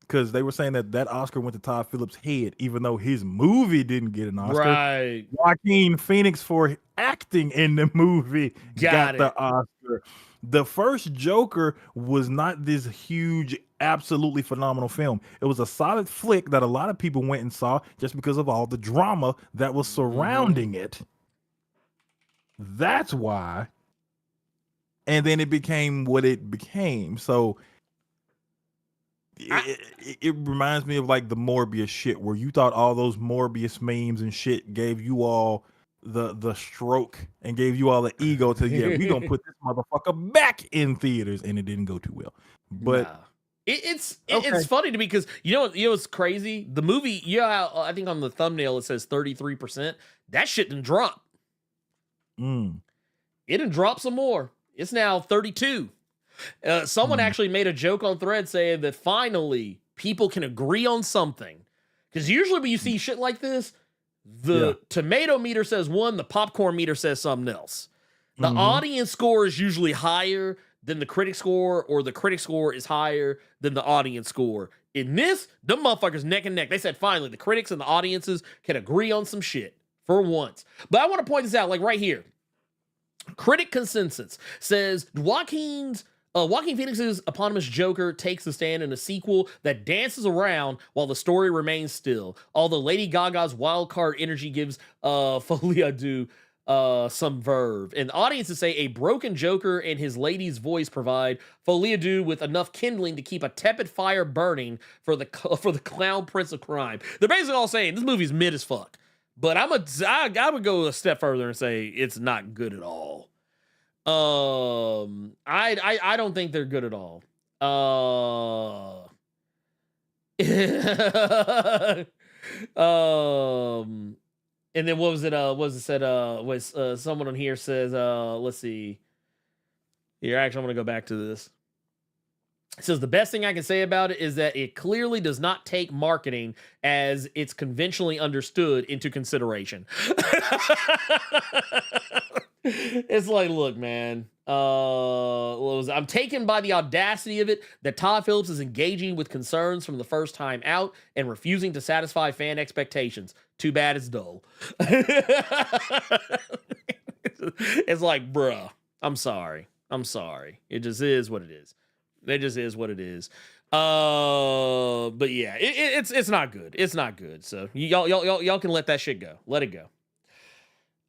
because they were saying that Oscar went to Todd Phillips' head, even though his movie didn't get an Oscar. Right. Joaquin Phoenix, for acting in the movie, got the Oscar. The first Joker was not this huge, absolutely phenomenal film. It was a solid flick that a lot of people went and saw just because of all the drama that was surrounding it. That's why. And then it became what it became. So it reminds me of like the Morbius shit, where you thought all those Morbius memes and shit gave you all the stroke and gave you all the ego to, yeah, we gonna put this motherfucker back in theaters, and it didn't go too well. But it's funny to me because you know what's crazy? The movie, I think on the thumbnail it says 33%. That shit didn't drop. It didn't drop some more. It's now 32. Someone actually made a joke on Thread saying that finally people can agree on something. Because usually when you see shit like this, the tomato meter says one, the popcorn meter says something else. The audience score is usually higher than the critic score, or the critic score is higher than the audience score. In this, them motherfuckers neck and neck. They said finally the critics and the audiences can agree on some shit for once. But I want to point this out, like right here. Critic consensus says Joaquin Phoenix's eponymous Joker takes a stand in a sequel that dances around while the story remains still. Although Lady Gaga's wild card energy gives Folie some verve. And the audiences say a broken Joker and his lady's voice provide Folie with enough kindling to keep a tepid fire burning for the clown prince of crime. They're basically all saying this movie's mid as fuck. But I would go a step further and say it's not good at all. I don't think they're good at all. And then what was it? Someone on here says, let's see. Here, actually, I'm gonna go back to this. It says the best thing I can say about it is that it clearly does not take marketing as it's conventionally understood into consideration. It's like, look, man, I'm taken by the audacity of it that Todd Phillips is engaging with concerns from the first time out and refusing to satisfy fan expectations. Too bad it's dull. It's like, bruh, I'm sorry. It just is what it is. It just is what it is. But yeah, it's not good. It's not good. So y'all can let that shit go. Let it go.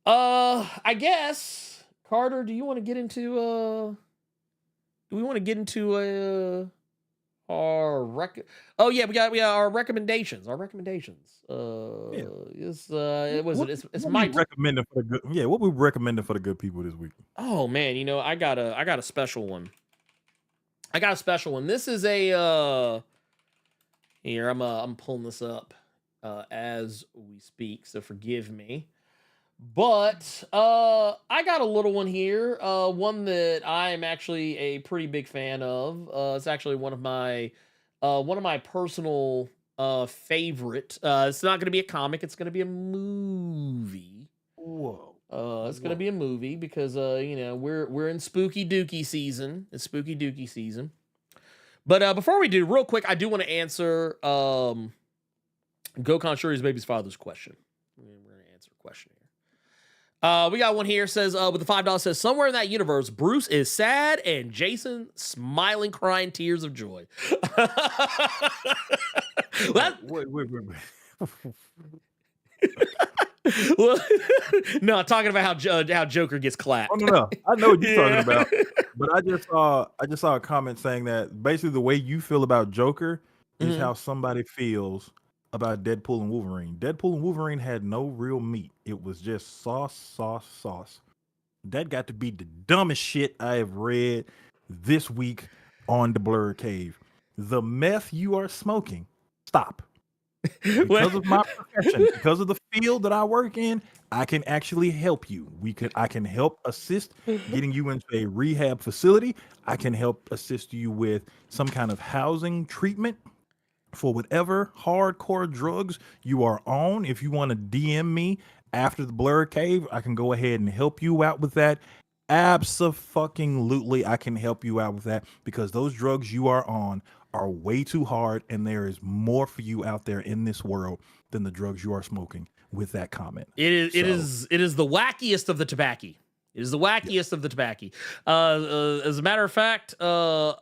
I guess Carter, do you want to get into do we want to get into our oh yeah, we got our recommendations. Our recommendations. Yeah. It's what my we recommending for the good. Yeah, what we recommending for the good people this week? Oh man, I got a special one. This is a here, I'm pulling this up as we speak, so forgive me. But I got a little one here, one that I am actually a pretty big fan of. It's actually one of my personal favorite. It's not going to be a comic, it's going to be a movie. Whoa. It's going to be a movie because we're in spooky dookie season. It's spooky dookie season. But before we do, real quick, I do want to answer Gokhan Shuri's baby's father's question. We're going to answer a question here. We got one here, says, with the $5, says, somewhere in that universe, Bruce is sad and Jason smiling, crying tears of joy. Wait. Well, no, talking about how Joker gets clapped. Oh, no. I know what you're talking about. But I just saw a comment saying that basically the way you feel about Joker is how somebody feels about Deadpool and Wolverine. Deadpool and Wolverine had no real meat. It was just sauce. That got to be the dumbest shit I have read this week on the Blerd Cave. The meth you are smoking, stop. Because of my profession, because of the field that I work in, I can actually help you. I can help assist getting you into a rehab facility. I can help assist you with some kind of housing treatment for whatever hardcore drugs you are on. If you want to DM me after the Blerd Cave, I can go ahead and help you out with that. Abso-fucking-lutely, I can help you out with that because those drugs you are on are way too hard, and there is more for you out there in this world than the drugs you are smoking. With that comment, it is the wackiest of the tobacco. It is the wackiest of the tobacco. As a matter of fact, look,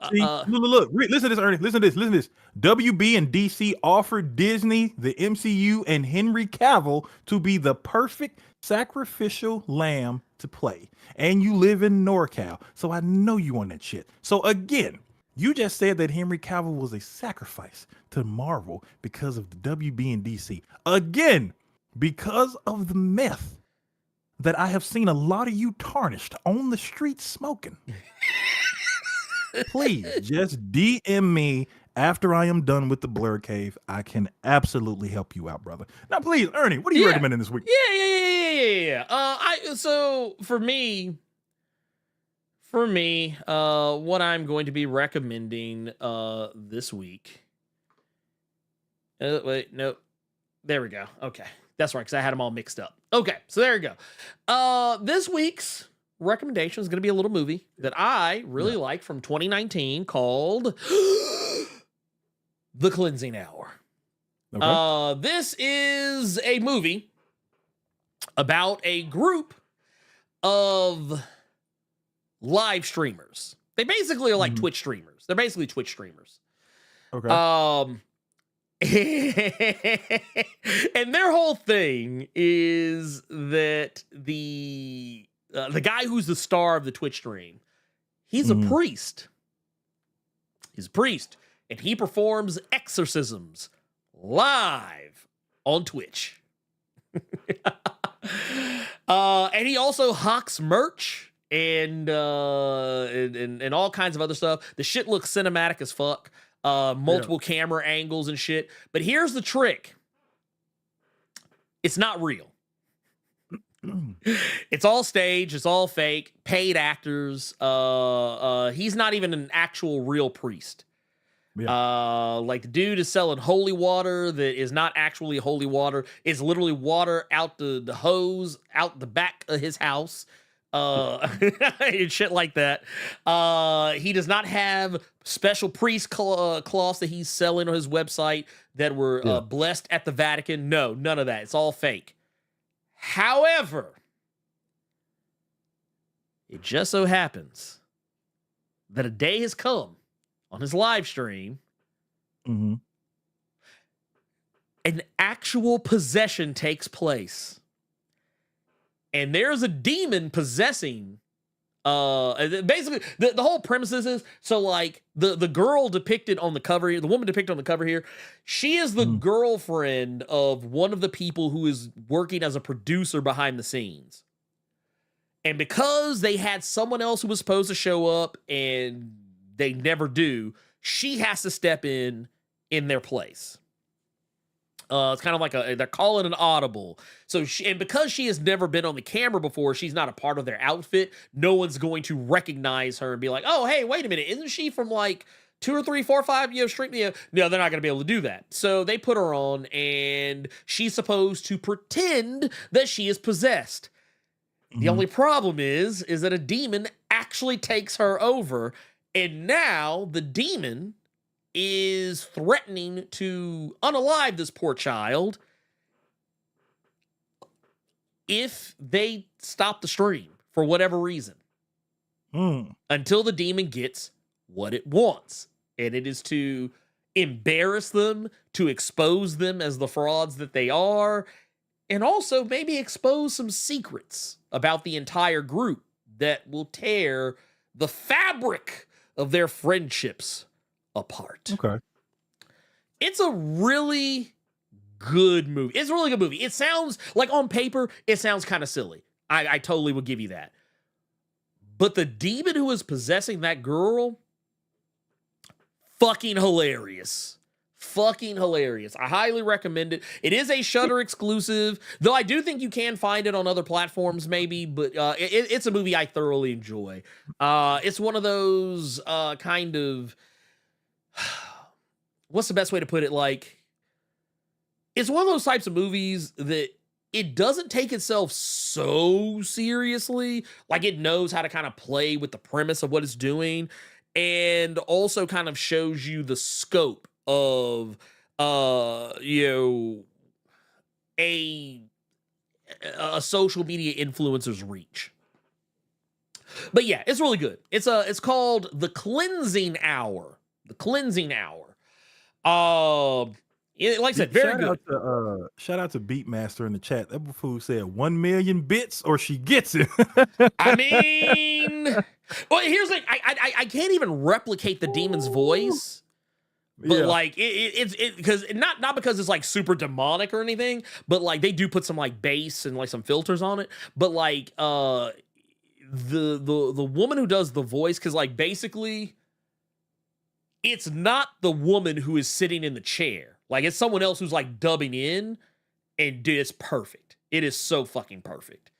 listen to this, Ernie. Listen to this. WB and DC offered Disney, the MCU, and Henry Cavill to be the perfect sacrificial lamb to play. And you live in NorCal, so I know you on that shit. So again, you just said that Henry Cavill was a sacrifice to Marvel because of the WB and DC. Again, because of the meth that I have seen a lot of you tarnished on the street smoking. Please just DM me after I am done with the Blerd Cave. I can absolutely help you out, brother. Now, please, Ernie, what are you recommending this week? Yeah. So for me, what I'm going to be recommending this week. Wait, no, there we go. Okay. That's right, because I had them all mixed up. Okay, so there you go. This week's recommendation is going to be a little movie that I really like from 2019 called The Cleansing Hour. Okay. This is a movie about a group of live streamers. They basically are like Twitch streamers. They're basically Twitch streamers. Okay. And their whole thing is that the guy who's the star of the Twitch stream, he's a priest. He's a priest, and he performs exorcisms live on Twitch. And he also hawks merch and all kinds of other stuff. The shit looks cinematic as fuck. Multiple camera angles and shit. But here's the trick. It's not real. It's all stage. It's all fake. Paid actors. He's not even an actual real priest. Yeah. Like the dude is selling holy water that is not actually holy water. It's literally water out the hose out the back of his house. And shit like that. He does not have special priest cloths that he's selling on his website that were blessed at the Vatican. No, none of that. It's all fake. However, it just so happens that a day has come on his live stream Mm-hmm. An actual possession takes place. And there's a demon possessing basically the whole premise is so like the girl depicted on the cover here, the woman depicted on the cover here, she is the girlfriend of one of the people who is working as a producer behind the scenes. And because they had someone else who was supposed to show up and they never do, she has to step in their place. It's kind of like they're calling an audible. So and because she has never been on the camera before, she's not a part of their outfit. No one's going to recognize her and be like, oh, hey, wait a minute. Isn't she from like 2 or 3, 4, 5, street? No, they're not going to be able to do that. So they put her on and she's supposed to pretend that she is possessed. The only problem is that a demon actually takes her over. And now the demon is threatening to unalive this poor child if they stop the stream for whatever reason. Until the demon gets what it wants. And it is to embarrass them, to expose them as the frauds that they are, and also maybe expose some secrets about the entire group that will tear the fabric of their friendships apart. Okay. It's a really good movie. It's a really good movie. It sounds like on paper, it sounds kind of silly. I totally would give you that. But the demon who is possessing that girl, fucking hilarious. Fucking hilarious. I highly recommend it. It is a Shudder exclusive, though I do think you can find it on other platforms maybe, but it's a movie I thoroughly enjoy. It's one of those kind of, what's the best way to put it? Like, it's one of those types of movies that it doesn't take itself so seriously. Like, it knows how to kind of play with the premise of what it's doing, and also kind of shows you the scope of a social media influencer's reach. But yeah, it's really good. It's called The Cleansing Hour. The Cleansing Hour. Like I said, very good. Shout out to Beatmaster in the chat. That fool said 1 million bits or she gets it. I mean, well, here's like I can't even replicate the demon's voice. But like it's because not because it's like super demonic or anything, but like they do put some like bass and like some filters on it. But like the woman who does the voice, because like basically it's not the woman who is sitting in the chair. Like it's someone else who's like dubbing in, and dude, it's perfect. It is so fucking perfect.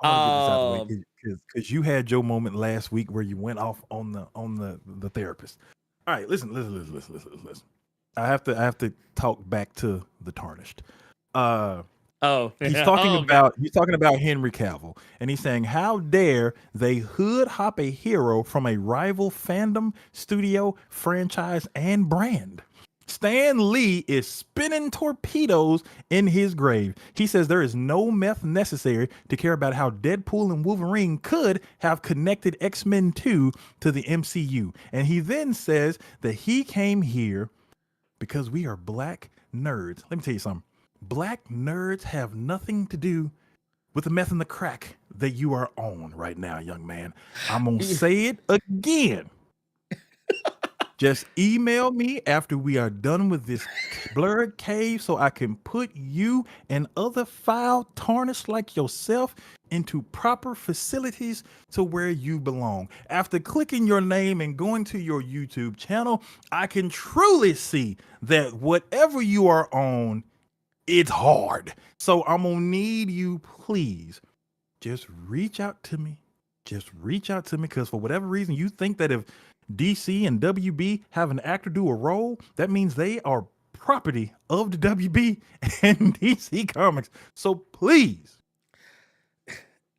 Because you had your moment last week where you went off on the therapist. All right, listen. I have to talk back to the Tarnished. He's talking about Henry Cavill, and he's saying, how dare they hood hop a hero from a rival fandom, studio, franchise, and brand. Stan Lee is spinning torpedoes in his grave. He says there is no meth necessary to care about how Deadpool and Wolverine could have connected X-Men 2 to the MCU. And he then says that he came here because we are black nerds. Let me tell you something. Black nerds have nothing to do with the meth and the crack that you are on right now, young man. I'm going to say it again. Just email me after we are done with this Blerd cave so I can put you and other foul tarnished like yourself into proper facilities to where you belong. After clicking your name and going to your YouTube channel, I can truly see that whatever you are on, it's hard. So I'm going to need you, please, just reach out to me. Just reach out to me, because for whatever reason, you think that if DC and WB have an actor do a role, that means they are property of the WB and DC Comics. So please,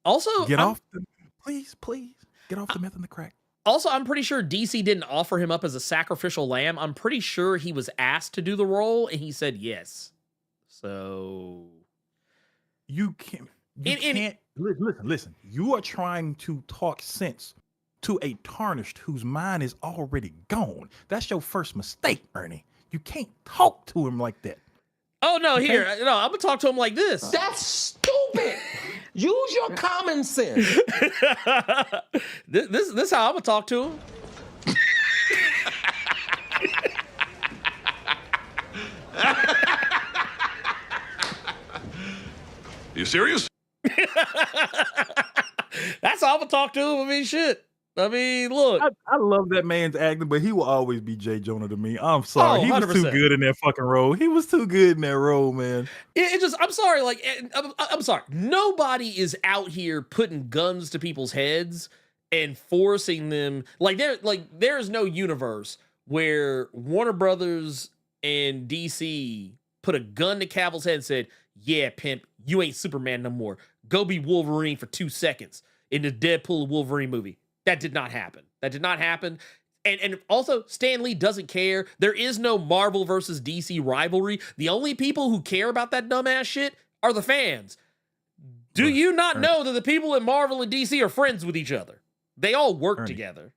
also get off the meth and the crack. Also, I'm pretty sure DC didn't offer him up as a sacrificial lamb. I'm pretty sure he was asked to do the role and he said yes. So you can't. Listen. You are trying to talk sense to a tarnished whose mind is already gone. That's your first mistake, Ernie. You can't talk to him like that. Oh no, Okay. here, no, I'm gonna talk to him like this. That's stupid. Use your common sense. This how I'm gonna talk to him. You serious? That's how I'm gonna talk to him. I mean, shit. I mean, look. I love that man's acting, but he will always be Jay Jonah to me. I'm sorry. Oh, He was too 100%. good in that fucking role. He was too good in that role, man. It just, I'm sorry, like, I'm sorry. Nobody is out here putting guns to people's heads and forcing them. There's no universe where Warner Brothers and DC put a gun to Cavill's head and said, yeah, pimp, you ain't Superman no more. Go be Wolverine for 2 seconds in the Deadpool Wolverine movie. That did not happen. That did not happen. And also, Stan Lee doesn't care. There is no Marvel versus DC rivalry. The only people who care about that dumbass shit are the fans. Do you not know that the people in Marvel and DC are friends with each other? They all work together.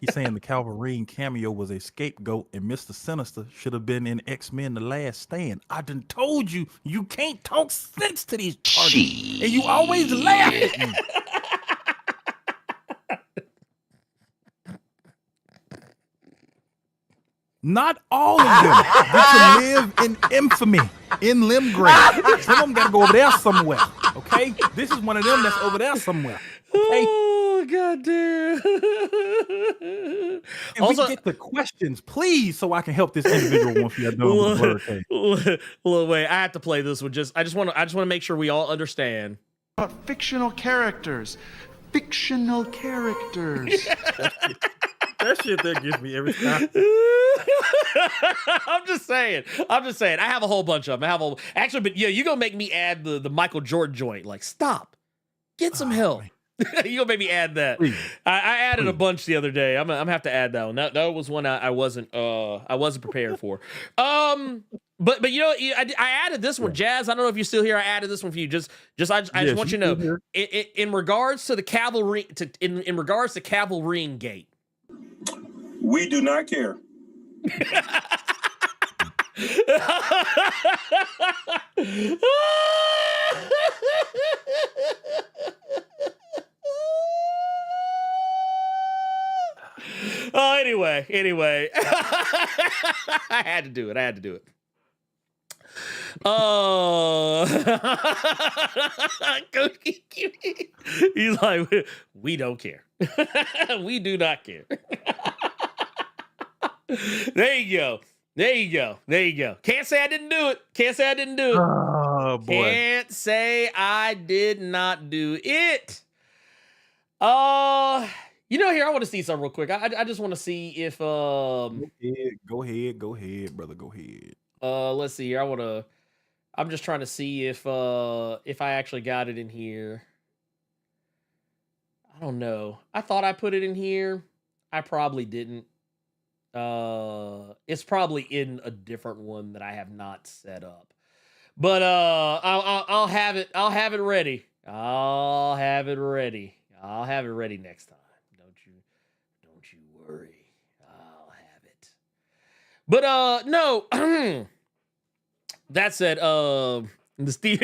He's saying the Calvary cameo was a scapegoat and Mr. Sinister should have been in X-Men The Last Stand. I done told you, you can't talk sense to these parties. And you always laugh at me. Not all of them get to live in infamy, in Limgrave. Some of them got to go over there somewhere, okay? This is one of them that's over there somewhere, okay? Oh, goddamn. And also, we get the questions, please, so I can help this individual once we are done with the Blerd case. Well, wait, I have to play this one. I just want to make sure we all understand. Fictional characters. Fictional characters. That shit that gets me every time. I'm just saying. I have a whole bunch of them. Actually, but yeah, you gonna make me add the Michael Jordan joint. Like, stop. Get some help. You gonna make me add that. I added a bunch the other day. I'm gonna have to add that one. That was one I wasn't prepared for. But you know, I added this one, Jazz. I don't know if you're still here. I added this one for you. I just want you to know, in regards to the cavalry, in regards to Cavalry Gate. We do not care. Oh, anyway. I had to do it. Oh, Coach Kiki. He's like, we don't care. We do not care. There you go. Can't say I didn't do it. Oh, boy. Can't say I did not do it. You know, here, I want to see something real quick. I just want to see if Go ahead, brother. Go ahead. Let's see here. I'm just trying to see if I actually got it in here. I don't know. I thought I put it in here. I probably didn't. It's probably in a different one that I have not set up. But I'll have it ready. I'll have it ready next time. Don't you worry. I'll have it. But no. That said, the Steve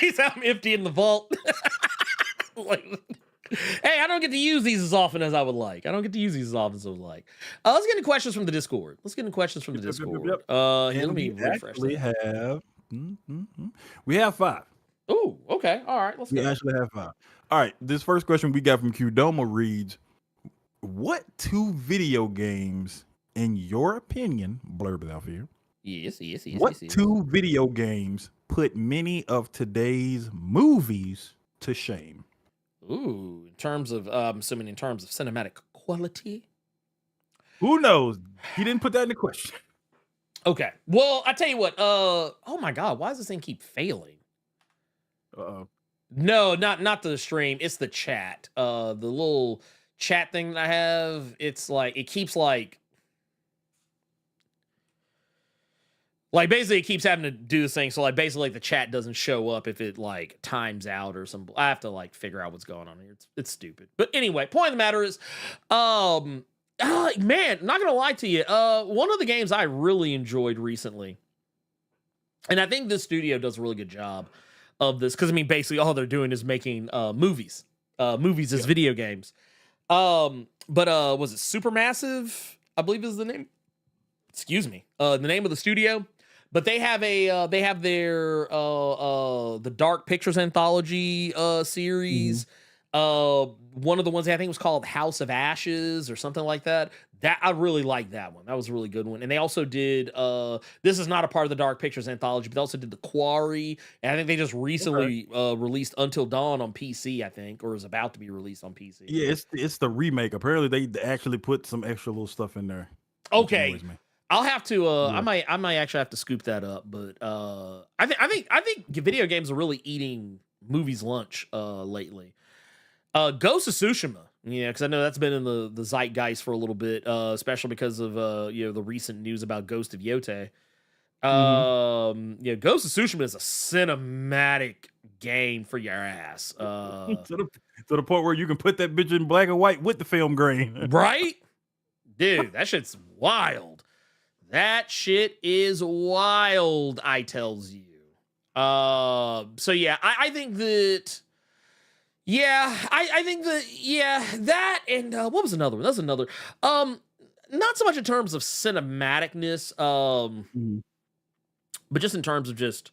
he's I'm empty in the vault. Like, hey, I don't get to use these as often as I would like. Let's get into questions from the Discord. Yep. Let me refresh. We have 5. Oh, okay. All right. Let's go. We actually have 5. All right. This first question we got from Qdoma reads, what 2 video games, in your opinion, blurb it out here. Yes. What 2 video games put many of today's movies to shame? Ooh, in terms of, assuming in terms of cinematic quality. Who knows? He didn't put that in the question. Okay. Well, I tell you what. Oh my God, why does this thing keep failing? Uh-oh. No, not the stream. It's the chat. The little chat thing that I have. It's like it keeps like basically it keeps having to do this thing. So like basically like the chat doesn't show up if it like times out or something. I have to like figure out what's going on here. It's stupid. But anyway, point of the matter is, Man, not gonna lie to you. One of the games I really enjoyed recently, and I think this studio does a really good job of this, because I mean, basically all they're doing is making movies. Movies as video games. But was it Supermassive? I believe is the name. Excuse me. The name of the studio. But they have their the Dark Pictures anthology series. One of the ones I think was called House of Ashes or something like that. That I really liked that one. That was a really good one. And they also did this is not a part of the Dark Pictures anthology, but they also did The Quarry. And I think they just recently released Until Dawn on PC, I think, or is about to be released on PC. Yeah, it's the remake. Apparently they actually put some extra little stuff in there. Okay. I'll have to I might actually have to scoop that up, but I think video games are really eating movies lunch lately. Ghost of Tsushima, because I know that's been in the zeitgeist for a little bit, especially because of the recent news about Ghost of Yote. Ghost of Tsushima is a cinematic game for your ass. To the point where you can put that bitch in black and white with the film grain. Right? Dude, that shit's wild. That shit is wild, I tells you. So yeah, I think that. Yeah, I think that that and what was another one? That's another. Not so much in terms of cinematicness, but just in terms of just.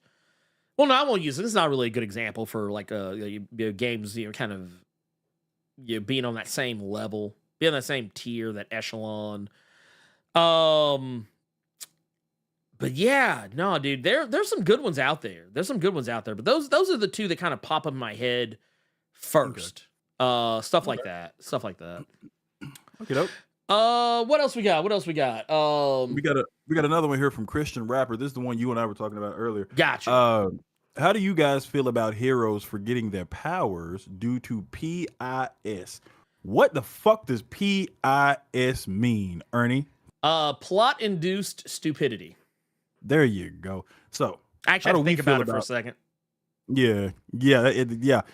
Well, no, I won't use it. This is not really a good example for like games, kind of being on that same level, being on that same tier, that echelon. But yeah, no, dude, there's some good ones out there. There's some good ones out there, but those are the two that kind of pop up in my head first. Okay. Stuff like that. Okay, dope. What else we got? We got another one here from Christian Rapper. This is the one you and I were talking about earlier. Gotcha. How do you guys feel about heroes forgetting their powers due to PIS? What the fuck does PIS mean, Ernie? Plot-induced stupidity. There you go. So I actually have to think about it for a second. Yeah.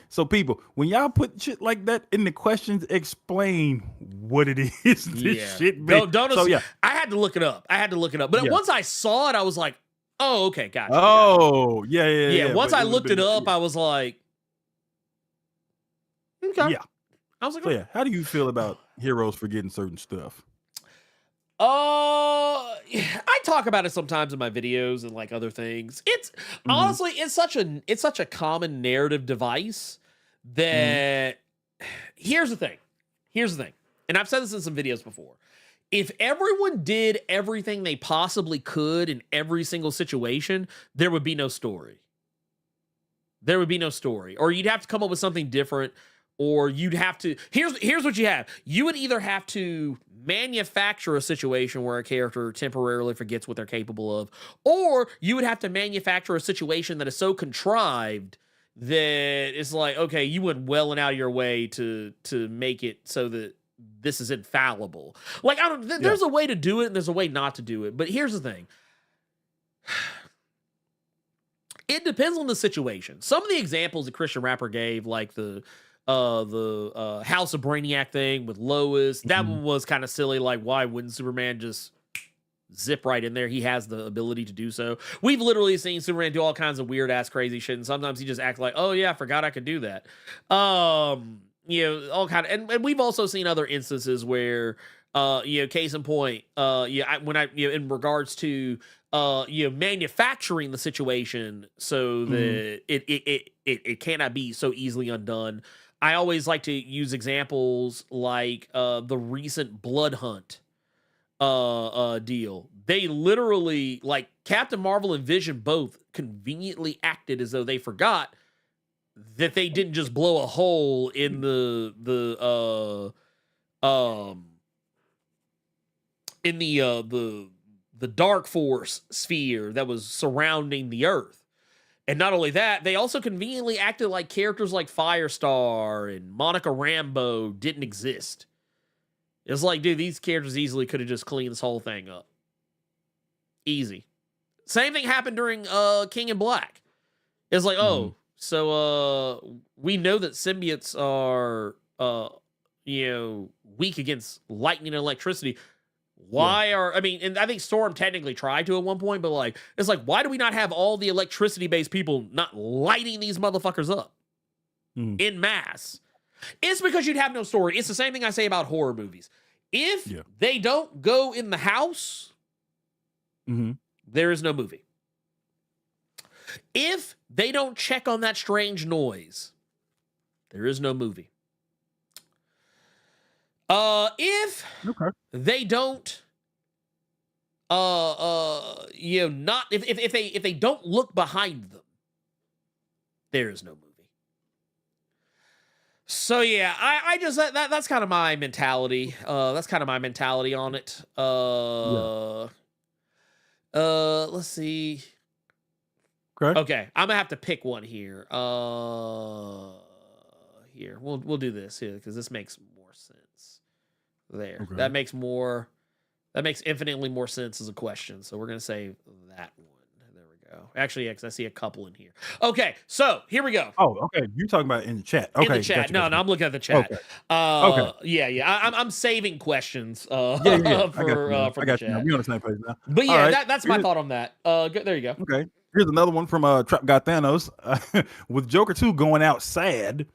So people, when y'all put shit like that in the questions, explain what it is. This shit means. I had to look it up. But once I saw it, I was like, oh, okay, gotcha. Oh, yeah. Once I looked it up, I was like, okay. Yeah. I was like, so yeah, how do you feel about heroes forgetting certain stuff? I talk about it sometimes in my videos and like other things. It's honestly, it's such a common narrative device that here's the thing. And I've said this in some videos before. If everyone did everything they possibly could in every single situation, there would be no story. Or you'd have to come up with something different, or you'd have to here's what you have. You would either have to manufacture a situation where a character temporarily forgets what they're capable of, or you would have to manufacture a situation that is so contrived that it's like, okay, you went well and out of your way to make it so that this is infallible. Like, there's a way to do it and there's a way not to do it. But here's the thing. It depends on the situation. Some of the examples that Christian Rapper gave, like the House of Brainiac thing with Lois, that one was kind of silly. Like, why wouldn't Superman just zip right in there? He has the ability to do so. We've literally seen Superman do all kinds of weird ass crazy shit, and sometimes he just acts like, oh yeah, I forgot I could do that. All kind of, and we've also seen other instances where case in point, in regards to manufacturing the situation so that it cannot be so easily undone. I always like to use examples like the recent Blood Hunt deal. They literally, like, Captain Marvel and Vision both conveniently acted as though they forgot that they didn't just blow a hole in the Dark Force sphere that was surrounding the Earth. And not only that, they also conveniently acted like characters like Firestar and Monica Rambeau didn't exist. It's like, dude, these characters easily could have just cleaned this whole thing up. Easy. Same thing happened during King in Black. It's like, so we know that symbiotes are weak against lightning and electricity. Why and I think Storm technically tried to at one point, but like, it's like, why do we not have all the electricity based people not lighting these motherfuckers up in mass? It's because you'd have no story. It's the same thing I say about horror movies. If they don't go in the house, there is no movie. If they don't check on that strange noise, there is no movie. If they don't, if they don't look behind them, there is no movie. So yeah, I just that's kind of my mentality. That's kind of my mentality on it. Let's see. Okay, I'm gonna have to pick one here. Here we'll do this here because this makes more sense. There, that makes infinitely more sense as a question. So we're gonna say that one. There we go. Actually, yeah, because I see a couple in here. Okay, so here we go. Oh, okay. You're talking about in the chat. Okay, in the chat. No, I'm looking at the chat. Yeah. I'm saving questions. For the chat. We're on the same page now. But yeah, that's my thought on that. There you go. Okay. Here's another one from Trap Got Thanos. With Joker 2 going out sad,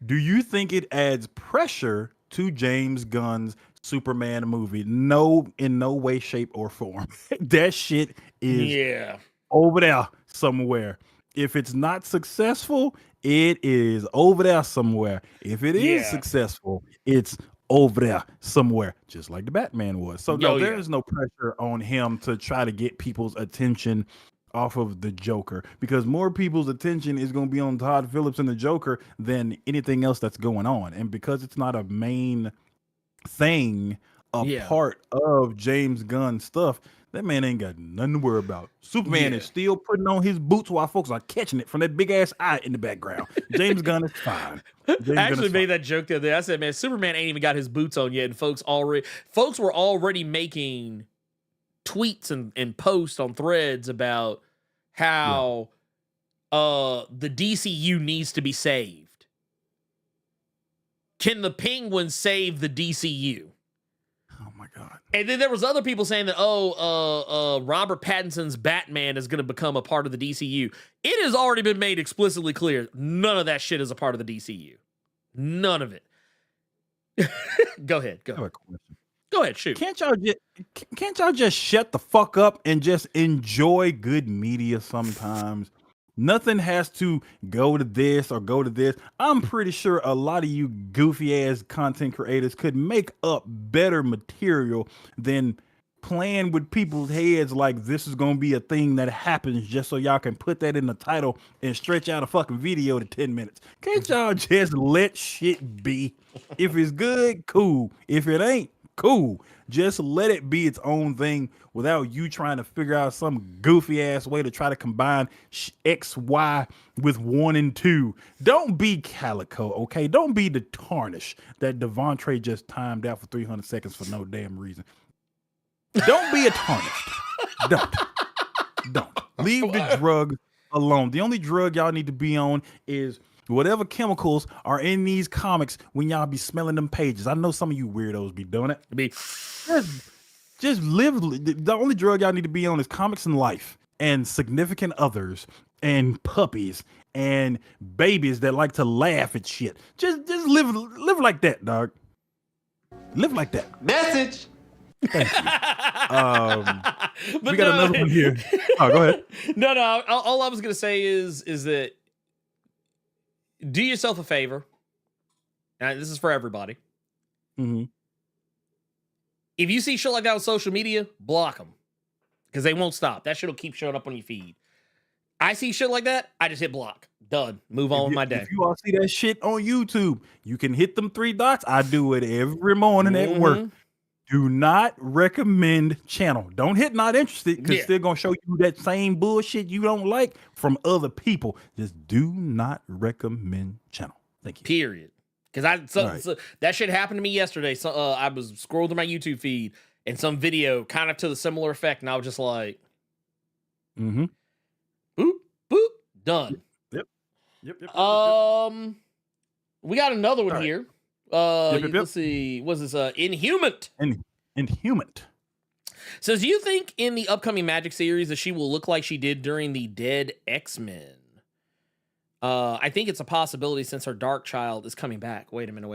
do you think it adds pressure to James Gunn's Superman movie? No, in no way, shape, or form. That shit is over there somewhere. If it's not successful, it is over there somewhere. If it is successful, it's over there somewhere, just like the Batman was. So no, there is no pressure on him to try to get people's attention off of the Joker, because more people's attention is going to be on Todd Phillips and the Joker than anything else that's going on. And because it's not a main thing, part of James Gunn stuff, that man ain't got nothing to worry about. Superman is still putting on his boots while folks are catching it from that big ass eye in the background. James Gunn is fine. I actually made that joke the other day. I said, man, Superman ain't even got his boots on yet, and folks were already making tweets and posts on threads about how the DCU needs to be saved. Can the Penguin save the DCU? Oh my God. And then there was other people saying that, Robert Pattinson's Batman is going to become a part of the DCU. It has already been made explicitly clear none of that shit is a part of the DCU. None of it. Go ahead. Go ahead, shoot. Can't y'all just shut the fuck up and just enjoy good media sometimes? Nothing has to go to this or go to this. I'm pretty sure a lot of you goofy ass content creators could make up better material than playing with people's heads like this is going to be a thing that happens just so y'all can put that in the title and stretch out a fucking video to 10 minutes. Can't y'all just let shit be? If it's good, cool. If it ain't, cool. Just let it be its own thing without you trying to figure out some goofy ass way to try to combine X, Y with 1 and 2. Don't be Calico, okay? Don't be the tarnish that Devontae just timed out for 300 seconds for no damn reason. Don't be a tarnished. Don't. Leave the drug alone. The only drug y'all need to be on is whatever chemicals are in these comics when y'all be smelling them pages. I know some of you weirdos be doing it. Just live. The only drug y'all need to be on is comics and life and significant others and puppies and babies that like to laugh at shit. Just live like that, dog. Live like that. Message. Thank you. We got another one here. Oh, go ahead. No. All I was gonna say is that do yourself a favor. And this is for everybody. Mm-hmm. If you see shit like that on social media, block them because they won't stop. That shit will keep showing up on your feed. I see shit like that, I just hit block. Done. Move on with my day. If you all see that shit on YouTube, you can hit them 3 dots. I do it every morning at work. Do not recommend channel. Don't hit not interested because it's still going to show you that same bullshit you don't like from other people. Just do not recommend channel. Thank you. Period. Because that shit happened to me yesterday. So I was scrolling through my YouTube feed and some video kind of to the similar effect. And I was just like, boop, boop, done. Yep. We got another one here. Yep. Let's see. Was this Inhuman? Inhuman. Says, do you think in the upcoming Magic series that she will look like she did during the Dead X-Men? I think it's a possibility since her Dark Child is coming back. Wait a minute.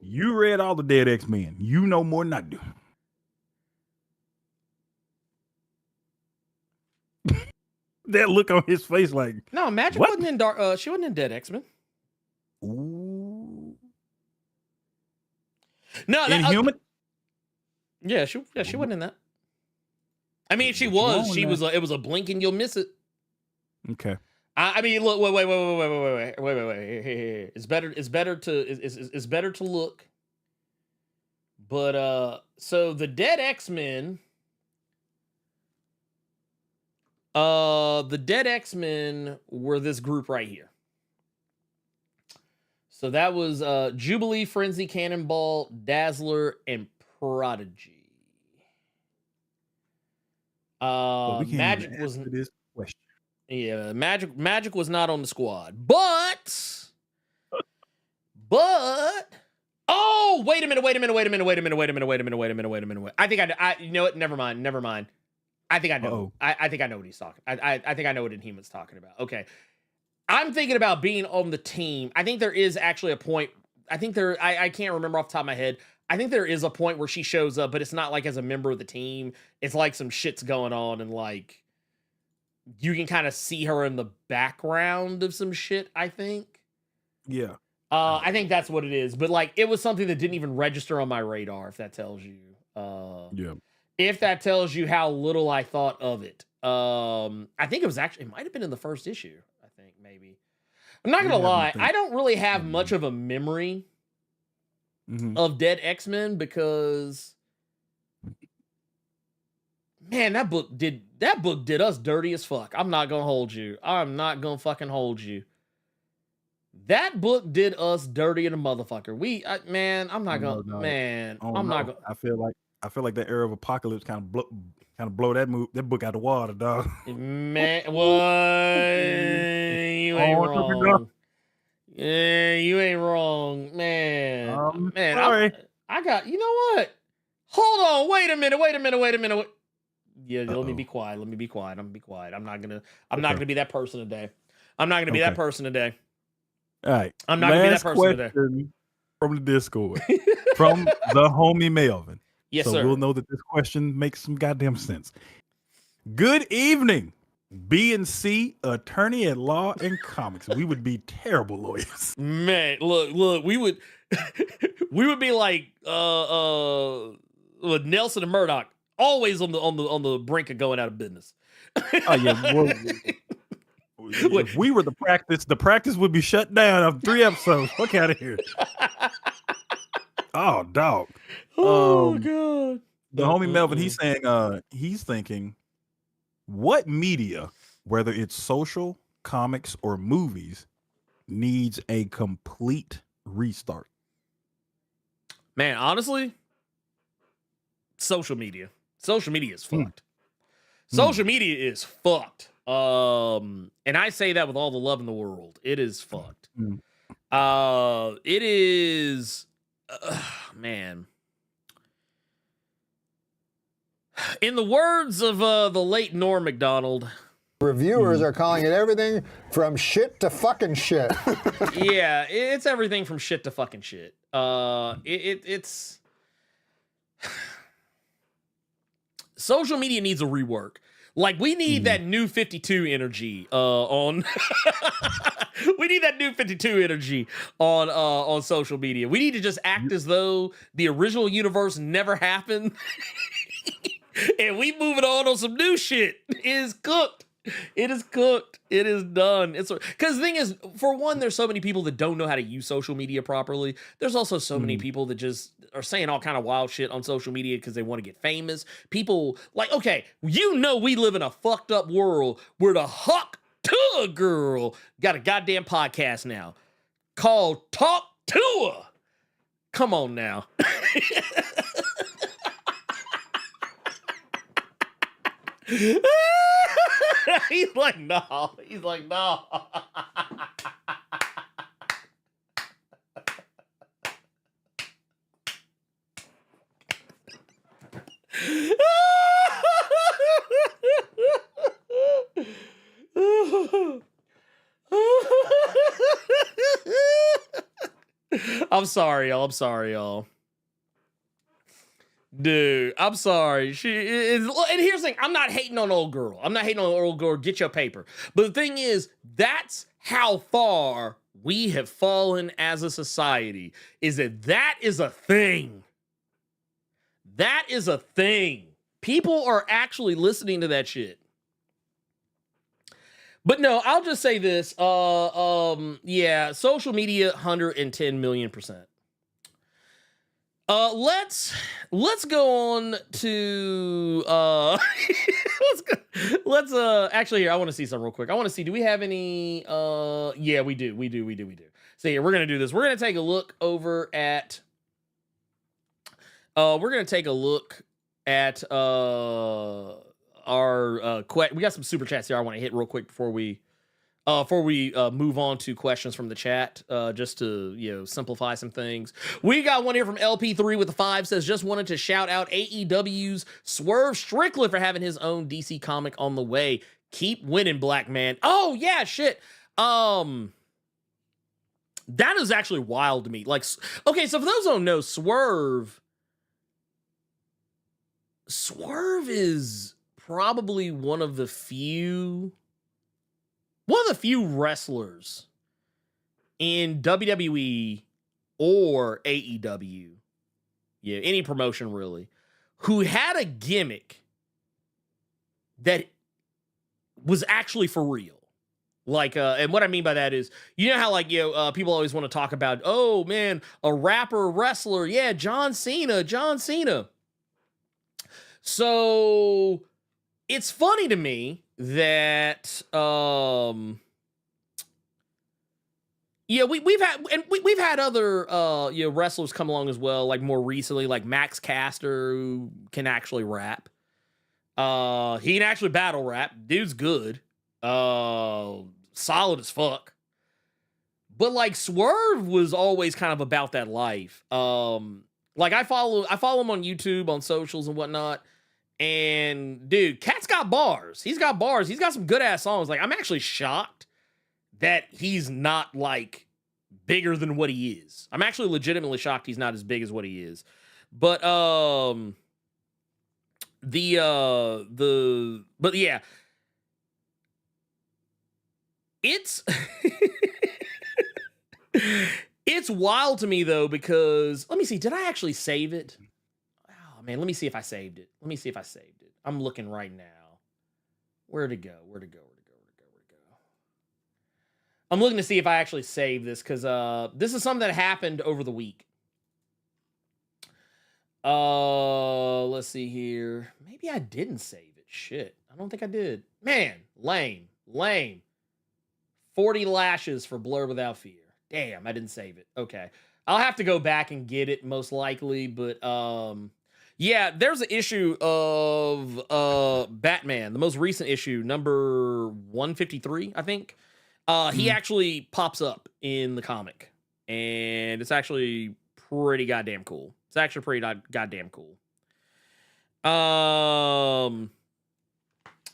You read all the Dead X-Men. You know more than I do. That look on his face like, No, Magic what? wasn't in Dark. She wasn't in Dead X-Men. Ooh. No, Inhuman? Yeah, she wasn't in that. I mean, if she What you was, want she now? was. It was a blink and you'll miss it. Okay. I mean, look, wait. Hey. It's better to look. But so the Dead X-Men, were this group right here. So that was Jubilee, Frenzy, Cannonball, Dazzler, and Prodigy. But we can't Magic even was answer this question. Yeah, Magic was not on the squad. But oh, wait a minute. I think I you know what? Never mind. I think I know. Uh-oh. I think I know what he's talking. I think I know what Inhuman's talking about. Okay. I'm thinking about being on the team. I think there is actually a point. I can't remember off the top of my head. I think there is a point where she shows up, but it's not like as a member of the team. It's like some shit's going on and like you can kind of see her in the background of some shit, I think. Yeah. I think that's what it is. But like it was something that didn't even register on my radar, if that tells you. Yeah. If that tells you how little I thought of it. I think it might have been in the first issue, I think, maybe. I'm not gonna lie, I don't really have much of a memory of Dead X-Men because man, that book did us dirty as fuck. I'm not gonna hold you. I'm not gonna fucking hold you. That book did us dirty in a motherfucker. I'm not gonna, man. I'm not gonna. I feel like that era of Apocalypse kind of blow that book out of the water, dog. Man, what? You ain't wrong. Yeah, you ain't wrong, man. Man, sorry. I got. You know what? Hold on. Wait a minute. Yeah, let me be quiet. I'm gonna be quiet. I'm not gonna be that person today. All right. I'm not gonna be that person today. From the Discord, from the homie Melvin. Yes, so sir. We'll know that this question makes some goddamn sense. Good evening, B and C, attorney at law and comics. We would be terrible lawyers. Man, look, we would be like Nelson and Murdoch, always on the brink of going out of business. Oh yeah. Well, if we were the practice would be shut down after 3 episodes. Fuck out of here. Oh, dog. Oh god. The homie Melvin, he's saying he's thinking, what media, whether it's social, comics, or movies, needs a complete restart? Man, honestly, social media. Social media is fucked. Social media is fucked. And I say that with all the love in the world. It is fucked. It is man. In the words of the late Norm Macdonald, reviewers are calling it everything from shit to fucking shit. Yeah, it's everything from shit to fucking shit. It's social media needs a rework. Like we need that new 52 energy on we need that new 52 energy on social media. We need to just act as though the original universe never happened. And we moving on some new shit. It is cooked. It is cooked. It is done. Because the thing is, for one, there's so many people that don't know how to use social media properly. There's also so many people that just are saying all kind of wild shit on social media because they want to get famous. People like, okay, we live in a fucked up world where the Huck to a Girl got a goddamn podcast now called Talk to Her. Come on now. He's like, no. I'm sorry, y'all. Dude, I'm sorry. She is, and here's the thing: I'm not hating on old girl. Get your paper. But the thing is, that's how far we have fallen as a society. Is that is a thing. That is a thing. People are actually listening to that shit. But no, I'll just say this. Yeah, social media, 110 million%. Let's go on to let's actually here, I want to see something real quick. I want to see, do we have any yeah, we do. So yeah, we're gonna do this. We're gonna take a look over at our we got some super chats here I want to hit real quick before we move on to questions from the chat, just to simplify some things. We got one here from LP3 with the 5, says, just wanted to shout out AEW's Swerve Strickland for having his own DC comic on the way. Keep winning, black man. Oh yeah, shit. That is actually wild to me. Like, okay, so for those who don't know, Swerve is probably one of the few wrestlers in WWE or AEW, yeah, any promotion really, who had a gimmick that was actually for real. Like, and what I mean by that is, you know how like, people always want to talk about, oh man, a rapper, wrestler, yeah, John Cena. So it's funny to me that we've had other wrestlers come along as well, like more recently, like Max Caster, who can actually rap. He can actually battle rap. Dude's good. Solid as fuck. But like Swerve was always kind of about that life. Like I follow him on YouTube, on socials and whatnot. And dude, cat's got bars. He's got bars. He's got some good ass songs. Like, I'm actually shocked that he's not like bigger than what he is. I'm actually legitimately shocked he's not as big as what he is. But but yeah, it's it's wild to me though, because let me see, did I actually save it? Man, let me see if I saved it. I'm looking right now. Where'd it go? I'm looking to see if I actually saved this, because this is something that happened over the week. Let's see here. Maybe I didn't save it. Shit. I don't think I did. Man, lame. 40 lashes for Blerd Without Fear. Damn, I didn't save it. Okay. I'll have to go back and get it most likely, but yeah, there's an issue of Batman, the most recent issue, number 153, I think. He actually pops up in the comic, and it's actually pretty goddamn cool.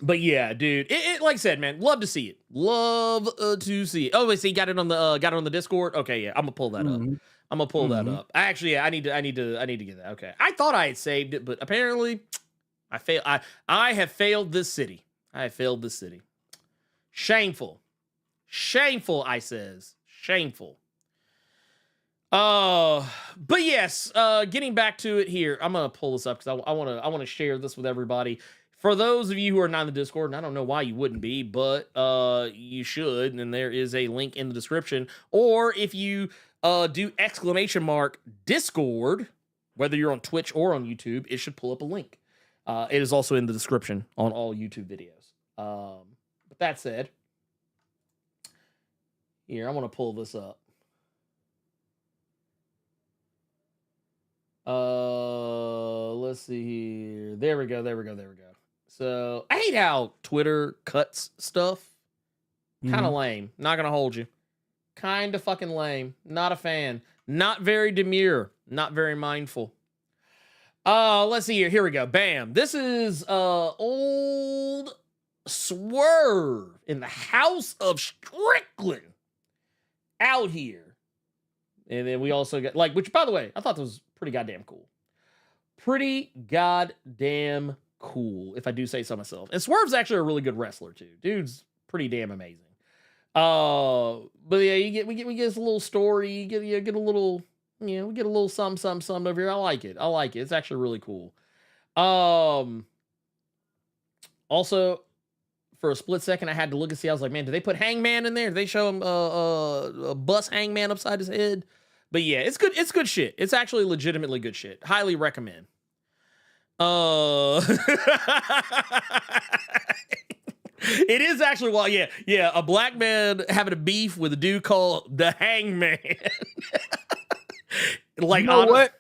But yeah, dude, it like I said, man, love to see it. Oh, wait, so you got it on the Discord? Okay, yeah, I'm gonna pull that up. That up. I need to get that. Okay. I thought I had saved it, but apparently I have failed this city. Shameful, I says. Shameful. But yes, getting back to it here, I'm gonna pull this up because I want to share this with everybody. For those of you who are not in the Discord, and I don't know why you wouldn't be, but you should, and there is a link in the description. Or if you do !Discord, whether you're on Twitch or on YouTube, it should pull up a link. It is also in the description on all YouTube videos. But that said, here, I want to pull this up. Let's see here. There we go. So I hate how Twitter cuts stuff. Kind of lame. Not gonna hold you. Kind of fucking lame. Not a fan. Not very demure. Not very mindful. Let's see here. Here we go. Bam. This is old Swerve in the House of Strickland out here. And then we also got, like, which, by the way, I thought this was pretty goddamn cool. Pretty goddamn cool, if I do say so myself. And Swerve's actually a really good wrestler, too. Dude's pretty damn amazing. But yeah, we get this little story. You get a little, we get a little something over here. I like it. It's actually really cool. Also, for a split second, I had to look and see. I was like, man, did they put Hangman in there? Did they show him a bus Hangman upside his head? But yeah, it's good. It's good shit. It's actually legitimately good shit. Highly recommend. It is actually wild. Yeah. A black man having a beef with a dude called the Hangman. Like, you know what?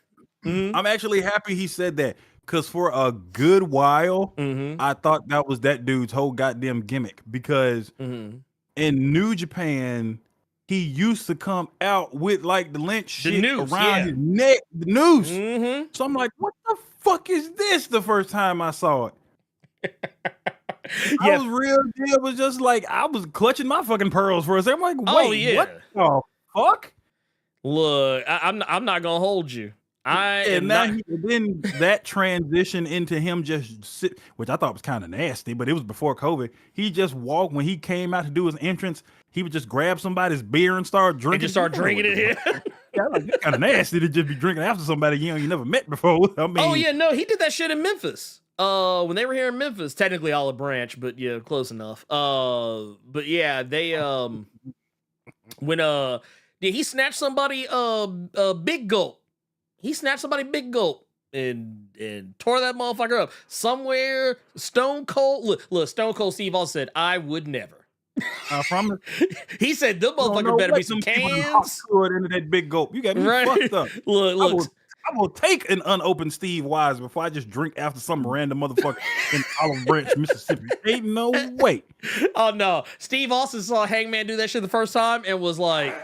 I'm actually happy he said that, because for a good while, I thought that was that dude's whole goddamn gimmick. Because in New Japan, he used to come out with like the lynch shit noose, around his neck, the noose. So I'm like, what the fuck is this? The first time I saw it. I was real deal. It was just like, I was clutching my fucking pearls for a second. I'm like, wait, what the fuck? Look, I'm not gonna hold you. Then that transition into him just sit, which I thought was kind of nasty, but it was before COVID. He just walked when he came out to do his entrance. He would just grab somebody's beer and start drinking. And just start drinking it here. Yeah, like, it's kind of nasty to just be drinking after somebody you never met before. I mean, he did that shit in Memphis. When they were here in Memphis, technically Olive Branch, but yeah, close enough. But yeah, they when he snatched somebody big gulp. He snatched somebody big gulp and tore that motherfucker up. Somewhere, Stone Cold, look, Stone Cold Steve Austin said, I would never. I promise. He said, the motherfucker better be some cans. Into that big gulp. You got me fucked up. Look. I will take an unopened Steve Wise before I just drink after some random motherfucker in Olive Branch, Mississippi. Ain't no way. Oh, no. Steve Austin saw Hangman do that shit the first time and was like...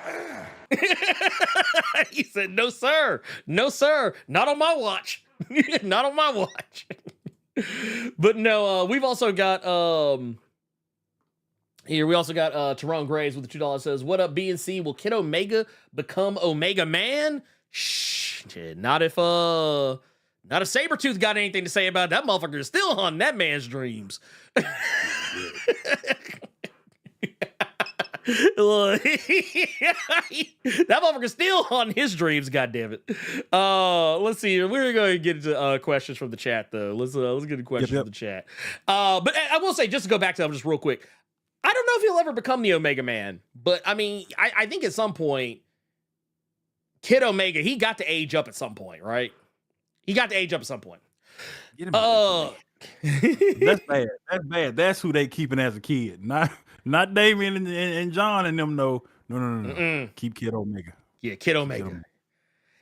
He said, no, sir. No, sir. Not on my watch. Not on my watch. But no, we've also got... Here, we also got Tyrone Graves with the $2 says, what up, BNC? Will Kid Omega become Omega Man? Shh. Not if Sabretooth got anything to say about it. That motherfucker is still on that man's dreams. That motherfucker's still on his dreams, goddammit. Let's see. We're going to get into questions from the chat, though. Let's get into questions from the chat. But I will say, just to go back to them just real quick, I don't know if he'll ever become the Omega Man, but I mean, I think at some point, Kid Omega, he got to age up at some point, right? He got to age up at some point. Get him out That's bad. That's bad. That's who they keeping as a kid. Not Damien and John and them. No. Keep Kid Omega. Yeah, Kid Omega.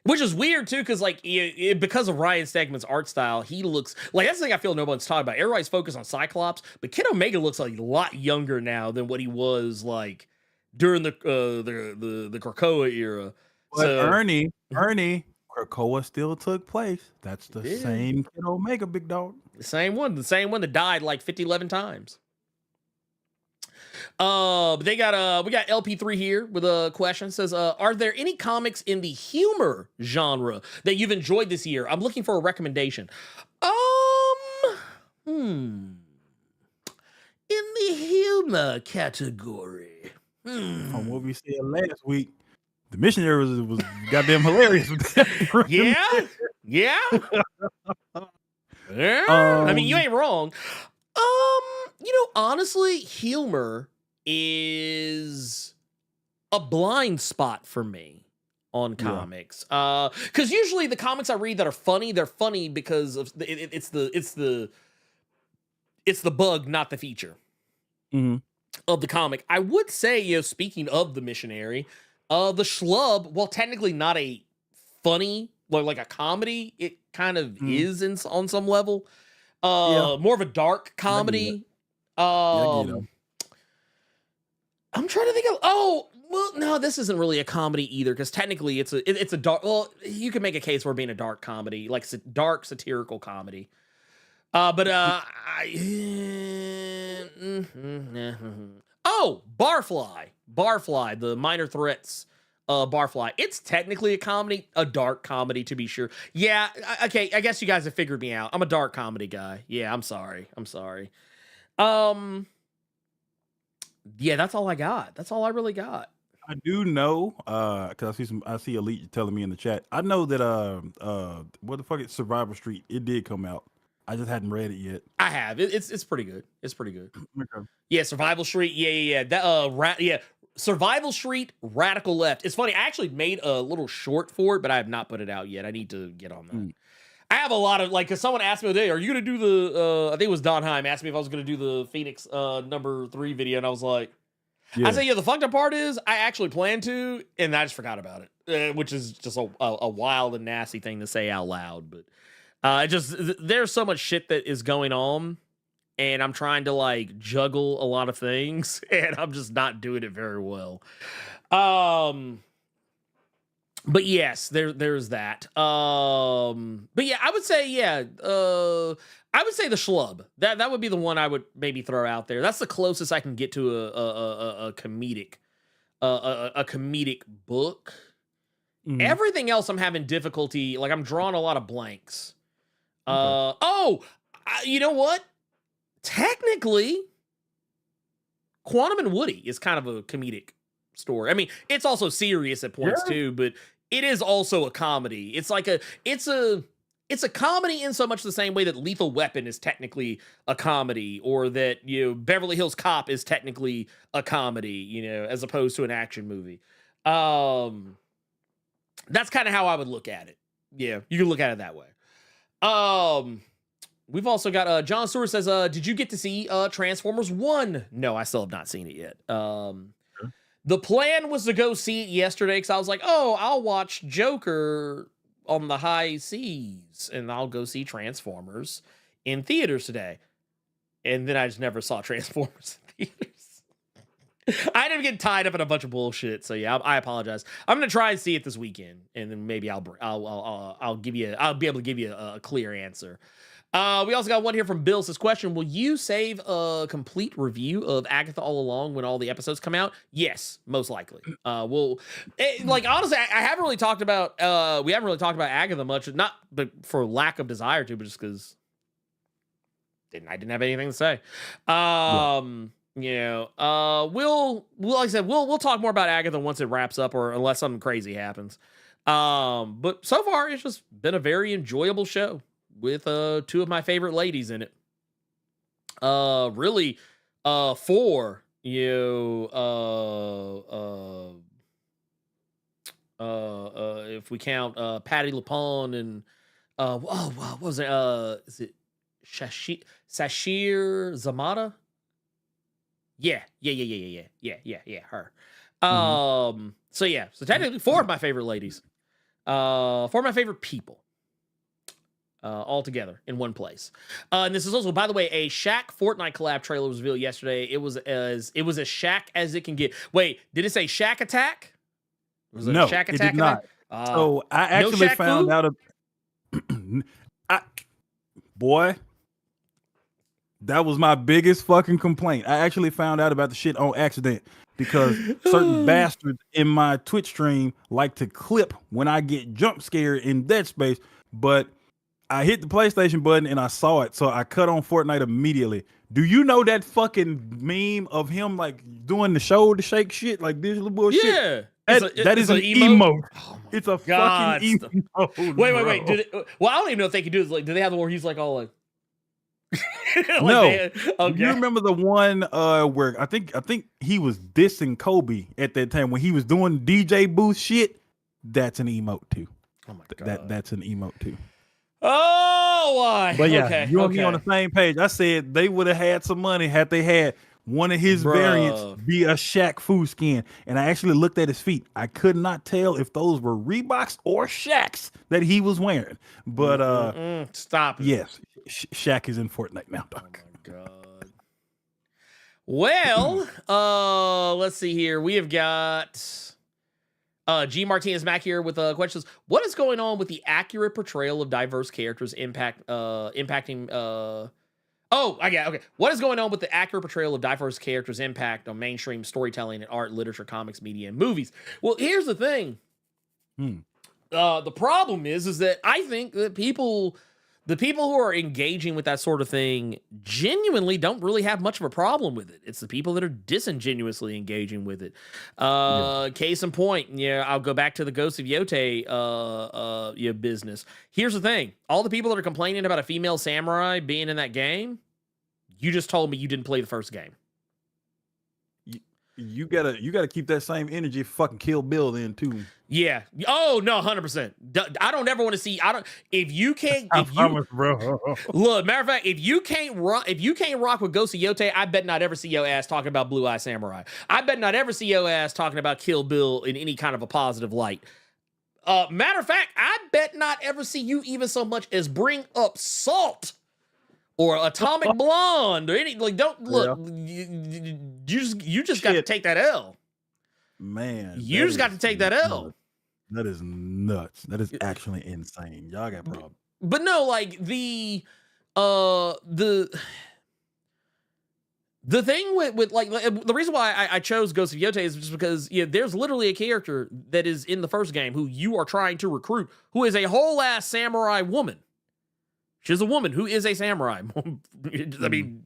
Which is weird too, because like because of Ryan Stegman's art style, he looks like, that's the thing I feel no one's talking about. Everybody's focused on Cyclops, but Kid Omega looks like a lot younger now than what he was like during the Krakoa era. But Ernie, Krakoa still took place. That's the same Kid Omega, big dog. The same one that died like 11 times. But we got LP3 here with a question. It says, are there any comics in the humor genre that you've enjoyed this year? I'm looking for a recommendation. In the humor category. From what we said last week, the missionary was goddamn hilarious with that. Yeah. I mean, you ain't wrong. Honestly, humor is a blind spot for me on comics. Because usually the comics I read that are funny, they're funny because of it's the bug, not the feature of the comic. I would say, speaking of the missionary, the Schlub, while technically not a funny, like a comedy, it kind of is on some level. More of a dark comedy. I'm trying to think of. No, this isn't really a comedy either, because technically it's a dark. Well, you can make a case for being a dark comedy, like dark satirical comedy. Oh, Barfly, the Minor Threats Barfly. It's technically a comedy, a dark comedy to be sure. Yeah, okay, I guess you guys have figured me out. I'm a dark comedy guy. Yeah, I'm sorry. Yeah, that's all I got. That's all I really got. I do know, because I see Elite telling me in the chat. I know that what the fuck is Survival Street? It did come out. I just hadn't read it yet. I have. It's pretty good. It's pretty good. Okay. Yeah, Survival Street. Yeah. That Survival Street, Radical Left. It's funny. I actually made a little short for it, but I have not put it out yet. I need to get on that. I have a lot of because someone asked me today, "Are you going to do the?" I think it was Don Heim asked me if I was going to do the Phoenix number 3 video, and I was like, I said, "Yeah." The fucked up part is I actually planned to, and I just forgot about it, which is just a wild and nasty thing to say out loud. But there's so much shit that is going on. And I'm trying to like juggle a lot of things, and I'm just not doing it very well. But yes, there's that. But yeah, I would say the Schlub. That would be the one I would maybe throw out there. That's the closest I can get to a comedic book. Mm-hmm. Everything else I'm having difficulty. Like I'm drawing a lot of blanks. Okay. You know what? Technically, Quantum and Woody is kind of a comedic story. I mean, it's also serious at points too, but it is also a comedy. It's like it's a comedy in so much the same way that Lethal Weapon is technically a comedy, or that Beverly Hills Cop is technically a comedy, as opposed to an action movie. That's kind of how I would look at it. Yeah, you can look at it that way. We've also got John Stewart says, did you get to see Transformers 1? No, I still have not seen it yet. The plan was to go see it yesterday because I was like, I'll watch Joker on the high seas and I'll go see Transformers in theaters today. And then I just never saw Transformers in theaters. I didn't get tied up in a bunch of bullshit, so yeah, I apologize. I'm gonna try and see it this weekend, and then maybe I'll be able to give you a clear answer. We also got one here from Bill. Says, question, will you save a complete review of Agatha All Along when all the episodes come out? Yes, most likely. Honestly, I haven't really talked about, we haven't really talked about Agatha much, not but for lack of desire to, but just because I didn't have anything to say. Like I said, we'll talk more about Agatha once it wraps up, or unless something crazy happens. But so far, it's just been a very enjoyable show with 2 of my favorite ladies in it. Really, 4, if we count Patti LuPone and what was it? Is it Sashir Zamata? Yeah, her. So technically 4 of my favorite ladies. 4 of my favorite people. All together in one place. And this is also, by the way, a Shaq Fortnite collab trailer was revealed yesterday. It was as Shaq as it can get. Wait, did it say Shaq Attack? Was it no, Shaq Attack? It did not. So I actually found out. Boy, that was my biggest fucking complaint. I actually found out about the shit on accident because certain bastards in my Twitch stream like to clip when I get jump scared in Dead Space, but I hit the PlayStation button and I saw it, so I cut on Fortnite immediately. Do you know that fucking meme of him like doing the shoulder shake shit, like this little bullshit? Yeah, that is an emote. Oh, it's a fucking emote. Wait. Well, I don't even know if they can do this. Like, do they have the one where he's like all like? No. Okay. You remember the one where I think he was dissing Kobe at that time when he was doing DJ booth shit? That's an emote too. Oh my god. That's an emote too. Oh, why? But yeah, you and me on the same page. I said they would have had some money had they had one of his variants be a Shaq Fu skin. And I actually looked at his feet. I could not tell if those were Reeboks or Shaqs that he was wearing. But stop it. Yes, Shaq is in Fortnite now, dog. Oh my god. Well, let's see here. We have got G Martinez Mac here with questions. What is going on with the accurate portrayal of diverse characters impacting? Oh, I get okay. What is going on with the accurate portrayal of diverse characters' impact on mainstream storytelling and art, literature, comics, media, and movies? Well, here's the thing. The problem is that I think that the people who are engaging with that sort of thing genuinely don't really have much of a problem with it. It's the people that are disingenuously engaging with it. Case in point, I'll go back to the Ghost of Yote business. Here's the thing. All the people that are complaining about a female samurai being in that game, you just told me you didn't play the first game. You gotta keep that same energy. Fucking Kill Bill then too. Yeah. Oh no, 100%. I don't ever want to see. If you can't. Bro. Look, matter of fact, if you can't rock with Ghost of Yote, I bet not ever see your ass talking about Blue Eye Samurai. I bet not ever see your ass talking about Kill Bill in any kind of a positive light. Matter of fact, I bet not ever see you even so much as bring up Salt or Atomic Blonde or any don't look. Yeah. You just got to take that L. Man, you just got to take that L. That is nuts. That is actually insane. Y'all got problems. But no, like the thing with like the reason why I chose Ghost of Yote is just because there's literally a character that is in the first game who you are trying to recruit who is a whole ass samurai woman. She's a woman who is a samurai. I mean,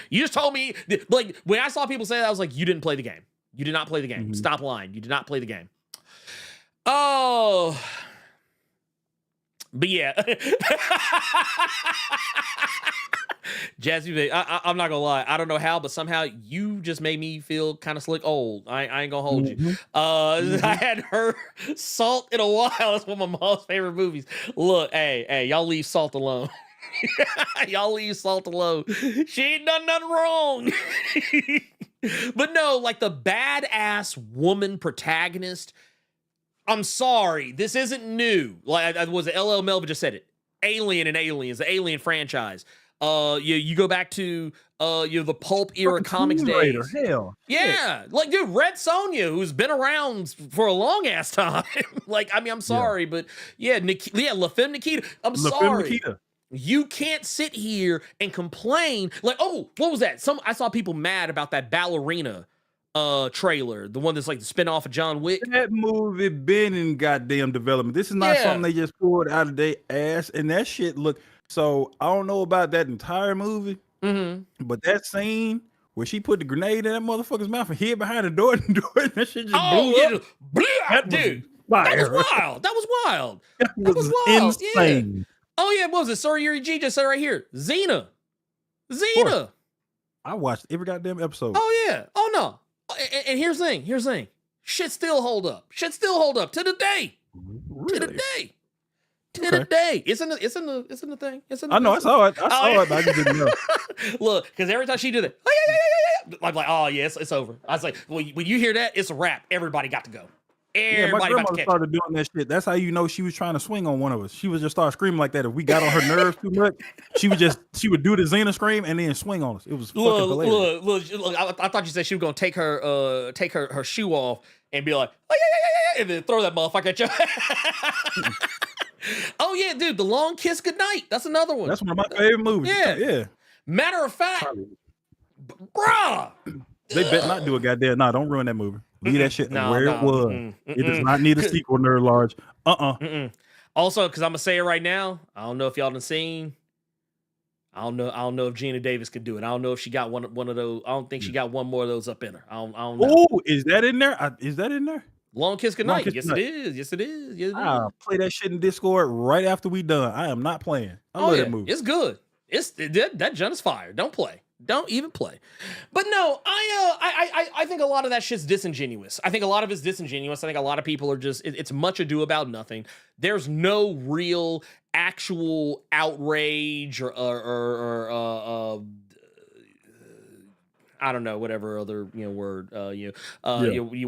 you just told me, like, when I saw people say that, I was like, you didn't play the game. You did not play the game. Stop lying. You did not play the game. Oh. But yeah. Jazzy, I'm not gonna lie. I don't know how, but somehow you just made me feel kind of slick old. I ain't gonna hold you. I hadn't heard Salt in a while. That's one of my mom's favorite movies. Look, hey, y'all leave Salt alone. Y'all leave Salt alone. She ain't done nothing wrong. But no, like the badass woman protagonist. I'm sorry, this isn't new. Like I was LL Melvin just said it. Alien and Aliens, the Alien franchise. You go back to the pulp era comics days. Hell, yeah, like dude, Red Sonja, who's been around for a long ass time. Like, I mean, I'm sorry, but La Femme Nikita. I'm sorry. Nikita. You can't sit here and complain like, oh, what was that? I saw people mad about that ballerina trailer, the one that's like the spinoff of John Wick. That movie been in goddamn development. This is not something they just pulled out of their ass, and that shit look. So I don't know about that entire movie, but that scene where she put the grenade in that motherfucker's mouth and hid behind the door, and that shit just blew up. Dude, that was wild. That was wild. That was wild. Insane. Yeah. Oh yeah, what was it? Sorry, Yuri G just said right here. Xena. I watched every goddamn episode. Oh yeah. Oh no. And here's the thing. Shit still hold up. To the day. Really? To the day. To the day. It's in the thing. I know. I saw it. But I just didn't know. Look, because every time she did it, I'm like, oh yes, it's over. I was like, well, when you hear that, it's a wrap. Everybody got to go. My grandmother started doing that shit. That's how you know she was trying to swing on one of us. She would just start screaming like that. If we got on her nerves too much, she would do the Xena scream and then swing on us. It was fucking hilarious. Look, I thought you said she was gonna take her shoe off and be like, and then throw that motherfucker at you. Oh yeah, dude, The Long Kiss Goodnight. That's another one. That's one of my favorite movies. Yeah. Matter of fact, bruh. They better not do a goddamn. Nah, don't ruin that movie. Leave that shit where it was. It does not need a sequel, Nerd Large. Also, because I'm gonna say it right now, I don't know if y'all done seen. I don't know if Gina Davis could do it. I don't know if she got one of those. I don't think she got one more of those up in her. I don't know. Oh, is that in there? Is that in there? Long Kiss Goodnight. Yes, it is. Yes, it is. I'll play that shit in Discord right after we done. I am not playing. I love that movie. It's good. That John is fire. Don't play. Don't even play. But no, I think a lot of that shit's disingenuous. I think a lot of it's disingenuous. I think a lot of people are just, it's much ado about nothing. There's no real actual outrage or I don't know, whatever other word you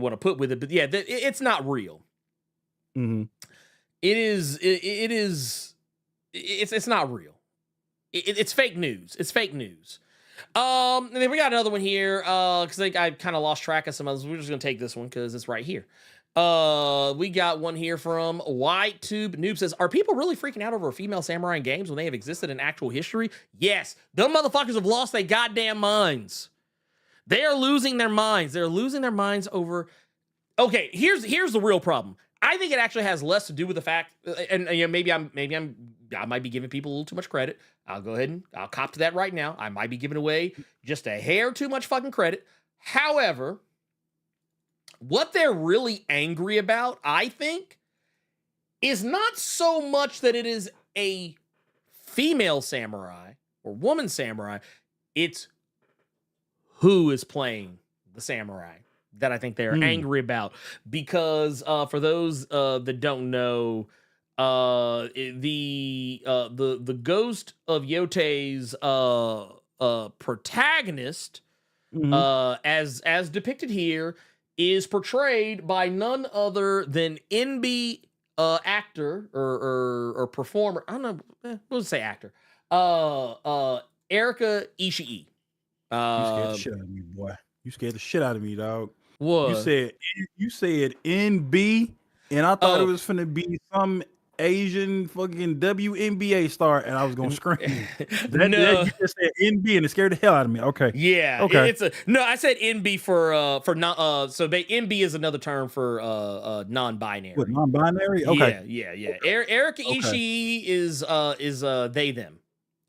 want to put with it. But yeah, it's not real. It's not real. It's fake news. It's fake news. And then we got another one here, because I kind of lost track of some others. We're just gonna take this one because it's right here. We got one here from White Tube Noob says, "Are people really freaking out over a female samurai in games when they have existed in actual history?" Yes, them motherfuckers have lost their goddamn minds. They are losing their minds. They're losing their minds over. Okay, here's the real problem. I think it actually has less to do with the fact, and you know, I might be giving people a little too much credit. I'll go ahead and I'll cop to that right now. I might be giving away just a hair too much fucking credit. However, what they're really angry about, I think, is not so much that it is a female samurai or woman samurai. It's who is playing the samurai that I think they're angry about. Because for those that don't know, the Ghost of Yote's protagonist, as depicted here, is portrayed by none other than NB actor or performer. I don't know. We'll say actor. Erika Ishii. You scared the shit out of me, boy. You scared the shit out of me, dog. What? You said NB, and I thought it was finna be some Asian fucking WNBA star, and I was gonna scream. No. You just said NB, and it scared the hell out of me. Okay. Yeah. Okay. I said NB for not NB is another term for non-binary. What, non-binary? Okay. Yeah. Erika Ishii is they them.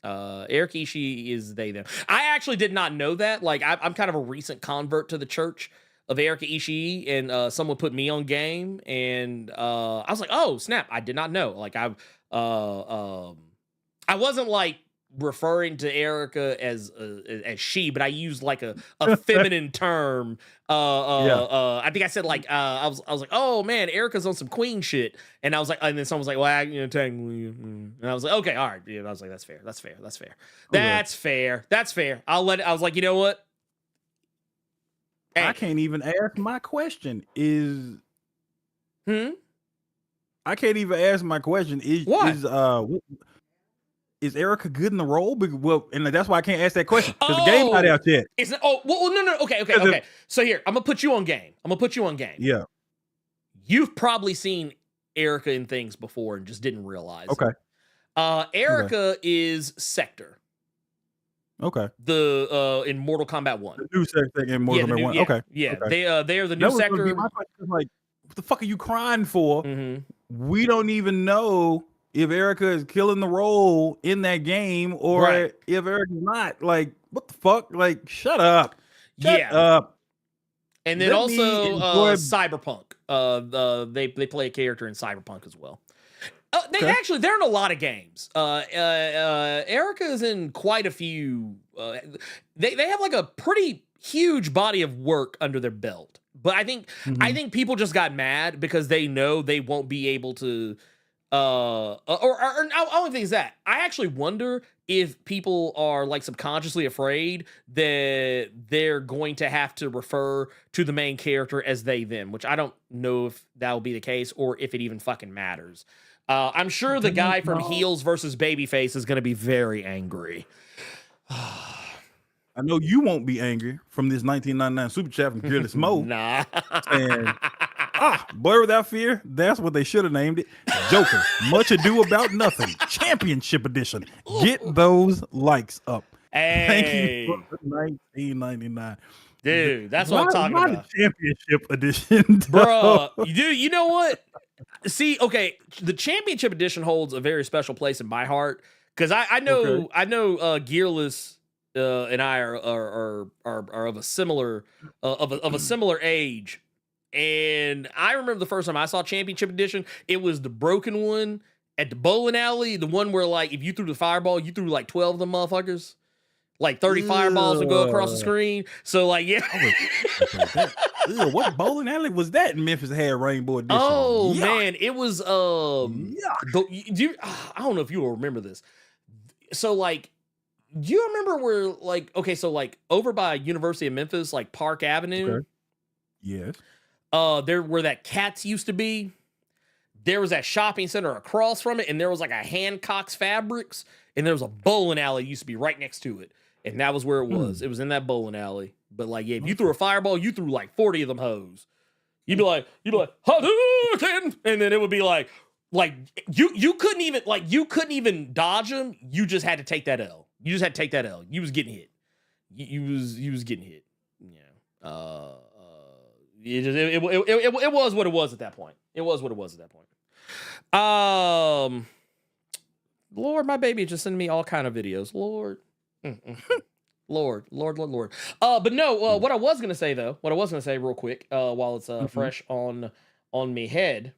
Erika Ishii is they them. I actually did not know that. Like I'm kind of a recent convert to the church of Erika Ishii, and someone put me on game, and I was like, oh snap, I did not know. Like I wasn't like referring to Erika as she, but I used like a feminine term. I think I said like I was like, oh man, Erika's on some queen shit, and I was like, and then someone was like, well, technically, and I was like, okay, all right, yeah. I was like, that's fair. I was like, you know what? Hey. I can't even ask my question. I can't even ask my question. Is Erika good in the role? Well, and that's why I can't ask that question because the game not out yet. No. Okay. So here, I'm gonna put you on game. Yeah. You've probably seen Erika in things before and just didn't realize. Okay. Erika is Sector. Okay. The in Mortal Kombat 1. The new Sector in Mortal Kombat 1. Okay. Yeah. Okay. They are the new Sector. My question is like, what the fuck are you crying for? Mm-hmm. We don't even know if Erika is killing the role in that game or if Erika's not. Like, what the fuck? Like, shut up. Shut up. And then also Cyberpunk. They play a character in Cyberpunk as well. Actually, they're in a lot of games. Erika is in quite a few. They have like a pretty huge body of work under their belt. But I think people just got mad because they know they won't be able to. I don't think it's that. I actually wonder if people are like subconsciously afraid that they're going to have to refer to the main character as they them, which I don't know if that will be the case or if it even fucking matters. I'm sure the guy from Heels versus Babyface is going to be very angry. I know you won't be angry from this 1999 super chat from Fearless Mo. Nah. And Blur Without Fear, that's what they should have named it. Joker, Much Ado About Nothing, Championship Edition. Get those likes up. Hey. Thank you for 1999. Dude, that's what I'm talking about. The Championship Edition, bro. You know what? See, okay, the Championship Edition holds a very special place in my heart because I know Gearless and I are of a similar of a similar age, and I remember the first time I saw Championship Edition, it was the broken one at the bowling alley, the one where like if you threw the fireball, you threw like 12 of them motherfuckers. Like 30 fireballs would go across the screen. So like, yeah. What bowling alley was that in Memphis had Rainbow Edition? Oh man, it was I don't know if you will remember this. So like, do you remember where like so like over by University of Memphis, like Park Avenue? Okay. Yes. There where that Cats used to be. There was that shopping center across from it, and there was like a Hancock's Fabrics, and there was a bowling alley used to be right next to it. and that was where it was. It was in that bowling alley. But like, yeah, if you threw a fireball, you threw like 40 of them hoes. You'd be like, Hadouken! And then it would be like you couldn't even dodge them. You just had to take that L. You just had to take that L. You was getting hit. You was getting hit. Yeah. It was what it was at that point. It was what it was at that point. Lord, my baby just sending me all kind of videos. Lord. Lord. But no, what I was gonna say real quick, while it's fresh on me head.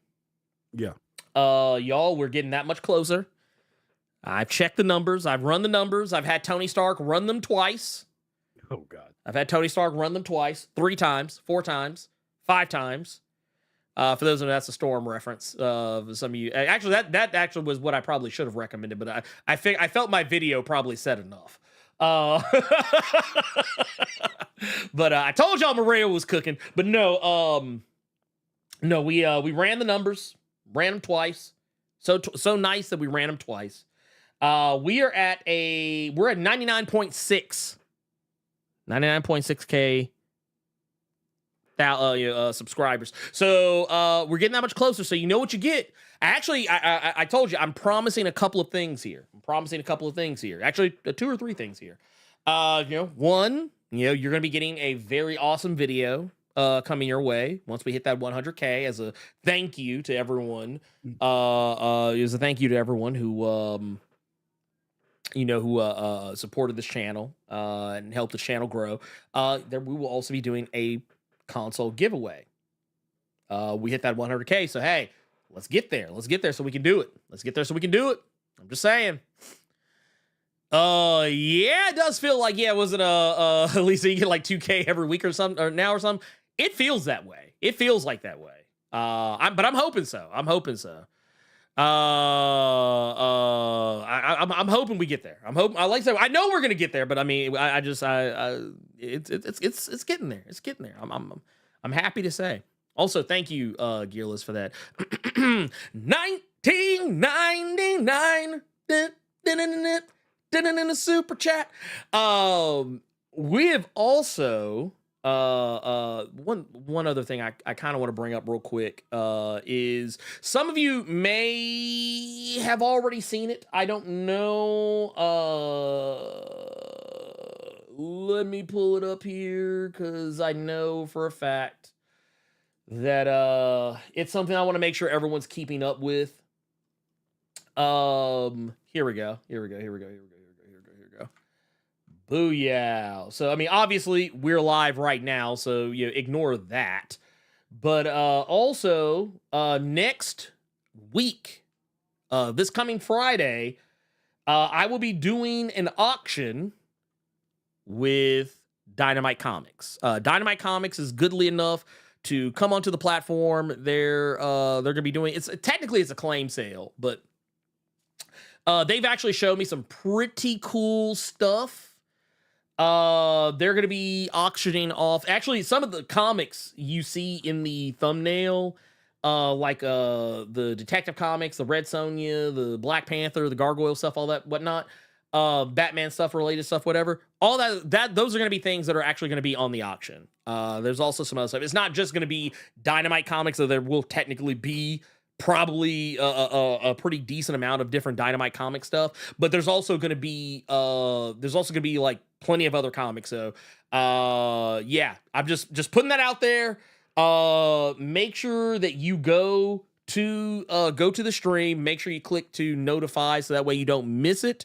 Yeah. Y'all, we're getting that much closer. I've checked the numbers. I've run the numbers. I've had Tony Stark run them twice. Oh God. I've had Tony Stark run them twice, 3 times, 4 times, 5 times. For those of you, that's a Storm reference. Some of you, actually, that actually was what I probably should have recommended, but I felt my video probably said enough. But I told y'all Maria was cooking. But no, we ran the numbers, ran them twice. So nice that we ran them twice. We're at 99.6K subscribers. So we're getting that much closer. So you know what you get. Actually, I told you I'm promising a couple of things here. Actually, 2 or 3 things here. One, you're gonna be getting a very awesome video coming your way once we hit that 100K as a thank you to everyone. As a thank you to everyone who supported this channel and helped the channel grow. There we will also be doing a console giveaway. We hit that 100K, so hey, let's get there so we can do it. I'm just saying. Yeah, it does feel like, was it at least you get like 2K every week or something, or now or something? It feels that way. It feels like that way. But I'm hoping so. I'm hoping we get there. I know we're gonna get there, but I mean, it's getting there. It's getting there. I'm happy to say. Also, thank you, Gearless, for that. 1999 in the super chat. We have also one other thing I kind of want to bring up real quick is some of you may have already seen it. I don't know. Let me pull it up here because I know for a fact that it's something I want to make sure everyone's keeping up with. Here we go. Booyah. So, I mean, obviously, we're live right now, so ignore that. But also, next week, this coming Friday, I will be doing an auction with Dynamite Comics. Dynamite Comics is goodly enough to come onto the platform. They're going to be doing, it's a claim sale, but they've actually showed me some pretty cool stuff. They're going to be auctioning off actually some of the comics you see in the thumbnail, like the Detective Comics, the Red Sonja, the Black Panther, the Gargoyle stuff, all that whatnot, Batman stuff, related stuff, whatever. All that those are going to be things that are actually going to be on the auction. There's also some other stuff. It's not just going to be Dynamite Comics, so there will technically be probably a pretty decent amount of different Dynamite comic stuff, but there's also going to be like plenty of other comics. So yeah, I'm just putting that out there. Make sure that you go to the stream. Make sure you click to notify so that way you don't miss it.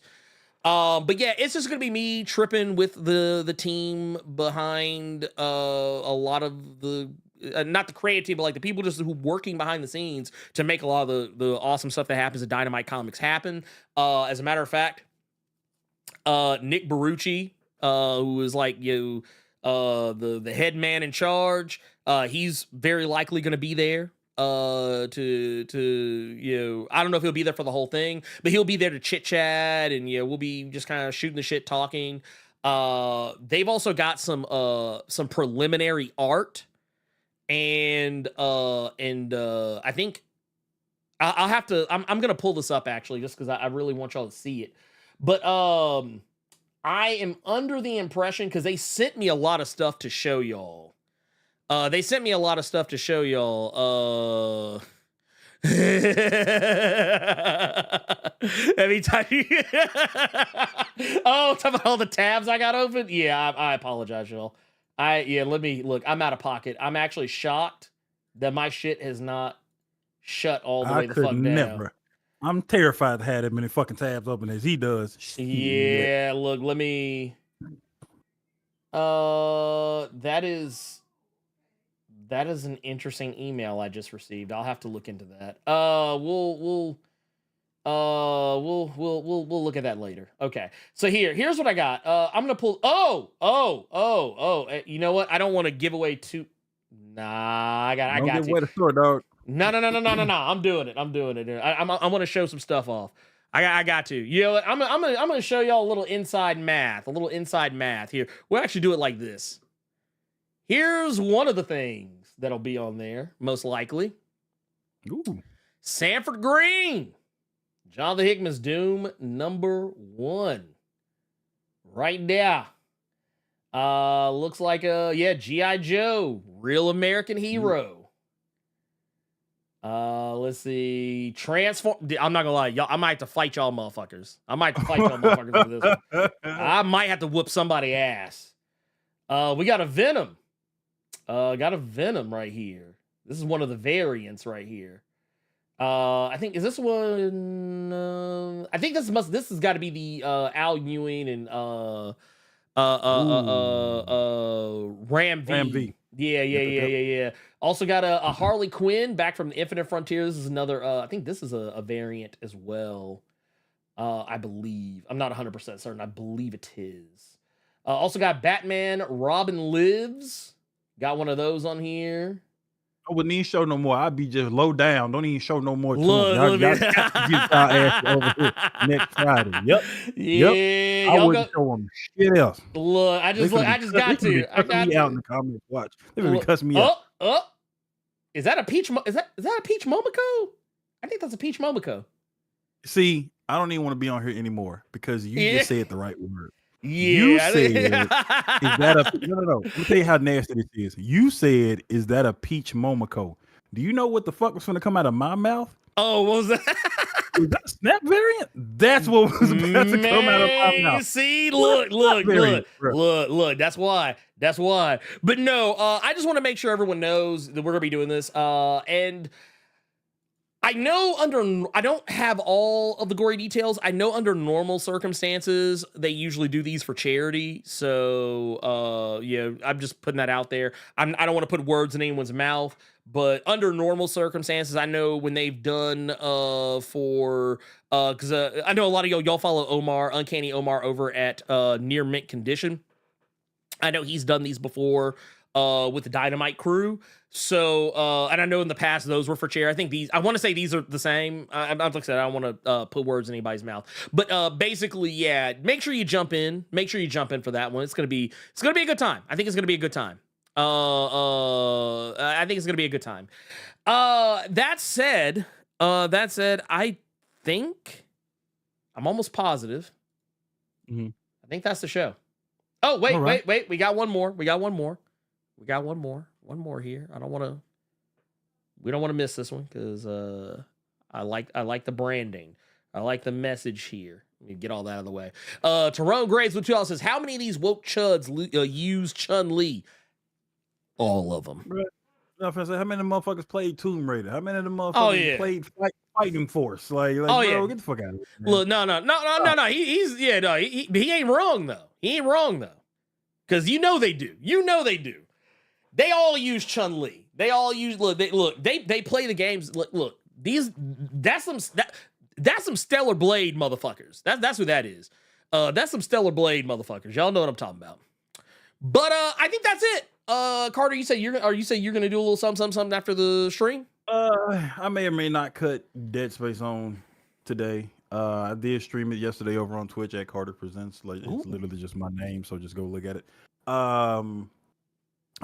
But yeah, it's just gonna be me tripping with the team behind a lot of the not the creative team, but like the people just who working behind the scenes to make a lot of the awesome stuff that happens at Dynamite Comics happen. As a matter of fact, Nick Barucci, who is like the head man in charge, he's very likely going to be there. I don't know if he'll be there for the whole thing, but he'll be there to chit chat, and we'll be just kind of shooting the shit, talking. They've also got some preliminary art. And I think I'll have to, I'm going to pull this up actually, just cause I really want y'all to see it. But, I am under the impression, because they sent me a lot of stuff to show y'all. They sent me a lot of stuff to show y'all. Every time you oh, talking about all the tabs I got open. Yeah, I apologize, y'all. Let me look. I'm out of pocket. I'm actually shocked that my shit has not shut all the way the fuck down. I'm terrified to have as many fucking tabs open as he does. Yeah, look, let me. That is an interesting email I just received. I'll have to look into that. We'll look at that later. Okay. So here's what I got. I'm gonna pull. You know what? I don't want to give away too. Nah, I got Don't give you. away the store, dog. No. I'm doing it. I want to show some stuff off. I got to. You know what? I'm gonna show y'all a little inside math. Here. We'll actually do it like this. Here's one of the things that'll be on there, most likely. Ooh. Sanford Green. Jonathan Hickman's Doom #1. Right there. Looks like G.I. Joe, Real American Hero. Let's see. Transform. I'm not gonna lie, y'all. I might have to fight y'all motherfuckers. For this one. I might have to whoop somebody ass. We got a Venom. Got a Venom right here. This is one of the variants right here. I think is this one? I think this has got to be the Al Ewing and Ram V. Yeah. Also got a Harley Quinn back from the Infinite Frontier. This is another. I think this is a variant as well. I believe. I'm not 100% certain. I believe it is. Also got Batman. Robin Lives. Got one of those on here. I wouldn't even show no more. I'd be just low down. Don't even show no more. Y'all got to get our ass over here next Friday. Yep. Yeah. I wouldn't show them shit else. Look, I just got to. I got me out in the comments. Watch. They're gonna cuss me out. Is that a peach? Is that a peach Momoko? I think that's a peach Momoko. See, I don't even want to be on here anymore because you just said the right word. Yeah. You said, is that a no? Let me tell you how nasty this is. You said, is that a peach Momoko? Do you know what the fuck was going to come out of my mouth? Oh, what was that? Was that a snap variant? That's what was about to come out of my mouth. See, look. That's why. But no, I just want to make sure everyone knows that we're gonna be doing this. And I know I don't have all of the gory details. I know under normal circumstances, they usually do these for charity. So, I'm just putting that out there. I don't want to put words in anyone's mouth, but under normal circumstances, I know when they've done because I know a lot of y'all follow Omar, Uncanny Omar over at Near Mint Condition. I know he's done these before with the Dynamite Crew. So, and I know in the past those were for charity. I want to say these are the same. Like I said, I don't want to put words in anybody's mouth. But basically, yeah, make sure you jump in. Make sure you jump in for that one. It's gonna be a good time. I think it's gonna be a good time. That said, I think I'm almost positive. Mm-hmm. I think that's the show. Oh, wait. We got one more. One more here. We don't want to miss this one because I like the branding. I like the message here. Let me get all that out of the way. Tyrone Graves with $2 says, how many of these woke chuds use Chun-Li? All of them. How many motherfuckers played Tomb Raider? How many of them motherfuckers played Fighting Force? Like bro, get the fuck out of here. Man. Look, no. He ain't wrong though. Because you know they do. They all use Chun-Li. They all use they play the games. Look, that's some Stellar Blade motherfuckers. That's who that is. That's some Stellar Blade motherfuckers. Y'all know what I'm talking about. But I think that's it. Carter, you say you're gonna do a little something after the stream? I may or may not cut Dead Space on today. I did stream it yesterday over on Twitch at Carter Presents. Like it's literally just my name, so just go look at it.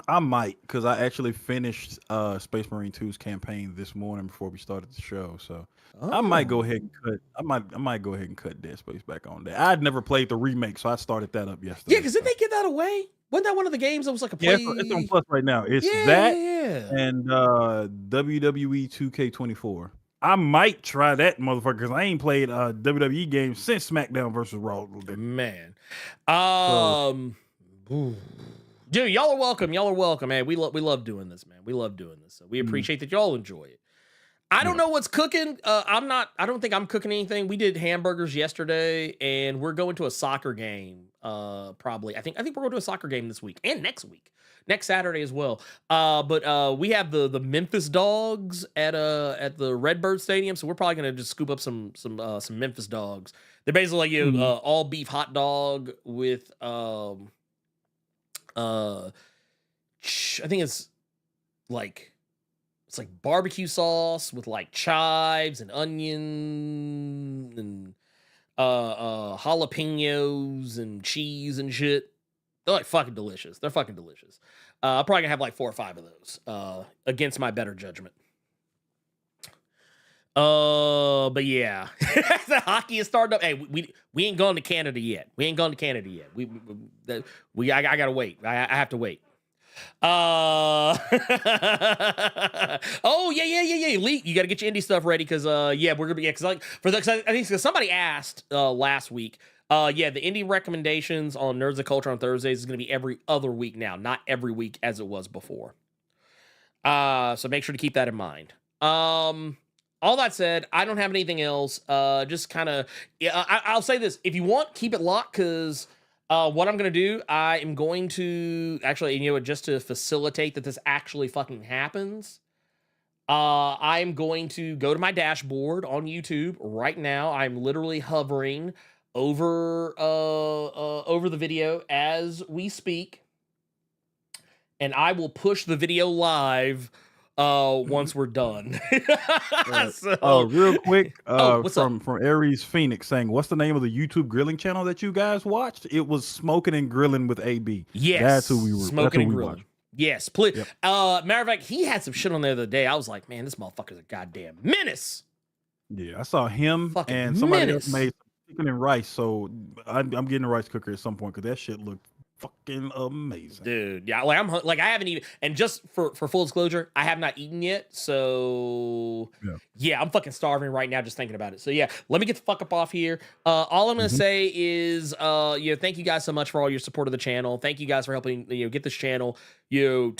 I might, because I actually finished Space Marine 2's campaign this morning before we started the show. So I might go ahead and cut. I might go ahead and cut Dead Space back on there. I'd never played the remake, so I started that up yesterday. Yeah, because didn't they give that away? Wasn't that one of the games that was like a play? Yeah, it's on Plus right now. It's and WWE 2K24. I might try that motherfucker because I ain't played WWE games since SmackDown versus Raw. Man, dude, y'all are welcome. Y'all are welcome, man. We love doing this, man. We love doing this. So we appreciate that y'all enjoy it. I don't know what's cooking. I don't think I'm cooking anything. We did hamburgers yesterday, and we're going to a soccer game. Probably. I think we're going to a soccer game this week and next week, next Saturday as well. But we have the Memphis Dogs at the Redbird Stadium, so we're probably gonna just scoop up some Memphis Dogs. They're basically like all beef hot dog with I think it's like barbecue sauce with like chives and onion and jalapenos and cheese and shit. They're like fucking delicious. They're fucking delicious. I'm probably gonna have like 4 or 5 of those against my better judgment. But yeah, the hockey is starting up. Hey, we ain't gone to Canada yet. We ain't gone to Canada yet. I gotta wait. I have to wait. Oh yeah. Lee, you got to get your indie stuff ready because we're gonna be because I think somebody asked last week. The indie recommendations on Nerds of Culture on Thursdays is gonna be every other week now, not every week as it was before. So make sure to keep that in mind. All that said, I don't have anything else. Just kind of, I'll say this: if you want, keep it locked because. What I'm going to do, I am going to actually, just to facilitate that this actually fucking happens, I'm going to go to my dashboard on YouTube right now. I'm literally hovering over the video as we speak, and I will push the video live once we're done. Real quick, what's from Aries Phoenix saying, what's the name of the YouTube grilling channel that you guys watched? It was Smoking and Grilling with AB. Yes, that's who we were. Smoking and Grilling. Watched. Yes, please. Yep. Matter of fact, he had some shit on there the other day. I was like, man, this motherfucker's a goddamn menace. Yeah, I saw him Fucking and somebody menace. else made some chicken and rice. So I'm getting a rice cooker at some point because that shit looked fucking amazing, dude. Yeah, like I haven't even, and just for full disclosure, I have not eaten yet, so yeah, I'm fucking starving right now just thinking about it. So yeah, let me get the fuck up off here. All I'm gonna say is thank you guys so much for all your support of the channel. Thank you guys for helping get this channel y'all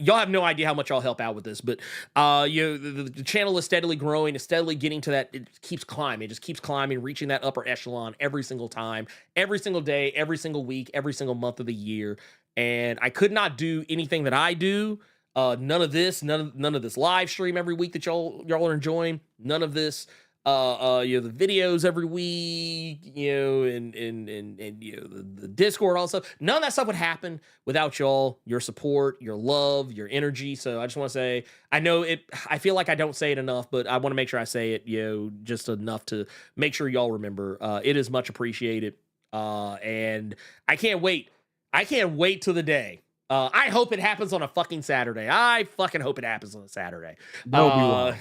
have no idea how much y'all help out with this, but the channel is steadily growing, it's steadily getting to that, it keeps climbing, it just keeps climbing, reaching that upper echelon every single time, every single day, every single week, every single month of the year. And I could not do anything that I do, none of this live stream every week that y'all are enjoying, none of this the videos every week, and the Discord, all stuff. None of that stuff would happen without y'all, your support, your love, your energy. So I just want to say, I feel like I don't say it enough, but I want to make sure I say it, just enough to make sure y'all remember. It is much appreciated. And I can't wait. I can't wait till the day. I hope it happens on a fucking Saturday. I fucking hope it happens on a Saturday. That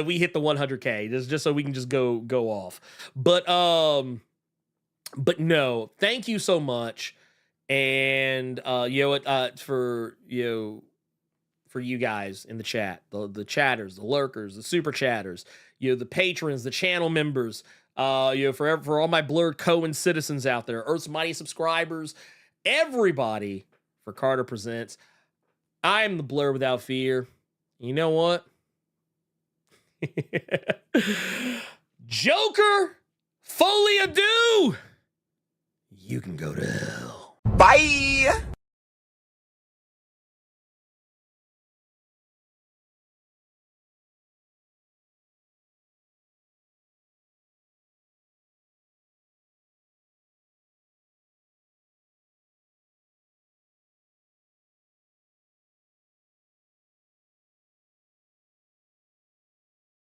we hit the 100K just so we can just go off. But no, thank you so much. And for you guys in the chat, the chatters, the lurkers, the super chatters, the patrons, the channel members, for all my Blerd Cohen citizens out there, Earth's Mighty subscribers, everybody, for Carter Presents. I am the Blerd without fear. You know what? Joker, Folie, Deux. You can go to hell. Bye.